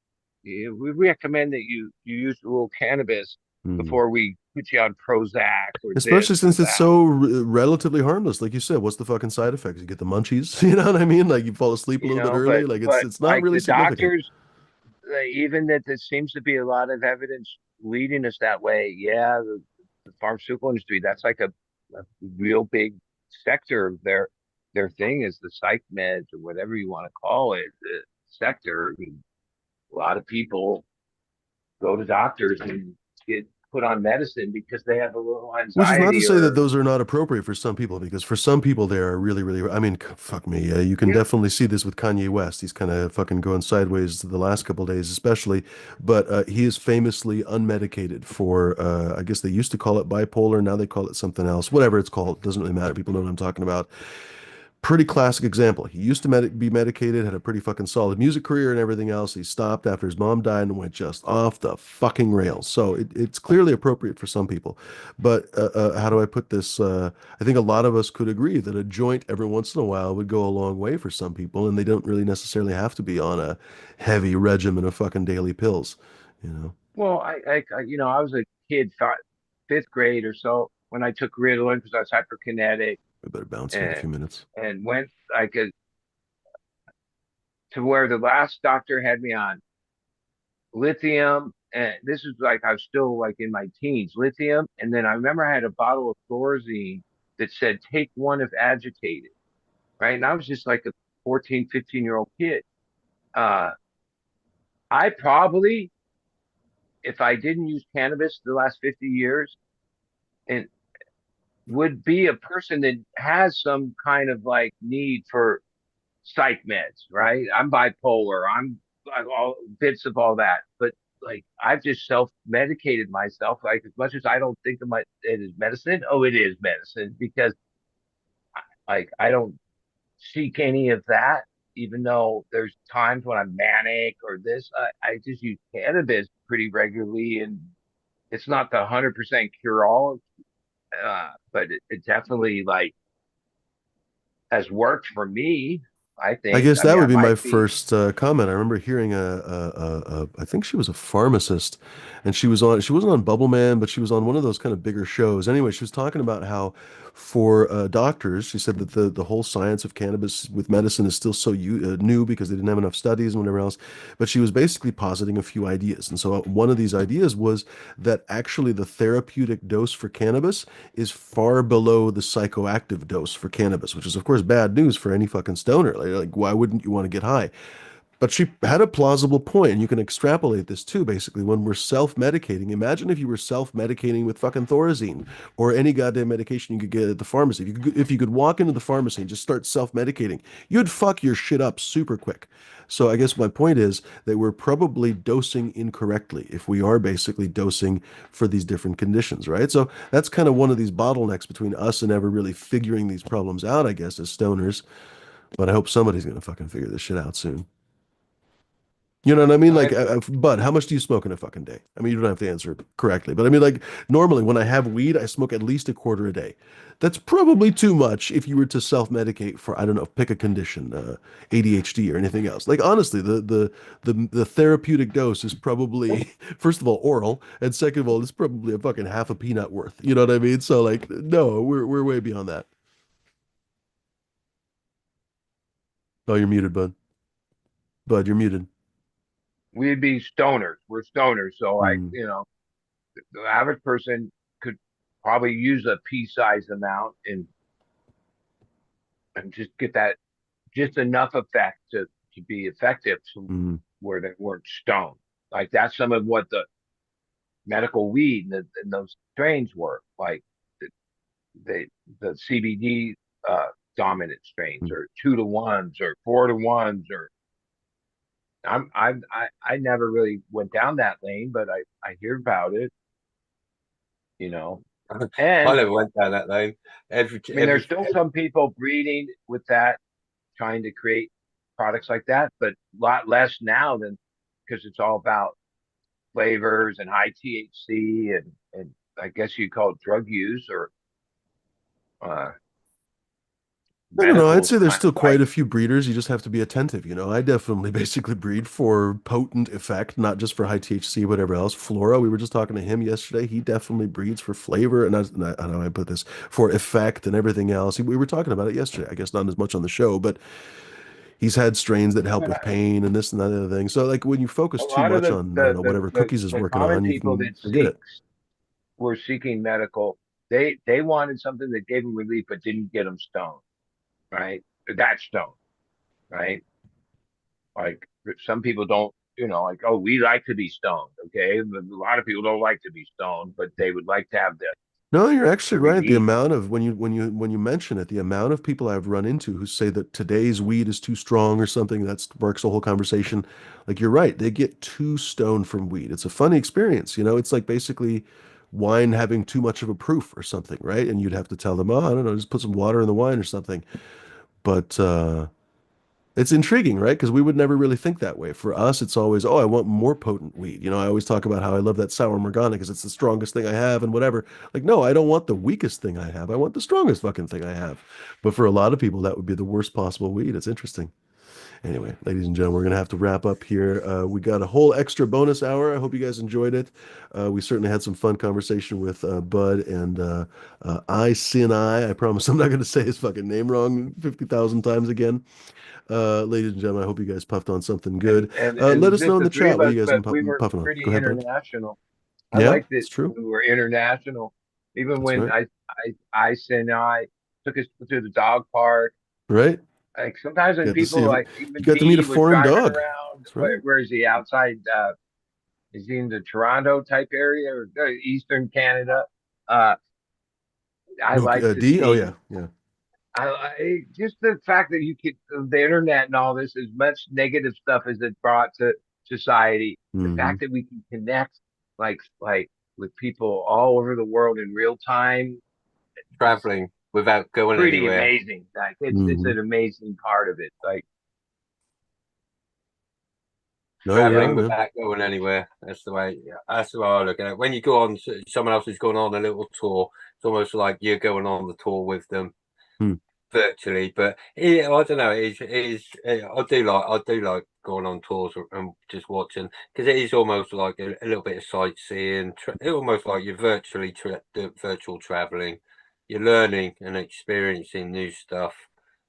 yeah, we recommend that you use a little cannabis Hmm. before we put you on Prozac or Especially this or since it's that. so relatively harmless, like you said. What's the fucking side effects? You get the munchies, you know what I mean? Like you fall asleep a You little bit know, early. Like but it's not like really the significant. doctors, even that there seems to be a lot of evidence leading us that way. Yeah, the pharmaceutical industry, that's like a real big sector of their thing is the psych meds or whatever you want to call it, the sector. I mean, a lot of people go to doctors and get put on medicine because they have a little Which is not to anxiety say that or those are not appropriate for some people, because for some people they are really, really. I mean, fuck me. You can yeah. definitely see this with Kanye West. He's kind of fucking going sideways the last couple of days, especially. But he is famously unmedicated for. I guess they used to call it bipolar. Now they call it something else. Whatever it's called, doesn't really matter. People know what I'm talking about. Pretty classic example. He used to be medicated, had a pretty fucking solid music career and everything else. He stopped after his mom died and went just off the fucking rails. So it's clearly appropriate for some people. But how do I put this? I think a lot of us could agree that a joint every once in a while would go a long way for some people, and they don't really necessarily have to be on a heavy regimen of fucking daily pills, you know? Well, I was a kid, fifth grade or so when I took Ritalin because I was hyperkinetic We better bounce here in a and few minutes. went like to where the last doctor had me on lithium. And this is like I was still like in my teens, lithium. And then I remember I had a bottle of Thorazine that said, take one if agitated. Right. And I was just like a 14, 15-year-old kid. Uh, I probably, if I didn't use cannabis the last 50 years, and would be a person that has some kind of like need for psych meds, right? I'm bipolar. I'm like all bits of all that, but like I've just self-medicated myself. Like as much as I don't think of it as medicine, oh, it is medicine because like I don't seek any of that. Even though there's times when I'm manic or this, I just use cannabis pretty regularly, and it's not the 100% cure all, but it definitely like has worked for me. I I think. guess I that mean, I would be my might be. first comment. I remember hearing I think she was a pharmacist, and she wasn't on Bubble Man, but she was on one of those kind of bigger shows. Anyway, she was talking about how for doctors, she said that the whole science of cannabis with medicine is still so new because they didn't have enough studies and whatever else. But she was basically positing a few ideas, and so one of these ideas was that actually the therapeutic dose for cannabis is far below the psychoactive dose for cannabis, which is of course bad news for any fucking stoner. Like why wouldn't you want to get high? But she had a plausible point, and you can extrapolate this too, basically. When we're self-medicating, imagine if you were self-medicating with fucking Thorazine or any goddamn medication you could get at the pharmacy. If you could walk into the pharmacy and just start self-medicating, you'd fuck your shit up super quick. So I guess my point is that we're probably dosing incorrectly if we are basically dosing for these different conditions, right? So that's kind of one of these bottlenecks between us and ever really figuring these problems out, I guess, as stoners. But I hope somebody's gonna fucking figure this shit out soon. You know what I mean? Like, I but how much do you smoke in a fucking day? I mean, you don't have to answer correctly, but I mean, like, normally when I have weed, I smoke at least a quarter a day. That's probably too much if you were to self-medicate for, I don't know, pick a condition, ADHD or anything else. Like, honestly, the therapeutic dose is probably, first of all, oral, and second of all, it's probably a fucking half a peanut worth. You know what I mean? So, like, no, we're way beyond that. Oh, you're muted, bud. Bud, you're muted. we'd be stoners. We're stoners, so like Mm, the average person could probably use a pea-sized amount and just get that just enough effect to be effective to mm, where they weren't stoned. Like that's some of what the medical weed and those strains were like. The, the the CBD dominant strains, mm. or 2 to 1s, or 4 to 1s, or I never really went down that lane, but I hear about it, you know. I And never went down that lane. I mean, there's Every still some people breeding with that, trying to create products like that, but a lot less now than because it's all about flavors and high THC and I guess you call it drug use or uh, I don't know. I'd medical say there's kind of still quite like. a few breeders. You just have to be attentive. You know, I definitely basically breed for potent effect, not just for high THC, whatever else. Flora, we were just talking to him yesterday. He definitely breeds for flavor, and I don't know how I put this, for effect and everything else. We were talking about it yesterday. I guess not as much on the show, but he's had strains that help with pain and this and that other thing. So, like, when you A focus too lot of much on, I don't know, whatever cookies is the working common on, you people can that forget it. were seeking medical, they wanted something that gave them relief but didn't get them stoned, right? That stone, right? Like some people don't, like, oh, we like to be stoned, okay? But a lot of people don't like to be stoned, but they would like to have No, you're actually the right. The relief. amount of when you mention it, the amount of people I've run into who say that today's weed is too strong or something that sparks a whole conversation. Like you're right, they get too stoned from weed. It's a funny experience, you know. It's like basically wine having too much of a proof or something, right? And you'd have to tell them, oh, I don't know, just put some water in the wine or something. But it's intriguing, right? Because we would never really think that way. For us, it's always, oh, I want more potent weed. You know, I always talk about how I love that sour Morgana because it's the strongest thing I have and whatever. Like, no, I don't want the weakest thing I have. I want the strongest fucking thing I have. But for a lot of people, that would be the worst possible weed. It's interesting. Anyway, ladies and gentlemen, we're going to have to wrap up here. We got a whole extra bonus hour. I hope you guys enjoyed it. We certainly had some fun conversation with Bud and I Sin I. I promise I'm not going to say his fucking name wrong 50,000 times again. Ladies and gentlemen, I hope you guys puffed on something and good. and Let and us know just in the the three chat of what us, you guys but been we were puffing on. Go pretty ahead, bud. international. I Yeah, liked it it's true. when we were international, even That's when right. I and I took us to the dog park. Right? Like sometimes when Got to see people if like you even got to meet a B was foreign driving dog. around. That's right. Where is he outside? Is he in the Toronto type area or Eastern Canada? Uh, I No, like to D. Oh see. yeah, yeah. Just the fact that you could the internet and all this, as much negative stuff as it brought to society, the Hmm. fact that we can connect like with people all over the world in real time is traveling without going pretty anywhere. amazing. Like it's Hmm. an amazing part of it. Like No, yeah, Traveling man. without going anywhere. That's the way. That's the way I look at it. When you go on, someone else is going on a little tour. It's almost like you're going on the tour with them Hmm. virtually. But yeah, I don't know. I do like going on tours and just watching because it is almost like a little bit of sightseeing. Almost like you're virtual traveling. You're learning and experiencing new stuff,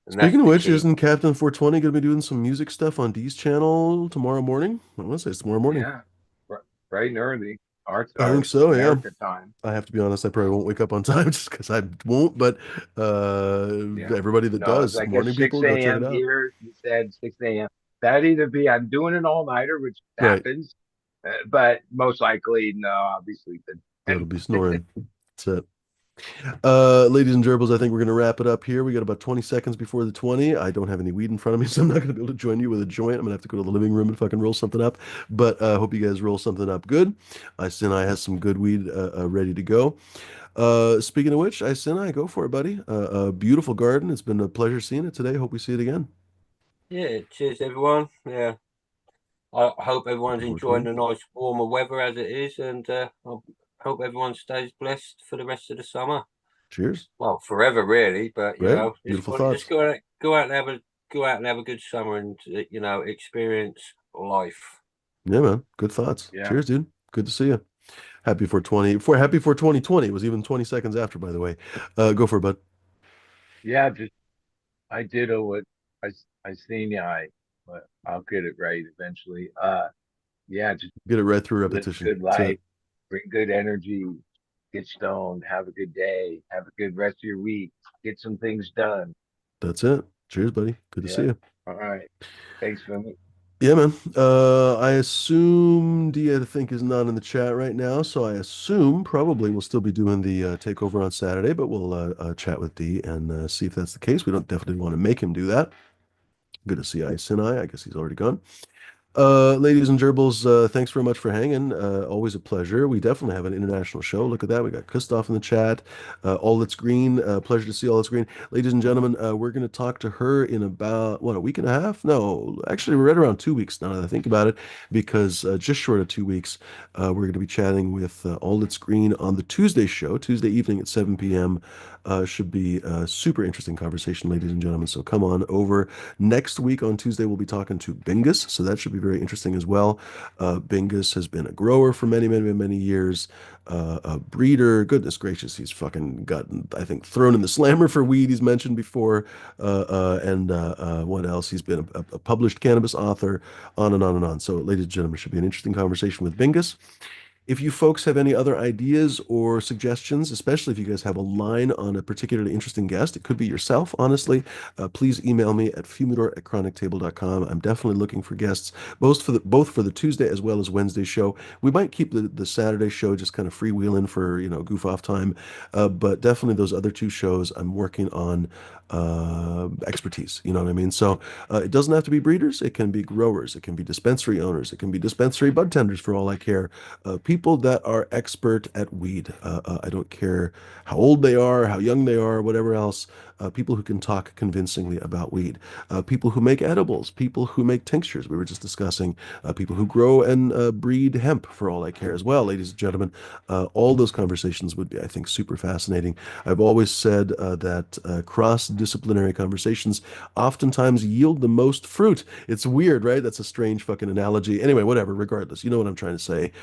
and that's Speaking of the which, key. isn't Captain 420 going to be doing some music stuff on D's channel tomorrow morning? I want to say it's tomorrow morning. yeah, bright and early, I think our so, yeah. America time. I have to be honest, I probably won't wake up on time just because I won't, but Yeah. everybody that No, it's does, like at morning people, 6 go check it a.m. out. here. You said 6 a.m. That'd either be I'm doing an all-nighter, which Right. happens, but most likely, no, obviously, That'll and be snoring. That's it. Ladies and gerbils, I think we're going to wrap it up here. We got about 20 seconds before the 20. I don't have any weed in front of me, so I'm not going to be able to join you with a joint. I'm going to have to go to the living room and fucking roll something up. But I hope you guys roll something up good. I Sin I has some good weed ready to go. Speaking of which, I Sin I go for it, buddy. A beautiful garden. It's been a pleasure seeing it today. Hope we see it again. Yeah. Cheers, everyone. Yeah. I hope everyone's enjoying 420. the nice warmer weather as it is, and I hope everyone stays blessed for the rest of the summer. Cheers. Well, forever really, but Right? just Beautiful thoughts. go out and have a good summer and experience life. Yeah, man. Good thoughts. Yeah. Cheers, dude. Good to see you. Happy for 2020. It was even 20 seconds after, by the way. Go for it, bud. Yeah. Just I did what I I seen the eye, but I'll get it right eventually. Yeah. Just Get it right through live a repetition. good That's it. life, bring good energy, get stoned, have a good day, have a good rest of your week, get some things done. That's it. Cheers, buddy. Good to see Yeah. you. All right. Thanks for me. Yeah, man. I assume D, I think, is not in the chat right now, so I assume probably we'll still be doing the takeover on Saturday, but we'll chat with D and see if that's the case. We don't definitely want to make him do that. Good to see Ice and I. Guess he's already gone. Ladies and gerbils, thanks very much for hanging. Always a pleasure. We definitely have an international show. Look at that. We got Christoph in the chat. All That's Green. Pleasure to see All That's Green. Ladies and gentlemen, we're going to talk to her in about, what, a week and a half? No, actually, we're right around 2 weeks now that I think about it, because just short of 2 weeks, we're going to be chatting with All That's Green on the Tuesday show, Tuesday evening at 7 p.m. Should be a super interesting conversation, ladies and gentlemen. So come on over. Next week on Tuesday, we'll be talking to Bingus, so that should be very interesting as well. Bingus has been a grower for many, many, many years. A breeder, goodness gracious, he's fucking gotten, I think, thrown in the slammer for weed. He's mentioned before, and what else? He's been a published cannabis author, on and on and on. So, ladies and gentlemen, should be an interesting conversation with Bingus. If you folks have any other ideas or suggestions, especially if you guys have a line on a particularly interesting guest, it could be yourself, honestly, please email me at fumidor@chronictable.com. I'm definitely looking for guests, both for the Tuesday as well as Wednesday show. We might keep the Saturday show just kind of freewheeling for, goof off time, but definitely those other two shows I'm working on expertise. You know what I mean? So it doesn't have to be breeders. It can be growers. It can be dispensary owners. It can be dispensary bud tenders for all I care. People that are expert at weed. I don't care how old they are, how young they are, whatever else. People who can talk convincingly about weed. People who make edibles. People who make tinctures. We were just discussing people who grow and breed hemp for all I care as well, ladies and gentlemen. All those conversations would be, I think, super fascinating. I've always said that cross-disciplinary conversations oftentimes yield the most fruit. It's weird, right? That's a strange fucking analogy. Anyway, whatever, regardless. You know what I'm trying to say.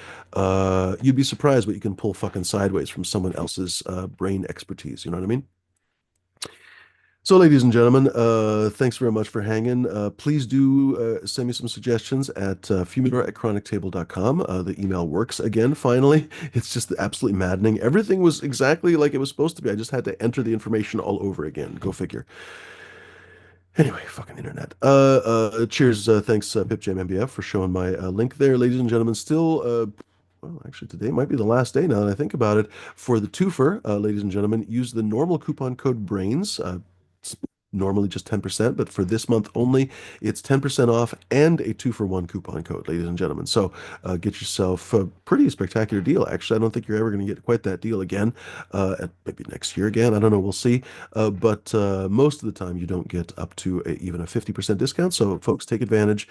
You'd be surprised what you can pull fucking sideways from someone else's brain expertise. You know what I mean? So, ladies and gentlemen, thanks very much for hanging. Please do send me some suggestions at fumidor@chronictable.com. The email works again, finally. It's just absolutely maddening. Everything was exactly like it was supposed to be. I just had to enter the information all over again. Go figure. Anyway, fucking internet. Cheers. Thanks, PipJamMBF, for showing my link there, ladies and gentlemen. Still, well, actually, today might be the last day now that I think about it. For the twofer, ladies and gentlemen, use the normal coupon code BRAINS. It's normally just 10%, but for this month only, it's 10% off and a 2-for-1 coupon code, ladies and gentlemen. So get yourself a pretty spectacular deal. Actually, I don't think you're ever going to get quite that deal again. Maybe next year again. I don't know. We'll see. But most of the time, you don't get up to even a 50% discount. So, folks, take advantage.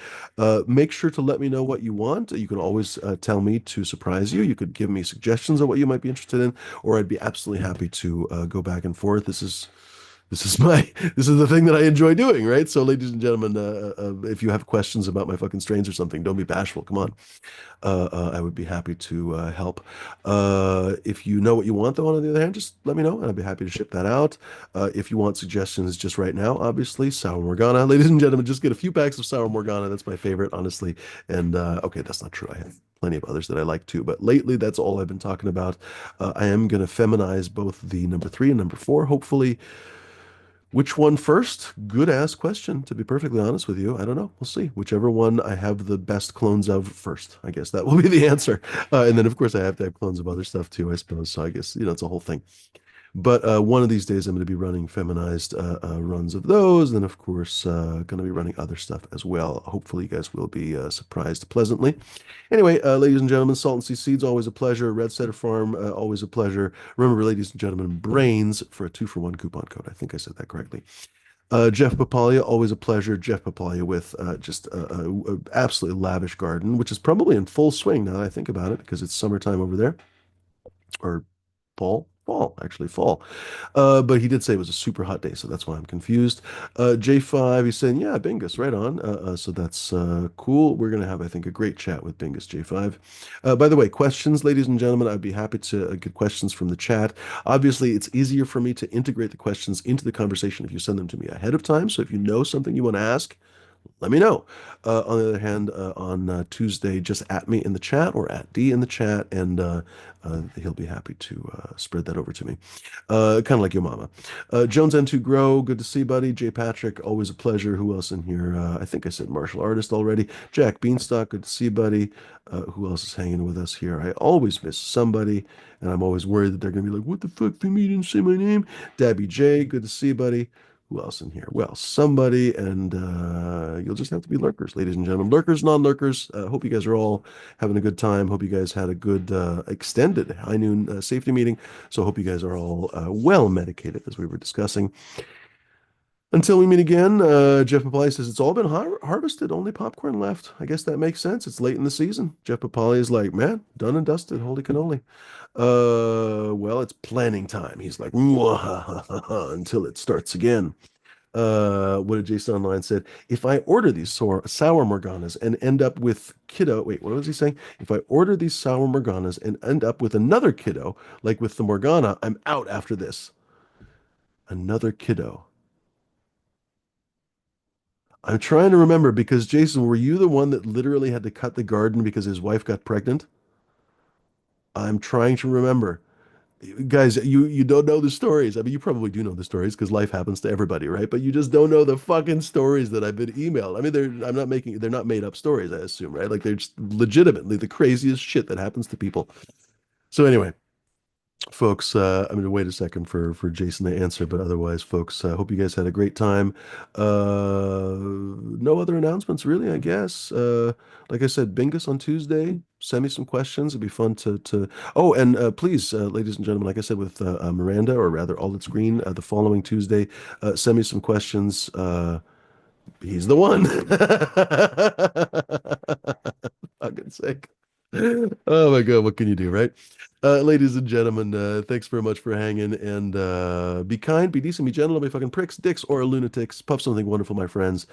Make sure to let me know what you want. You can always tell me to surprise you. You could give me suggestions of what you might be interested in, or I'd be absolutely happy to go back and forth. This is the thing that I enjoy doing, right? So, ladies and gentlemen, if you have questions about my fucking strains or something, don't be bashful. Come on. I would be happy to help. If you know what you want, though, on the other hand, just let me know, and I'd be happy to ship that out. If you want suggestions just right now, obviously, Sour Morgana. Ladies and gentlemen, just get a few packs of Sour Morgana. That's my favorite, honestly. And okay, that's not true. I have plenty of others that I like too, but lately that's all I've been talking about. I am going to feminize both the number 3 and number 4, hopefully. Which one first? Good ass question, to be perfectly honest with you. I don't know. We'll see. Whichever one I have the best clones of first. I guess that will be the answer. And then, of course, I have to have clones of other stuff too, I suppose. So I guess, it's a whole thing. But one of these days, I'm going to be running feminized runs of those. And, of course, going to be running other stuff as well. Hopefully, you guys will be surprised pleasantly. Anyway, ladies and gentlemen, Salt and Sea Seeds, always a pleasure. Red Setter Farm, always a pleasure. Remember, ladies and gentlemen, brains for a 2-for-1 coupon code. I think I said that correctly. Jeff Papalia, always a pleasure. Jeff Papalia with just a absolutely lavish garden, which is probably in full swing now that I think about it, because it's summertime over there, or fall, actually fall. But he did say it was a super hot day, so that's why I'm confused. J5, he's saying, yeah, Bingus, right on. So that's cool. We're going to have, I think, a great chat with Bingus J5. By the way, questions, ladies and gentlemen, I'd be happy to get questions from the chat. Obviously, it's easier for me to integrate the questions into the conversation if you send them to me ahead of time. So if you know something you want to ask, let me know. On the other hand, on Tuesday, just at me in the chat or at D in the chat, and he'll be happy to spread that over to me. Kind of like your mama. Jones N2 Grow, good to see, buddy. J. Patrick, always a pleasure. Who else in here? I think I said martial artist already. Jack Beanstalk, good to see, buddy. Who else is hanging with us here? I always miss somebody, and I'm always worried that they're going to be like, what the fuck, you didn't say my name? Dabby J, good to see, buddy. Who else in here? Well, somebody, and you'll just have to be lurkers, ladies and gentlemen. Lurkers, non-lurkers. Hope you guys are all having a good time. Hope you guys had a good extended high noon safety meeting. So hope you guys are all well medicated, as we were discussing. Until we meet again, Jeff Papali says it's all been harvested, only popcorn left. I guess that makes sense. It's late in the season. Jeff Papali is like, man, done and dusted. Holy cannoli. Well, it's planning time. He's like, until it starts again. What did Jason Online said? If I order these sour Morganas and end up with kiddo, wait, what was he saying? If I order these sour Morganas and end up with another kiddo, like with the Morgana, I'm out after this. Another kiddo. I'm trying to remember because Jason, were you the one that literally had to cut the garden because his wife got pregnant? I'm trying to remember. Guys, you don't know the stories. I mean, you probably do know the stories because life happens to everybody, right? But you just don't know the fucking stories that I've been emailed. I mean, they're not made up stories, I assume, right? Like they're just legitimately the craziest shit that happens to people. So anyway, folks, I'm going to wait a second for Jason to answer, but otherwise, folks, I hope you guys had a great time. No other announcements, really, I guess. Like I said, Bingus on Tuesday. Send me some questions. It'd be fun to. Oh, and please, ladies and gentlemen, like I said with Miranda, or rather, All It's Green, the following Tuesday, send me some questions. He's the one. Fucking sick. Oh my God, what can you do, right? Ladies and gentlemen, thanks very much for hanging, and be kind, be decent, be gentle, don't be fucking pricks, dicks, or lunatics. Puff something wonderful, my friends.